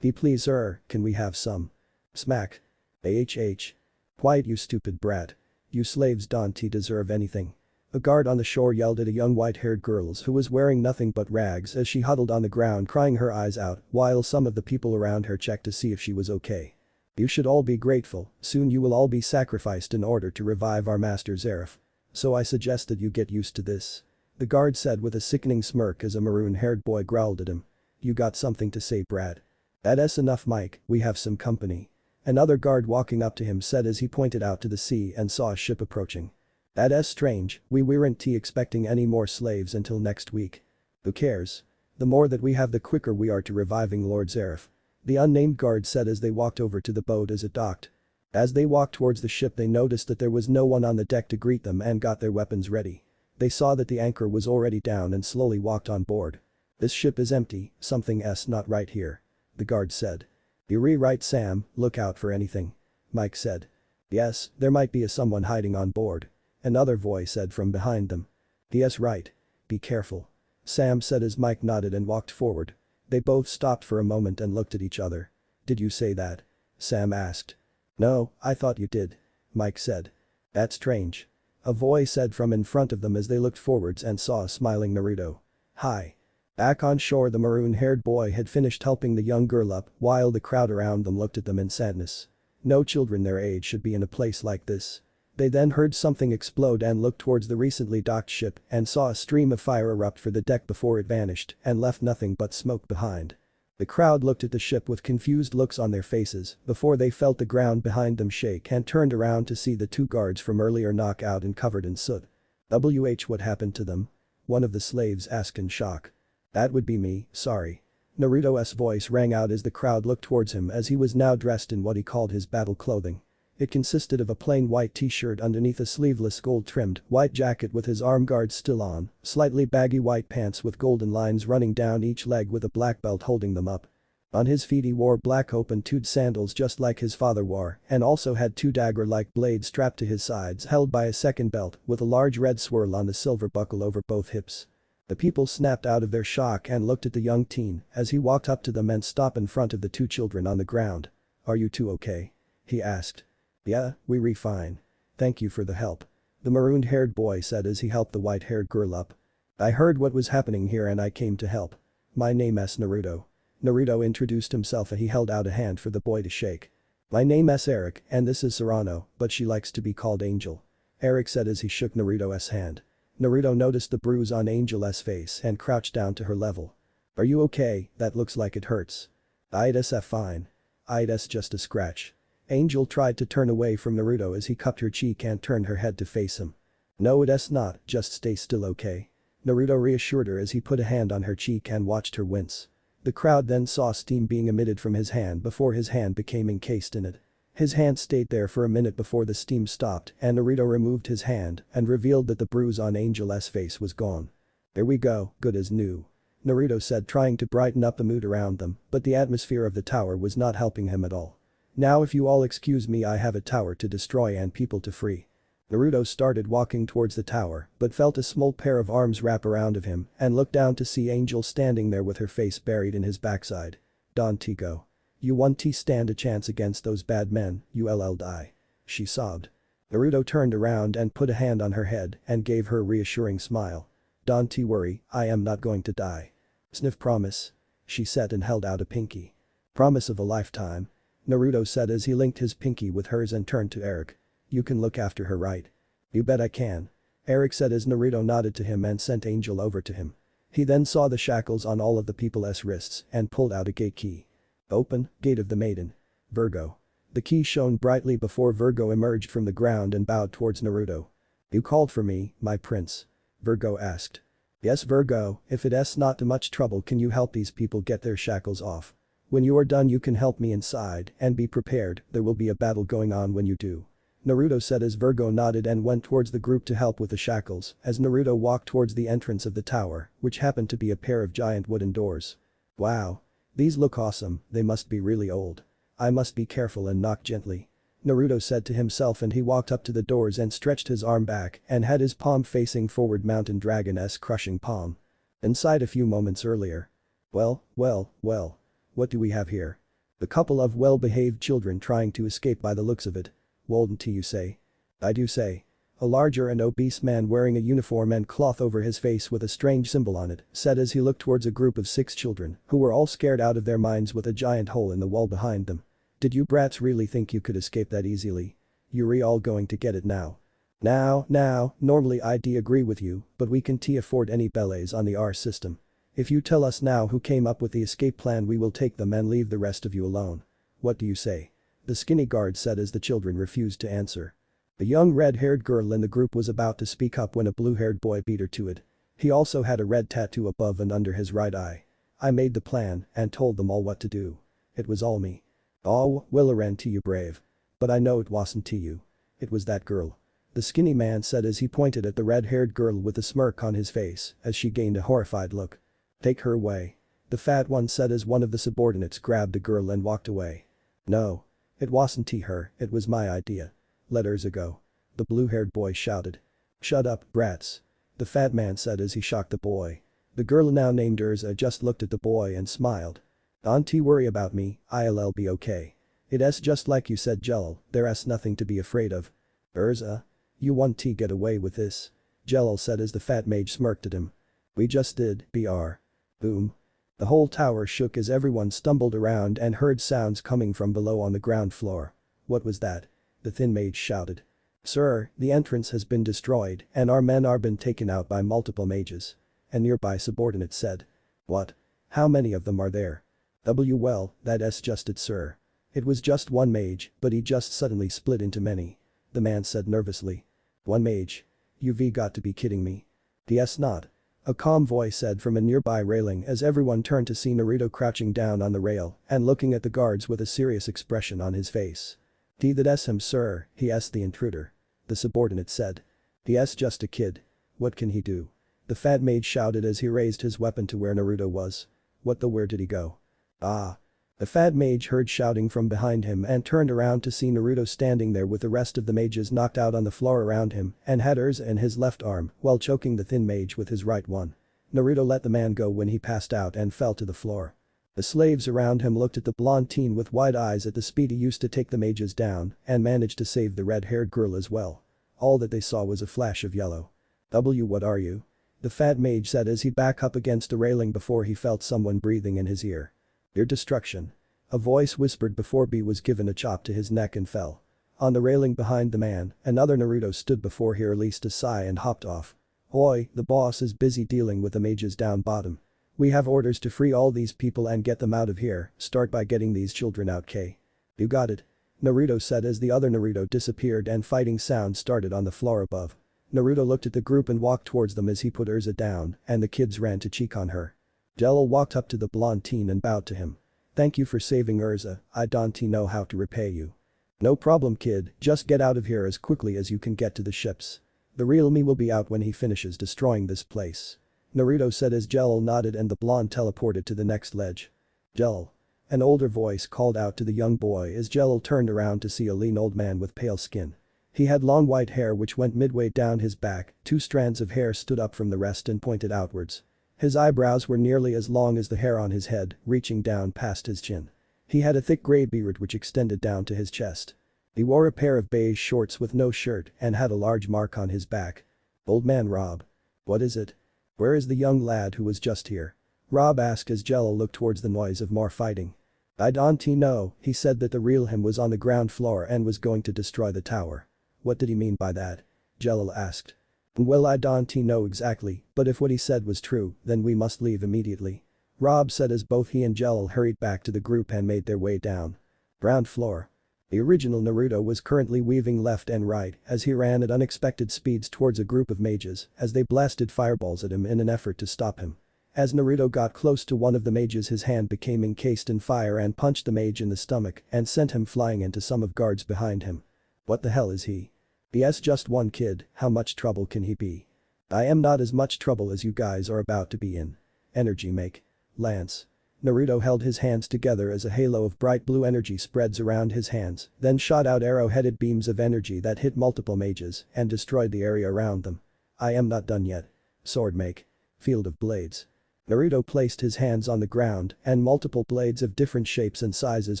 A: Please sir, can we have some? Smack. Quiet you stupid brat. You slaves don't deserve anything. A guard on the shore yelled at a young white-haired girl who was wearing nothing but rags as she huddled on the ground crying her eyes out while some of the people around her checked to see if she was okay. You should all be grateful, soon you will all be sacrificed in order to revive our master Zeref. So I suggest that you get used to this. The guard said with a sickening smirk as a maroon-haired boy growled at him. You got something to say, Brad? That's enough, Mike, we have some company. Another guard walking up to him said as he pointed out to the sea and saw a ship approaching. That's strange, we weren't expecting any more slaves until next week. Who cares? The more that we have the quicker we are to reviving Lord Zeref. The unnamed guard said as they walked over to the boat as it docked. As they walked towards the ship they noticed that there was no one on the deck to greet them and got their weapons ready. They saw that the anchor was already down and slowly walked on board. This ship is empty, something's not right here. The guard said. You're right Sam, look out for anything. Mike said. Yes, there might be someone hiding on board. Another voice said from behind them. Yes right. Be careful. Sam said as Mike nodded and walked forward. They both stopped for a moment and looked at each other. Did you say that? Sam asked. No, I thought you did. Mike said. That's strange. A voice said from in front of them as they looked forwards and saw a smiling Naruto. Hi. Back on shore the maroon-haired boy had finished helping the young girl up while the crowd around them looked at them in sadness. No children their age should be in a place like this. They then heard something explode and looked towards the recently docked ship and saw a stream of fire erupt for the deck before it vanished and left nothing but smoke behind. The crowd looked at the ship with confused looks on their faces before they felt the ground behind them shake and turned around to see the two guards from earlier knock out and covered in soot. What happened to them? One of the slaves asked in shock. That would be me, sorry. Naruto's voice rang out as the crowd looked towards him as he was now dressed in what he called his battle clothing. It consisted of a plain white t-shirt underneath a sleeveless gold-trimmed white jacket with his arm guards still on, slightly baggy white pants with golden lines running down each leg with a black belt holding them up. On his feet he wore black open-toed sandals just like his father wore and also had two dagger-like blades strapped to his sides held by a second belt with a large red swirl on the silver buckle over both hips. The people snapped out of their shock and looked at the young teen as he walked up to them and stopped in front of the two children on the ground. Are you two okay? He asked. Yeah, we're fine. Thank you for the help. The maroon-haired boy said as he helped the white-haired girl up. I heard what was happening here and I came to help. My name's Naruto. Naruto introduced himself and he held out a hand for the boy to shake. My name's Eric and this is Serrano, but she likes to be called Angel. Eric said as he shook Naruto's hand. Naruto noticed the bruise on Angel's face and crouched down to her level. Are you okay? That looks like it hurts. It's fine. It's just a scratch. Angel tried to turn away from Naruto as he cupped her cheek and turned her head to face him. No it's not, just stay still okay? Naruto reassured her as he put a hand on her cheek and watched her wince. The crowd then saw steam being emitted from his hand before his hand became encased in it. His hand stayed there for a minute before the steam stopped and Naruto removed his hand and revealed that the bruise on Angel's face was gone. "There we go, good as new," Naruto said, trying to brighten up the mood around them, but the atmosphere of the tower was not helping him at all. "Now if you all excuse me, I have a tower to destroy and people to free." Naruto started walking towards the tower but felt a small pair of arms wrap around of him and looked down to see Angel standing there with her face buried in his backside. "Don't go. You won't stand a chance against those bad men, you'll die," she sobbed. Naruto turned around and put a hand on her head and gave her a reassuring smile. "Don't worry, I am not going to die." "Sniff, promise?" she said and held out a pinky. "Promise of a lifetime," Naruto said as he linked his pinky with hers and turned to Eric. "You can look after her, right?" "You bet I can," Eric said as Naruto nodded to him and sent Angel over to him. He then saw the shackles on all of the people's wrists and pulled out a gate key. "Open, gate of the maiden. Virgo." The key shone brightly before Virgo emerged from the ground and bowed towards Naruto. "You called for me, my prince?" Virgo asked. "Yes, Virgo, if it's not too much trouble, can you help these people get their shackles off? When you are done you can help me inside and be prepared, there will be a battle going on when you do." Naruto said as Virgo nodded and went towards the group to help with the shackles as Naruto walked towards the entrance of the tower, which happened to be a pair of giant wooden doors. "Wow. These look awesome, they must be really old. I must be careful and knock gently," Naruto said to himself, and he walked up to the doors and stretched his arm back and had his palm facing forward, mountain dragon-esque crushing palm. Inside a few moments earlier. Well, what do we have here? The couple of well-behaved children trying to escape by the looks of it. "Wouldn't you say?" "I do say." A larger and obese man wearing a uniform and cloth over his face with a strange symbol on it said as he looked towards a group of 6 children who were all scared out of their minds with a giant hole in the wall behind them. "Did you brats really think you could escape that easily? You're all going to get it now." Now, normally I'd agree with you, but we can't afford any belays on the R system. If you tell us now who came up with the escape plan, we will take them and leave the rest of you alone. What do you say?" The skinny guard said as the children refused to answer. A young red-haired girl in the group was about to speak up when a blue-haired boy beat her to it. He also had a red tattoo above and under his right eye. "I made the plan and told them all what to do. It was all me." "Oh, well, to you brave. But I know it wasn't to you. It was that girl," the skinny man said as he pointed at the red-haired girl with a smirk on his face as she gained a horrified look. "Take her away," the fat one said as one of the subordinates grabbed the girl and walked away. "No. It wasn't her, it was my idea. Let hers go," the blue-haired boy shouted. "Shut up, brats," the fat man said as he shocked the boy. The girl, now named Urza, just looked at the boy and smiled. "Don't worry about me, I'll be okay. It's just like you said, Jello, there's nothing to be afraid of." "Urza? You won't get away with this," Jello said as the fat mage smirked at him. "We just did, BR. Boom." The whole tower shook as everyone stumbled around and heard sounds coming from below on the ground floor. "What was that?" the thin mage shouted. "Sir, the entrance has been destroyed and our men are been taken out by multiple mages," a nearby subordinate said. "What? How many of them are there?" Well, that's just it, sir. It was just one mage, but he just suddenly split into many," the man said nervously. "One mage? You've got to be kidding me." "Yes, not," a calm voice said from a nearby railing as everyone turned to see Naruto crouching down on the rail and looking at the guards with a serious expression on his face. "That's him, sir, he's the intruder," the subordinate said. "He's just a kid. What can he do?" the fat mage shouted as he raised his weapon to where Naruto was. Where did he go?" "Ah." The fat mage heard shouting from behind him and turned around to see Naruto standing there with the rest of the mages knocked out on the floor around him and had Urza in his left arm while choking the thin mage with his right one. Naruto let the man go when he passed out and fell to the floor. The slaves around him looked at the blonde teen with wide eyes at the speed he used to take the mages down and managed to save the red-haired girl as well. All that they saw was a flash of yellow. What are you?" the fat mage said as he backed up against a railing before he felt someone breathing in his ear. "Your destruction," a voice whispered before B was given a chop to his neck and fell. On the railing behind the man, another Naruto stood before he released a sigh and hopped off. "Oi, the boss is busy dealing with the mages down bottom. We have orders to free all these people and get them out of here, start by getting these children out, K. You got it," Naruto said as the other Naruto disappeared and fighting sounds started on the floor above. Naruto looked at the group and walked towards them as he put Urza down and the kids ran to cheek on her. Jello walked up to the blonde teen and bowed to him. "Thank you for saving Urza, I don't know how to repay you." No problem kid, just get out of here as quickly as you can get to the ships. The real me will be out when he finishes destroying this place. Naruto said as Jell nodded and the blonde teleported to the next ledge. Jell. An older voice called out to the young boy as Jell turned around to see a lean old man with pale skin. He had long white hair which went midway down his back, 2 strands of hair stood up from the rest and pointed outwards. His eyebrows were nearly as long as the hair on his head, reaching down past his chin. He had a thick grey beard which extended down to his chest. He wore a pair of beige shorts with no shirt and had a large mark on his back. Old man Rob. What is it? Where is the young lad who was just here? Rob asked as Jello looked towards the noise of more fighting. I don't know, he said that the real him was on the ground floor and was going to destroy the tower. What did he mean by that? Jello asked. Well I don't know exactly, but if what he said was true, then we must leave immediately. Rob said as both he and Jello hurried back to the group and made their way down. Ground floor. The original Naruto was currently weaving left and right as he ran at unexpected speeds towards a group of mages as they blasted fireballs at him in an effort to stop him. As Naruto got close to one of the mages his hand became encased in fire and punched the mage in the stomach and sent him flying into some of guards behind him. What the hell is he? Yes, just one kid, how much trouble can he be? I am not as much trouble as you guys are about to be in. Energy make. Lance. Naruto held his hands together as a halo of bright blue energy spreads around his hands, then shot out arrow-headed beams of energy that hit multiple mages and destroyed the area around them. I am not done yet. Sword make. Field of blades. Naruto placed his hands on the ground and multiple blades of different shapes and sizes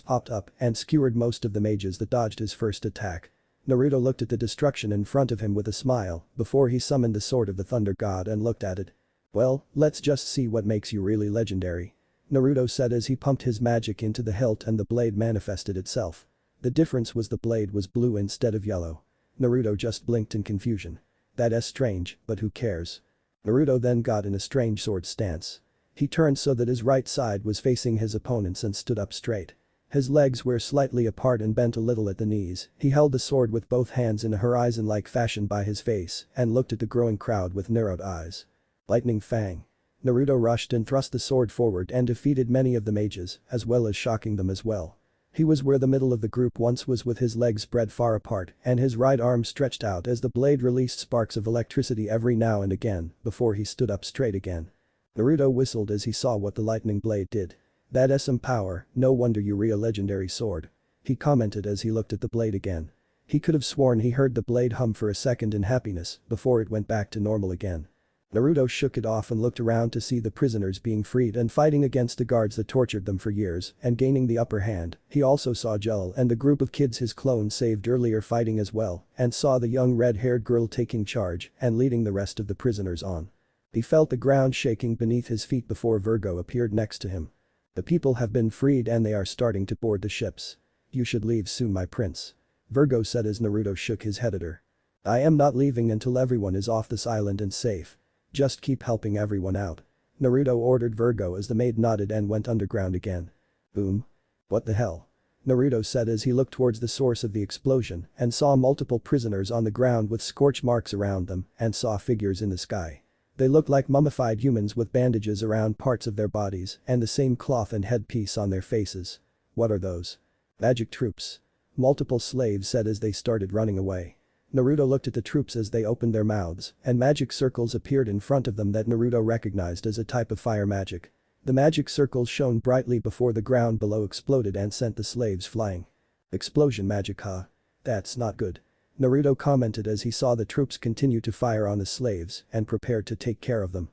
A: popped up and skewered most of the mages that dodged his first attack. Naruto looked at the destruction in front of him with a smile before he summoned the sword of the Thunder God and looked at it. Well, let's just see what makes you really legendary. Naruto said as he pumped his magic into the hilt and the blade manifested itself. The difference was the blade was blue instead of yellow. Naruto just blinked in confusion. That's strange, but who cares? Naruto then got in a strange sword stance. He turned so that his right side was facing his opponents and stood up straight. His legs were slightly apart and bent a little at the knees. He held the sword with both hands in a horizon-like fashion by his face and looked at the growing crowd with narrowed eyes. Lightning Fang. Naruto rushed and thrust the sword forward and defeated many of the mages, as well as shocking them as well. He was where the middle of the group once was with his legs spread far apart and his right arm stretched out as the blade released sparks of electricity every now and again before he stood up straight again. Naruto whistled as he saw what the lightning blade did. That's some power, no wonder you real legendary sword. He commented as he looked at the blade again. He could have sworn he heard the blade hum for a second in happiness before it went back to normal again. Naruto shook it off and looked around to see the prisoners being freed and fighting against the guards that tortured them for years and gaining the upper hand. He also saw Jell and the group of kids his clone saved earlier fighting as well and saw the young red-haired girl taking charge and leading the rest of the prisoners on. He felt the ground shaking beneath his feet before Virgo appeared next to him. The people have been freed and they are starting to board the ships. You should leave soon my prince. Virgo said as Naruto shook his head at her. I am not leaving until everyone is off this island and safe. Just keep helping everyone out. Naruto ordered Virgo as the maid nodded and went underground again. Boom. What the hell? Naruto said as he looked towards the source of the explosion and saw multiple prisoners on the ground with scorch marks around them and saw figures in the sky. They looked like mummified humans with bandages around parts of their bodies and the same cloth and headpiece on their faces. What are those? Magic troops. Multiple slaves said as they started running away. Naruto looked at the troops as they opened their mouths and magic circles appeared in front of them that Naruto recognized as a type of fire magic. The magic circles shone brightly before the ground below exploded and sent the slaves flying. Explosion magic huh? That's not good. Naruto commented as he saw the troops continue to fire on the slaves and prepared to take care of them.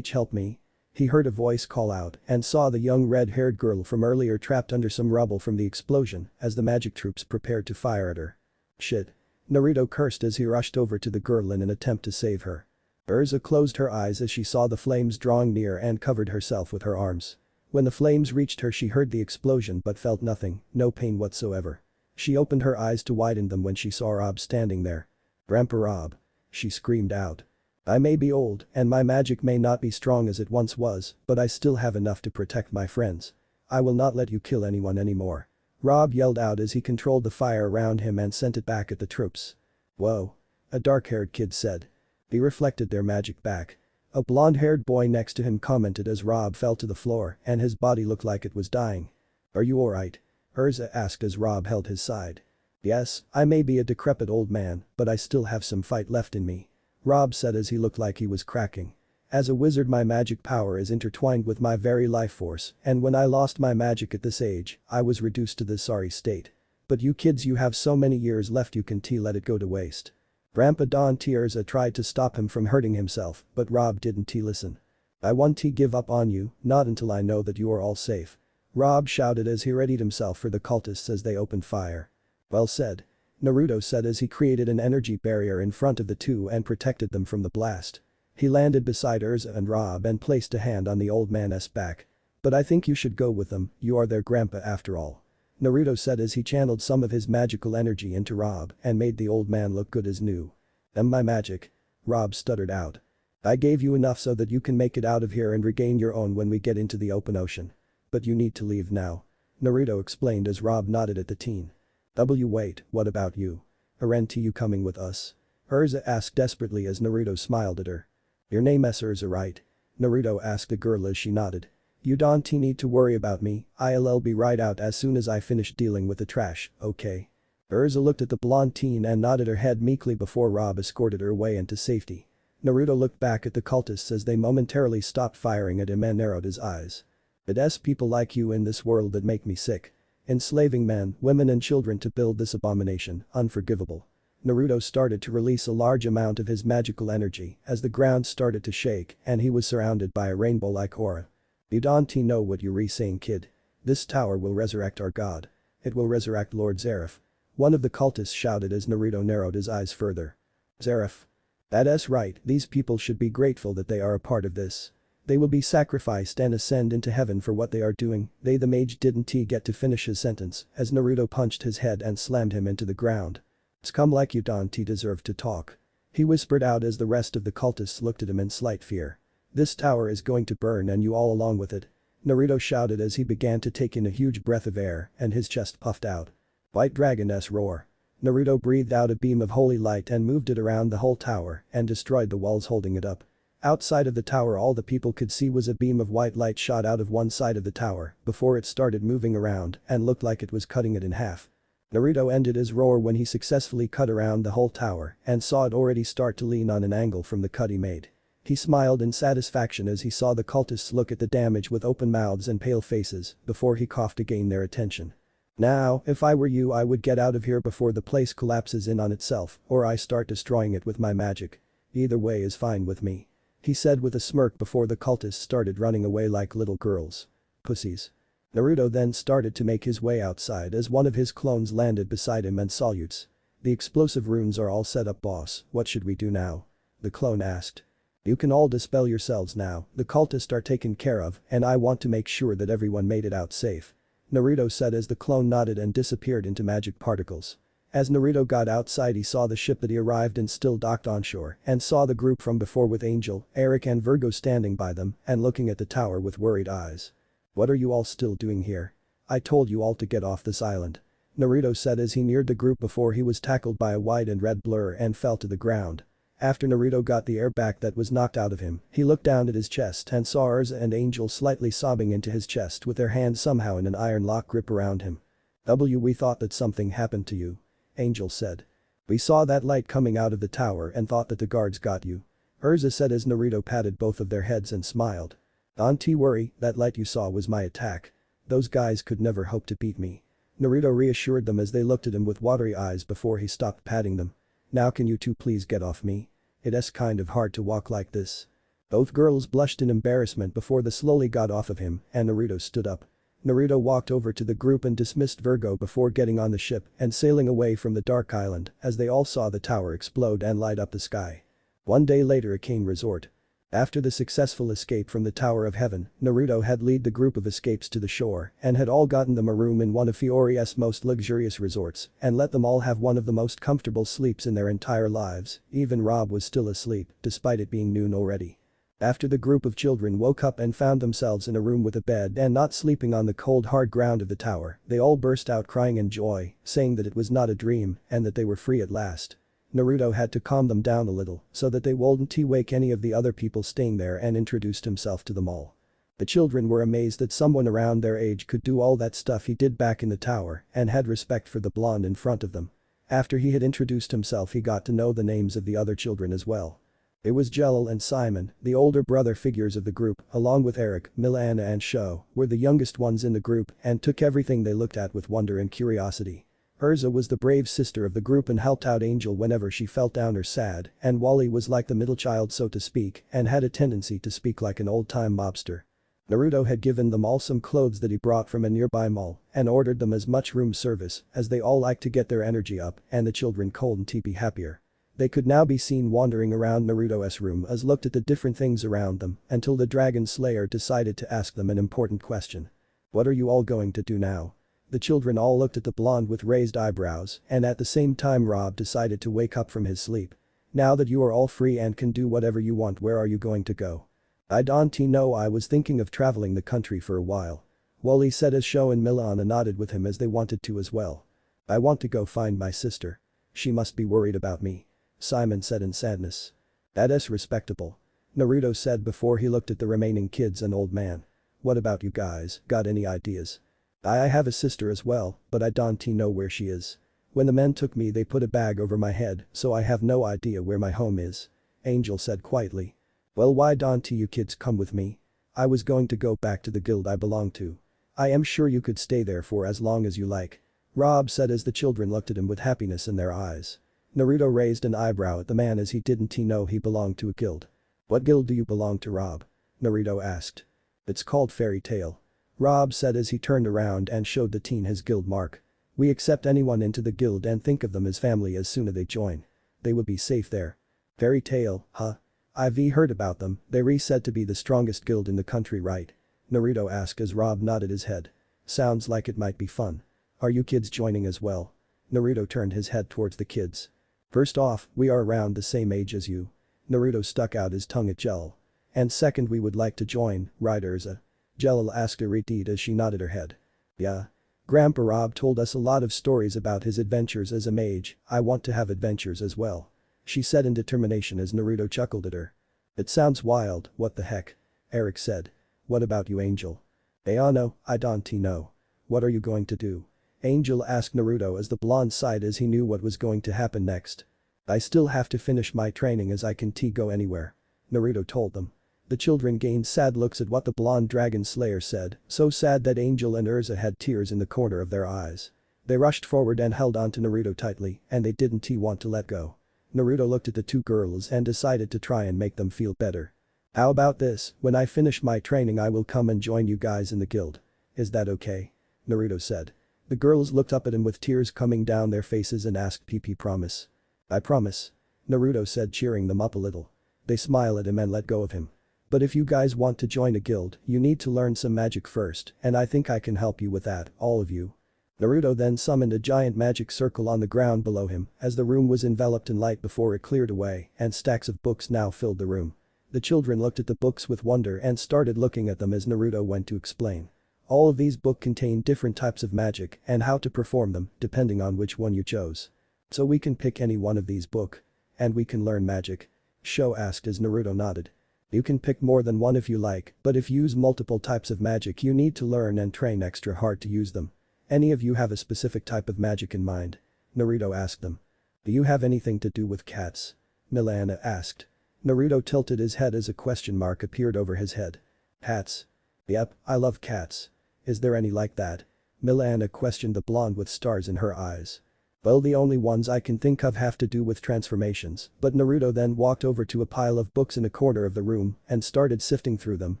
A: Help me. He heard a voice call out and saw the young red-haired girl from earlier trapped under some rubble from the explosion as the magic troops prepared to fire at her. Shit. Naruto cursed as he rushed over to the girl in an attempt to save her. Urza closed her eyes as she saw the flames drawing near and covered herself with her arms. When the flames reached her she heard the explosion but felt nothing, no pain whatsoever. She opened her eyes to widen them when she saw Rob standing there. Grandpa Rob. She screamed out. I may be old and my magic may not be strong as it once was, but I still have enough to protect my friends. I will not let you kill anyone anymore. Rob yelled out as he controlled the fire around him and sent it back at the troops. Whoa. A dark-haired kid said. He reflected their magic back. A blonde-haired boy next to him commented as Rob fell to the floor and his body looked like it was dying. Are you alright? Urza asked as Rob held his side. Yes, I may be a decrepit old man, but I still have some fight left in me. Rob said as he looked like he was cracking. As a wizard my magic power is intertwined with my very life force, and when I lost my magic at this age, I was reduced to this sorry state. But you kids you have so many years left you can let it go to waste. Grandpa Don Tierza tried to stop him from hurting himself, but Rob didn't listen. I won't give up on you, not until I know that you are all safe. Rob shouted as he readied himself for the cultists as they opened fire. Well said. Naruto said as he created an energy barrier in front of the two and protected them from the blast. He landed beside Urza and Rob and placed a hand on the old man's back. But I think you should go with them, you are their grandpa after all. Naruto said as he channeled some of his magical energy into Rob and made the old man look good as new. My magic?" Rob stuttered out. "I gave you enough so that you can make it out of here and regain your own when we get into the open ocean. But you need to leave now." Naruto explained as Rob nodded at the teen. Wait, what about you? Aren't you coming with us?" Urza asked desperately as Naruto smiled at her. "Your name is Urza, right?" Naruto asked the girl as she nodded. "You don't need to worry about me, I'll be right out as soon as I finish dealing with the trash, okay?" Urza looked at the blonde teen and nodded her head meekly before Rob escorted her away into safety. Naruto looked back at the cultists as they momentarily stopped firing at him and narrowed his eyes. "It's people like you in this world that make me sick. Enslaving men, women and children to build this abomination, unforgivable." Naruto started to release a large amount of his magical energy as the ground started to shake and he was surrounded by a rainbow-like aura. "You don't know what you're saying, kid. This tower will resurrect our god. It will resurrect Lord Zeref." One of the cultists shouted as Naruto narrowed his eyes further. "Zeref? That's right, these people should be grateful that they are a part of this. They will be sacrificed and ascend into heaven for what they are doing." The mage didn't get to finish his sentence as Naruto punched his head and slammed him into the ground. "It's come like you don't deserve to talk." He whispered out as the rest of the cultists looked at him in slight fear. "This tower is going to burn and you all along with it." Naruto shouted as he began to take in a huge breath of air and his chest puffed out. White Dragon's roar. Naruto breathed out a beam of holy light and moved it around the whole tower and destroyed the walls holding it up. Outside of the tower all the people could see was a beam of white light shot out of one side of the tower before it started moving around and looked like it was cutting it in half. Naruto ended his roar when he successfully cut around the whole tower and saw it already start to lean on an angle from the cut he made. He smiled in satisfaction as he saw the cultists look at the damage with open mouths and pale faces before he coughed to gain their attention. "Now, if I were you I would get out of here before the place collapses in on itself or I start destroying it with my magic. Either way is fine with me," he said with a smirk before the cultists started running away like little girls. "Pussies." Naruto then started to make his way outside as one of his clones landed beside him and salutes. "The explosive runes are all set up, boss, what should we do now?" the clone asked. "You can all dispel yourselves now, the cultists are taken care of and I want to make sure that everyone made it out safe," Naruto said as the clone nodded and disappeared into magic particles. As Naruto got outside he saw the ship that he arrived in still docked onshore and saw the group from before with Angel, Eric and Virgo standing by them and looking at the tower with worried eyes. "What are you all still doing here? I told you all to get off this island," Naruto said as he neared the group before he was tackled by a white and red blur and fell to the ground. After Naruto got the air back that was knocked out of him, he looked down at his chest and saw Urza and Angel slightly sobbing into his chest with their hands somehow in an iron lock grip around him. We thought that something happened to you," Angel said. "We saw that light coming out of the tower and thought that the guards got you," Urza said as Naruto patted both of their heads and smiled. "Don't worry, that light you saw was my attack. Those guys could never hope to beat me," Naruto reassured them as they looked at him with watery eyes before he stopped patting them. "Now can you two please get off me? It's kind of hard to walk like this." Both girls blushed in embarrassment before they slowly got off of him and Naruto stood up. Naruto walked over to the group and dismissed Virgo before getting on the ship and sailing away from the dark island as they all saw the tower explode and light up the sky. One day later at Kane Resort. After the successful escape from the Tower of Heaven, Naruto had led the group of escapes to the shore and had all gotten them a room in one of Fiori's most luxurious resorts and let them all have one of the most comfortable sleeps in their entire lives. Even Rob was still asleep, despite it being noon already. After the group of children woke up and found themselves in a room with a bed and not sleeping on the cold hard ground of the tower, they all burst out crying in joy, saying that it was not a dream and that they were free at last. Naruto had to calm them down a little so that they wouldn't wake any of the other people staying there and introduced himself to them all. The children were amazed that someone around their age could do all that stuff he did back in the tower and had respect for the blonde in front of them. After he had introduced himself he got to know the names of the other children as well. It was Jelil and Simon, the older brother figures of the group, along with Eric, Milana and Sho, were the youngest ones in the group and took everything they looked at with wonder and curiosity. Urza was the brave sister of the group and helped out Angel whenever she felt down or sad, and Wally was like the middle child so to speak and had a tendency to speak like an old-time mobster. Naruto had given them all some clothes that he brought from a nearby mall and ordered them as much room service as they all like to get their energy up and the children cold and teepee happier. They could now be seen wandering around Naruto's room as looked at the different things around them until the Dragon Slayer decided to ask them an important question. What are you all going to do now? The children all looked at the blonde with raised eyebrows and at the same time Rob decided to wake up from his sleep. Now that you are all free and can do whatever you want, where are you going to go? I don't know, I was thinking of traveling the country for a while. Wally said as Sho and Milana nodded with him as they wanted to as well. I want to go find my sister. She must be worried about me. Simon said in sadness. That's respectable. Naruto said before he looked at the remaining kids and old man. What about you guys, got any ideas? I have a sister as well, but I don't know where she is. When the men took me they put a bag over my head so I have no idea where my home is. Angel said quietly. Well, why don't you kids come with me? I was going to go back to the guild I belong to. I am sure you could stay there for as long as you like. Rob said as the children looked at him with happiness in their eyes. Naruto raised an eyebrow at the man as he didn't know he belonged to a guild. What guild do you belong to, Rob? Naruto asked. It's called Fairy Tail. Rob said as he turned around and showed the teen his guild mark. We accept anyone into the guild and think of them as family as soon as they join. They would be safe there. Fairy Tail, huh? I've heard about them, they're said to be the strongest guild in the country, right? Naruto asked as Rob nodded his head. Sounds like it might be fun. Are you kids joining as well? Naruto turned his head towards the kids. First off, we are around the same age as you. Naruto stuck out his tongue at Jelil. And second, we would like to join, right Urza? Jelil asked Iridit as she nodded her head. Yeah. Grandpa Rob told us a lot of stories about his adventures as a mage, I want to have adventures as well. She said in determination as Naruto chuckled at her. It sounds wild, what the heck? Eric said. What about you, Angel? No, I don't know. What are you going to do? Angel asked Naruto as the blonde sighed as he knew what was going to happen next. I still have to finish my training as I can't go anywhere. Naruto told them. The children gained sad looks at what the blonde dragon slayer said, so sad that Angel and Urza had tears in the corner of their eyes. They rushed forward and held onto Naruto tightly and they didn't want to let go. Naruto looked at the two girls and decided to try and make them feel better. How about this, when I finish my training I will come and join you guys in the guild. Is that okay? Naruto said. The girls looked up at him with tears coming down their faces and asked PP promise. I promise. Naruto said, cheering them up a little. They smiled at him and let go of him. But if you guys want to join a guild, you need to learn some magic first and I think I can help you with that, all of you. Naruto then summoned a giant magic circle on the ground below him as the room was enveloped in light before it cleared away and stacks of books now filled the room. The children looked at the books with wonder and started looking at them as Naruto went to explain. All of these books contain different types of magic and how to perform them depending on which one you chose. So we can pick any one of these books. And we can learn magic? Sho asked as Naruto nodded. You can pick more than one if you like, but if you use multiple types of magic you need to learn and train extra hard to use them. Any of you have a specific type of magic in mind? Naruto asked them. Do you have anything to do with cats? Milana asked. Naruto tilted his head as a question mark appeared over his head. Cats? Yep, I love cats. Is there any like that? Milana questioned the blonde with stars in her eyes. Well, the only ones I can think of have to do with transformations, but Naruto then walked over to a pile of books in a corner of the room and started sifting through them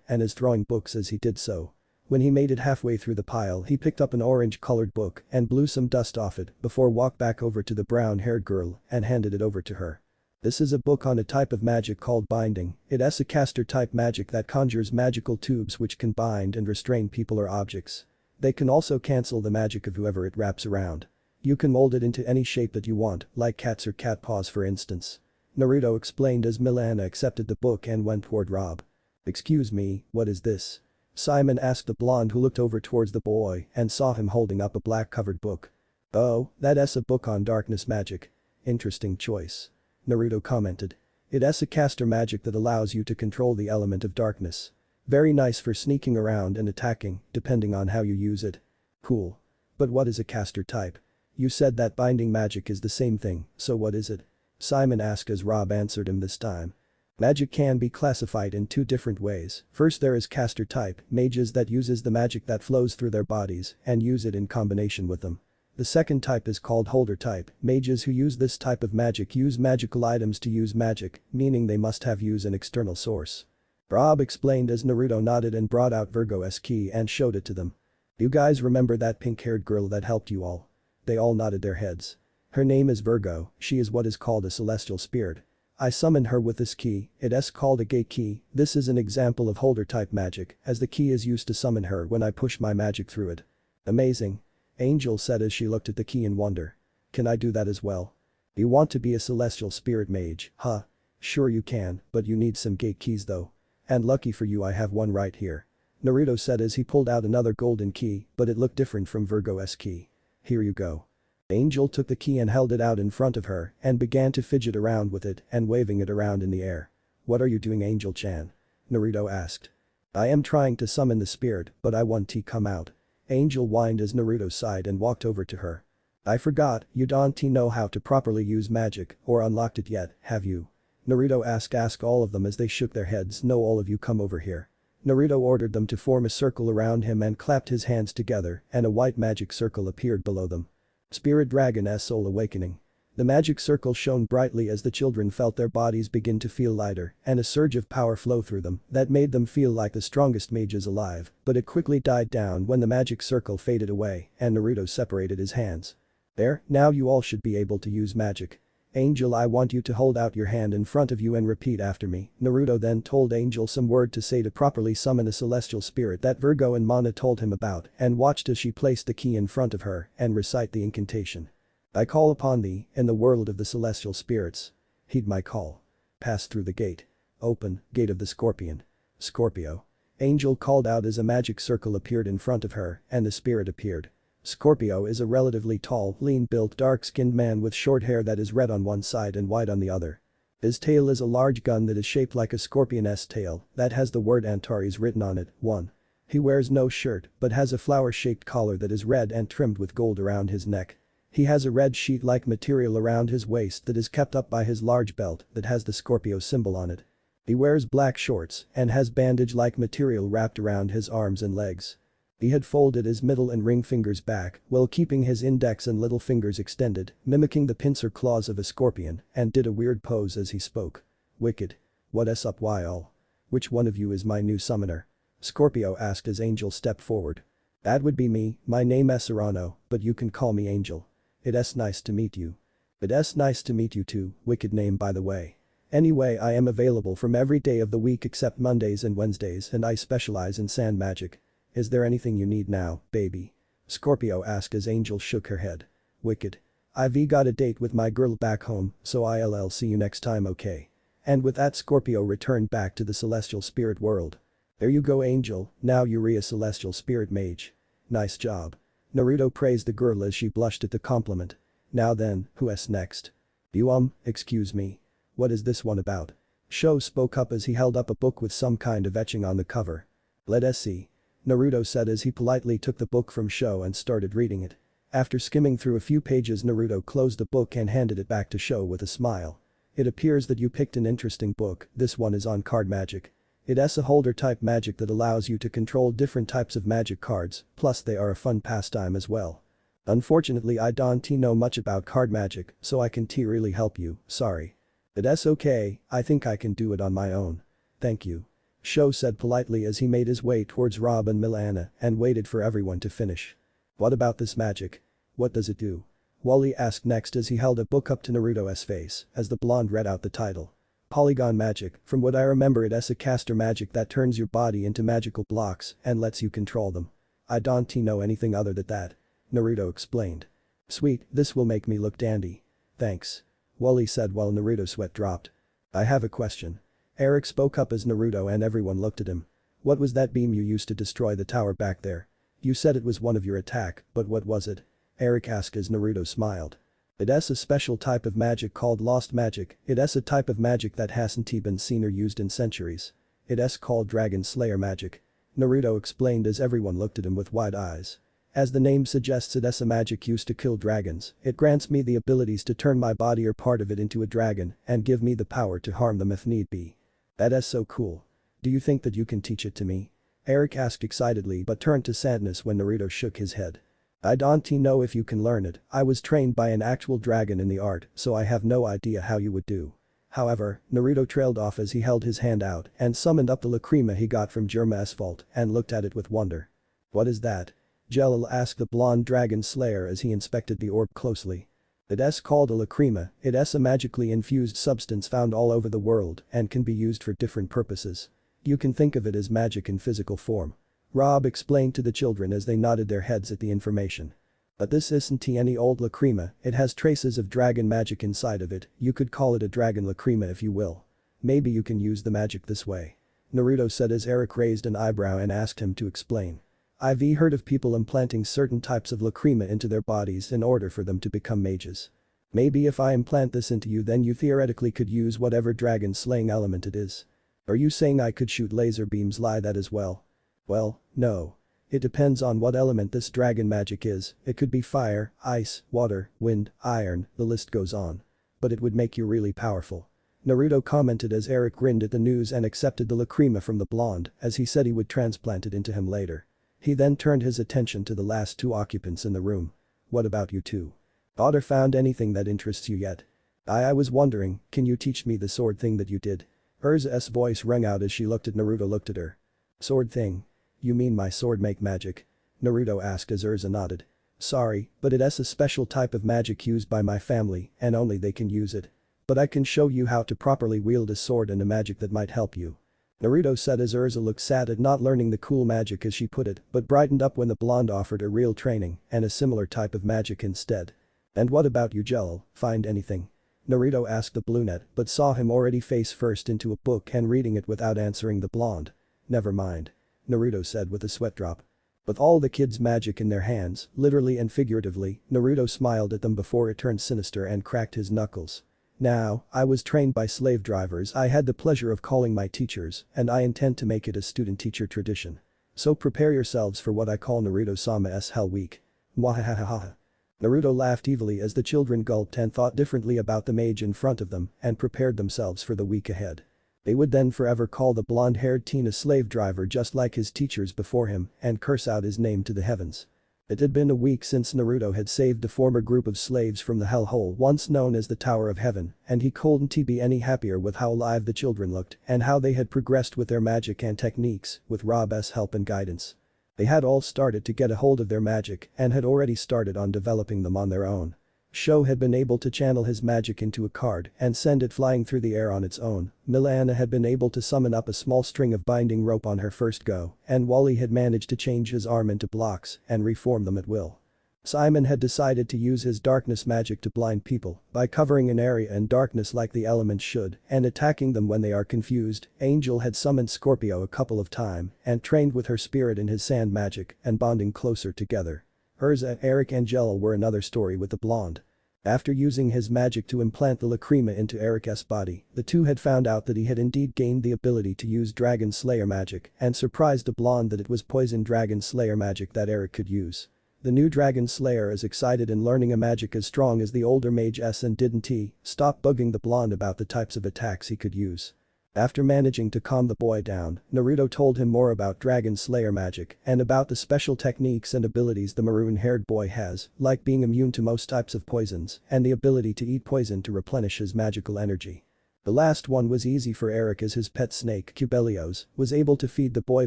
A: and is throwing books as he did so. When he made it halfway through the pile he picked up an orange-colored book and blew some dust off it before walked back over to the brown-haired girl and handed it over to her. This is a book on a type of magic called binding. It's a caster-type magic that conjures magical tubes which can bind and restrain people or objects. They can also cancel the magic of whoever it wraps around. You can mold it into any shape that you want, like cats or cat paws for instance. Naruto explained as Milana accepted the book and went toward Rob. Excuse me, what is this? Simon asked the blonde who looked over towards the boy and saw him holding up a black-covered book. Oh, that's a book on darkness magic. Interesting choice. Naruto commented. It's a caster magic that allows you to control the element of darkness. Very nice for sneaking around and attacking, depending on how you use it. Cool. But what is a caster type? You said that binding magic is the same thing, so what is it? Simon asked as Rob answered him this time. Magic can be classified in two different ways. First there is caster type, mages that uses the magic that flows through their bodies and use it in combination with them. The second type is called holder type, mages who use this type of magic use magical items to use magic, meaning they must have use an external source. Rob explained as Naruto nodded and brought out Virgo's key and showed it to them. You guys remember that pink-haired girl that helped you all? They all nodded their heads. Her name is Virgo, she is what is called a celestial spirit. I summoned her with this key, it's called a gate key. This is an example of holder type magic, as the key is used to summon her when I push my magic through it. Amazing. Angel said as she looked at the key in wonder. Can I do that as well? You want to be a celestial spirit mage, huh? Sure you can, but you need some gate keys though. And lucky for you I have one right here. Naruto said as he pulled out another golden key, but it looked different from Virgo's key. Here you go. Angel took the key and held it out in front of her and began to fidget around with it and waving it around in the air. What are you doing Angel-chan? Naruto asked. I am trying to summon the spirit, but I want to come out. Angel whined as Naruto sighed and walked over to her. I forgot, you don't know how to properly use magic or unlocked it yet, have you? Naruto asked all of them as they shook their heads. No, all of you come over here. Naruto ordered them to form a circle around him and clapped his hands together and a white magic circle appeared below them. Spirit Dragon's Soul Awakening. The magic circle shone brightly as the children felt their bodies begin to feel lighter and a surge of power flow through them that made them feel like the strongest mages alive, but it quickly died down when the magic circle faded away and Naruto separated his hands. There, now you all should be able to use magic. Angel, I want you to hold out your hand in front of you and repeat after me. Naruto then told Angel some word to say to properly summon a celestial spirit that Virgo and Mana told him about and watched as she placed the key in front of her and recite the incantation. I call upon thee, in the world of the celestial spirits. Heed my call. Pass through the gate. Open, gate of the scorpion. Scorpio. Angel called out as a magic circle appeared in front of her and the spirit appeared. Scorpio is a relatively tall, lean-built, dark-skinned man with short hair that is red on one side and white on the other. His tail is a large gun that is shaped like a scorpion's tail that has the word Antares written on it. 1. He wears no shirt but has a flower-shaped collar that is red and trimmed with gold around his neck. He has a red sheet-like material around his waist that is kept up by his large belt that has the Scorpio symbol on it. He wears black shorts and has bandage-like material wrapped around his arms and legs. He had folded his middle and ring fingers back while keeping his index and little fingers extended, mimicking the pincer claws of a scorpion, and did a weird pose as he spoke. Wicked. What's up y'all? Which one of you is my new summoner? Scorpio asked as Angel stepped forward. That would be me, my name is Serrano, but you can call me Angel. It's nice to meet you. It's nice to meet you too, wicked name by the way. Anyway, I am available from every day of the week except Mondays and Wednesdays and I specialize in sand magic. Is there anything you need now, baby? Scorpio asked as Angel shook her head. Wicked. I've got a date with my girl back home, so I'll see you next time, okay? And with that Scorpio returned back to the celestial spirit world. There you go Angel, now you're a celestial spirit mage. Nice job. Naruto praised the girl as she blushed at the compliment. Now then, who's next? You excuse me. What is this one about? Sho spoke up as he held up a book with some kind of etching on the cover. Let's see. Naruto said as he politely took the book from Sho and started reading it. After skimming through a few pages Naruto closed the book and handed it back to Sho with a smile. It appears that you picked an interesting book, this one is on card magic. It's a holder type magic that allows you to control different types of magic cards, plus they are a fun pastime as well. Unfortunately I don't know much about card magic, so I can't really help you, sorry. It's okay, I think I can do it on my own. Thank you. Sho said politely as he made his way towards Rob and Milana and waited for everyone to finish. What about this magic? What does it do? Wally asked next as he held a book up to Naruto's face as the blonde read out the title. Polygon magic, from what I remember it's a caster magic that turns your body into magical blocks and lets you control them. I don't know anything other than that. Naruto explained. Sweet, this will make me look dandy. Thanks. Wally said while Naruto's sweat dropped. I have a question. Eric spoke up as Naruto and everyone looked at him. What was that beam you used to destroy the tower back there? You said it was one of your attack, but what was it? Eric asked as Naruto smiled. It's a special type of magic called lost magic, it's a type of magic that hasn't been seen or used in centuries. It's called Dragon Slayer magic. Naruto explained as everyone looked at him with wide eyes. As the name suggests, it is a magic used to kill dragons. It grants me the abilities to turn my body or part of it into a dragon and give me the power to harm them if need be. That is so cool. Do you think that you can teach it to me? Eric asked excitedly but turned to sadness when Naruto shook his head. I don't know if you can learn it. I was trained by an actual dragon in the art, so I have no idea how you would do. However, Naruto trailed off as he held his hand out and summoned up the lacrima he got from Germa's vault and looked at it with wonder. What is that? Jelil asked the blonde dragon slayer as he inspected the orb closely. It is called a lacrima. It is a magically infused substance found all over the world and can be used for different purposes. You can think of it as magic in physical form. Rob explained to the children as they nodded their heads at the information. But this isn't any old lacrima, it has traces of dragon magic inside of it. You could call it a dragon lacrima if you will. Maybe you can use the magic this way. Naruto said as Eric raised an eyebrow and asked him to explain. I've heard of people implanting certain types of lacrima into their bodies in order for them to become mages. Maybe if I implant this into you, then you theoretically could use whatever dragon slaying element it is. Are you saying I could shoot laser beams like that as well? Well, no. It depends on what element this dragon magic is. It could be fire, ice, water, wind, iron, the list goes on. But it would make you really powerful. Naruto commented as Eric grinned at the news and accepted the lacrima from the blonde as he said he would transplant it into him later. He then turned his attention to the last two occupants in the room. What about you two? Otter found anything that interests you yet? I was wondering, can you teach me the sword thing that you did? Urza's voice rang out as she looked at Naruto looked at her. Sword thing? You mean my sword make magic? Naruto asked as Urza nodded. Sorry, but it is a special type of magic used by my family and only they can use it. But I can show you how to properly wield a sword and a magic that might help you. Naruto said as Urza looked sad at not learning the cool magic as she put it but brightened up when the blonde offered her real training and a similar type of magic instead. And what about you Jelil, find anything? Naruto asked the brunette but saw him already face first into a book and reading it without answering the blonde. Never mind. Naruto said with a sweat drop. With all the kids' magic in their hands, literally and figuratively, Naruto smiled at them before it turned sinister and cracked his knuckles. Now, I was trained by slave drivers I had the pleasure of calling my teachers and I intend to make it a student-teacher tradition. So prepare yourselves for what I call Naruto-sama's Hell Week. Mwahahaha. Naruto laughed evilly as the children gulped and thought differently about the mage in front of them and prepared themselves for the week ahead. They would then forever call the blonde-haired teen a slave driver just like his teachers before him and curse out his name to the heavens. It had been a week since Naruto had saved the former group of slaves from the hellhole once known as the Tower of Heaven and he couldn't be any happier with how alive the children looked and how they had progressed with their magic and techniques with Rob's help and guidance. They had all started to get a hold of their magic and had already started on developing them on their own. Sho had been able to channel his magic into a card and send it flying through the air on its own. Milana had been able to summon up a small string of binding rope on her first go and Wally had managed to change his arm into blocks and reform them at will. Simon had decided to use his darkness magic to blind people by covering an area in darkness like the elements should and attacking them when they are confused. Angel had summoned Scorpio a couple of times and trained with her spirit in his sand magic and bonding closer together. Urza, Eric and Jelil were another story with the blonde. After using his magic to implant the lacrima into Eric's body, the two had found out that he had indeed gained the ability to use Dragon Slayer magic and surprised the blonde that it was poison Dragon Slayer magic that Eric could use. The new Dragon Slayer is excited in learning a magic as strong as the older mage S and didn't stop bugging the blonde about the types of attacks he could use. After managing to calm the boy down, Naruto told him more about Dragon Slayer magic and about the special techniques and abilities the maroon-haired boy has, like being immune to most types of poisons and the ability to eat poison to replenish his magical energy. The last one was easy for Eric as his pet snake, Cubelios, was able to feed the boy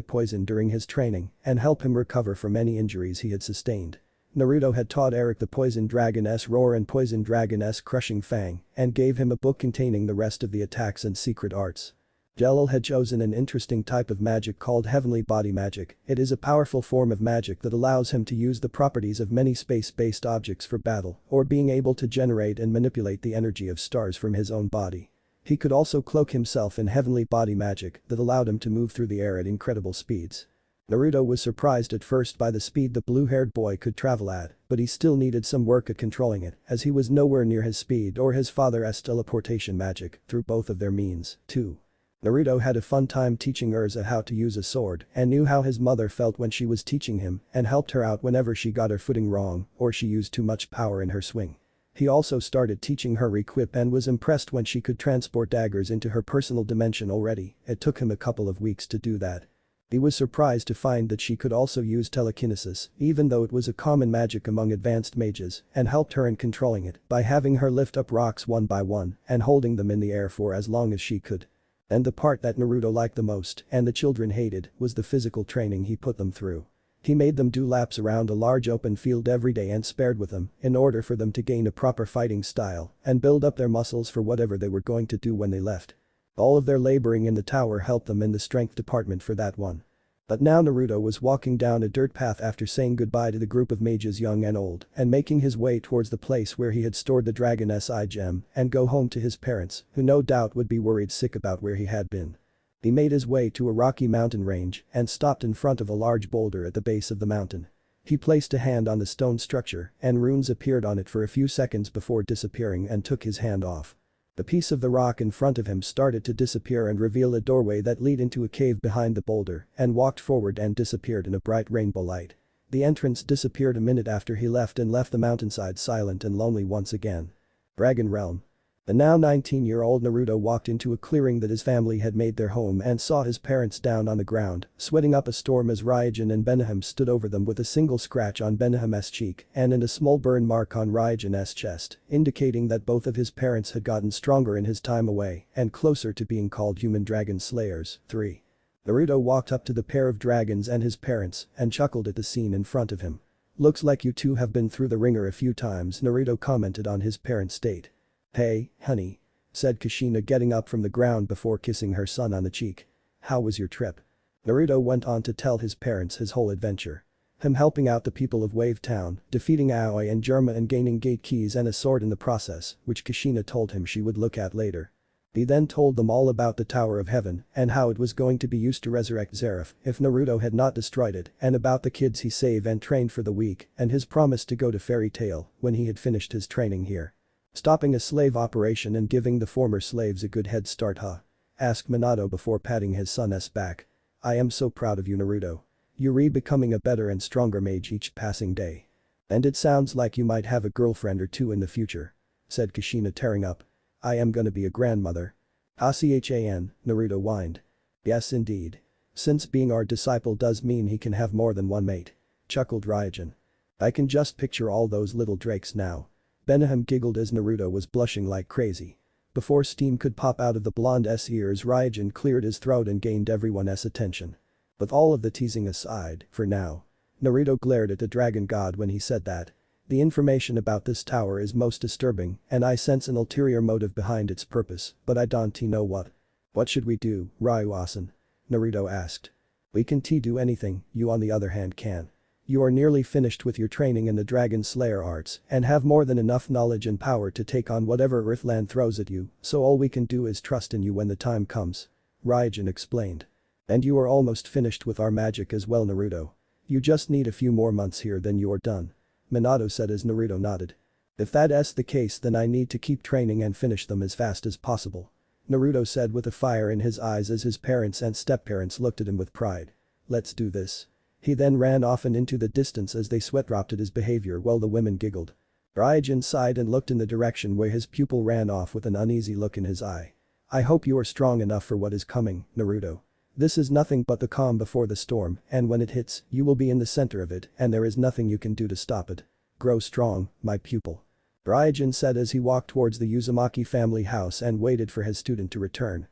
A: poison during his training and help him recover from any injuries he had sustained. Naruto had taught Eric the Poison Dragon's Roar and Poison Dragon's Crushing Fang and gave him a book containing the rest of the attacks and secret arts. Jelil had chosen an interesting type of magic called Heavenly Body Magic. It is a powerful form of magic that allows him to use the properties of many space-based objects for battle or being able to generate and manipulate the energy of stars from his own body. He could also cloak himself in Heavenly Body Magic that allowed him to move through the air at incredible speeds. Naruto was surprised at first by the speed the blue-haired boy could travel at, but he still needed some work at controlling it as he was nowhere near his speed or his father's teleportation magic through both of their means, too. Naruto had a fun time teaching Urza how to use a sword and knew how his mother felt when she was teaching him and helped her out whenever she got her footing wrong or she used too much power in her swing. He also started teaching her equip and was impressed when she could transport daggers into her personal dimension already. It took him a couple of weeks to do that. He was surprised to find that she could also use telekinesis, even though it was a common magic among advanced mages, and helped her in controlling it by having her lift up rocks one by one and holding them in the air for as long as she could. And the part that Naruto liked the most and the children hated was the physical training he put them through. He made them do laps around a large open field every day and spared with them in order for them to gain a proper fighting style and build up their muscles for whatever they were going to do when they left. All of their laboring in the tower helped them in the strength department for that one. But now Naruto was walking down a dirt path after saying goodbye to the group of mages young and old and making his way towards the place where he had stored the Dragon Si gem and go home to his parents, who no doubt would be worried sick about where he had been. He made his way to a rocky mountain range and stopped in front of a large boulder at the base of the mountain. He placed a hand on the stone structure and runes appeared on it for a few seconds before disappearing and took his hand off. The piece of the rock in front of him started to disappear and reveal a doorway that led into a cave behind the boulder and walked forward and disappeared in a bright rainbow light. The entrance disappeared a minute after he left the mountainside silent and lonely once again. Dragon Realm. The now 19-year-old Naruto walked into a clearing that his family had made their home and saw his parents down on the ground, sweating up a storm as Raijin and Benahem stood over them with a single scratch on Benahem's cheek and a small burn mark on Raijin's chest, indicating that both of his parents had gotten stronger in his time away and closer to being called human dragon slayers. 3. Naruto walked up to the pair of dragons and his parents and chuckled at the scene in front of him. "Looks like you two have been through the ringer a few times," Naruto commented on his parents' state. "Hey, honey," said Kushina getting up from the ground before kissing her son on the cheek. "How was your trip?" Naruto went on to tell his parents his whole adventure. Him helping out the people of Wave Town, defeating Aoi and Germa and gaining gate keys and a sword in the process, which Kushina told him she would look at later. He then told them all about the Tower of Heaven and how it was going to be used to resurrect Zeref if Naruto had not destroyed it and about the kids he saved and trained for the week and his promise to go to Fairy Tail when he had finished his training here. "Stopping a slave operation and giving the former slaves a good head start, huh?" asked Minato before patting his son's back. "I am so proud of you, Naruto. You're becoming a better and stronger mage each passing day. And it sounds like you might have a girlfriend or two in the future," said Kushina tearing up. "I am gonna be a grandmother." "Achan," Naruto whined. "Yes indeed. Since being our disciple does mean he can have more than one mate," chuckled Raijin. "I can just picture all those little drakes now." Benahem giggled as Naruto was blushing like crazy. Before steam could pop out of the blonde's ears, Raijin cleared his throat and gained everyone's attention. With all of the teasing aside, for now. Naruto glared at the dragon god when he said that. "The information about this tower is most disturbing and I sense an ulterior motive behind its purpose, but I don't know what." "What should we do, Ryuasan?" Naruto asked. "We can do anything, you on the other hand can. You are nearly finished with your training in the Dragon Slayer arts and have more than enough knowledge and power to take on whatever Earthland throws at you, so all we can do is trust in you when the time comes," Raijin explained. "And you are almost finished with our magic as well, Naruto. You just need a few more months here then you're done," Minato said as Naruto nodded. "If that's the case then I need to keep training and finish them as fast as possible," Naruto said with a fire in his eyes as his parents and step-parents looked at him with pride. "Let's do this." He then ran off and into the distance as they sweat-dropped at his behavior while the women giggled. Raijin sighed and looked in the direction where his pupil ran off with an uneasy look in his eye. "I hope you are strong enough for what is coming, Naruto. This is nothing but the calm before the storm and when it hits, you will be in the center of it and there is nothing you can do to stop it. Grow strong, my pupil," Raijin said as he walked towards the Uzumaki family house and waited for his student to return.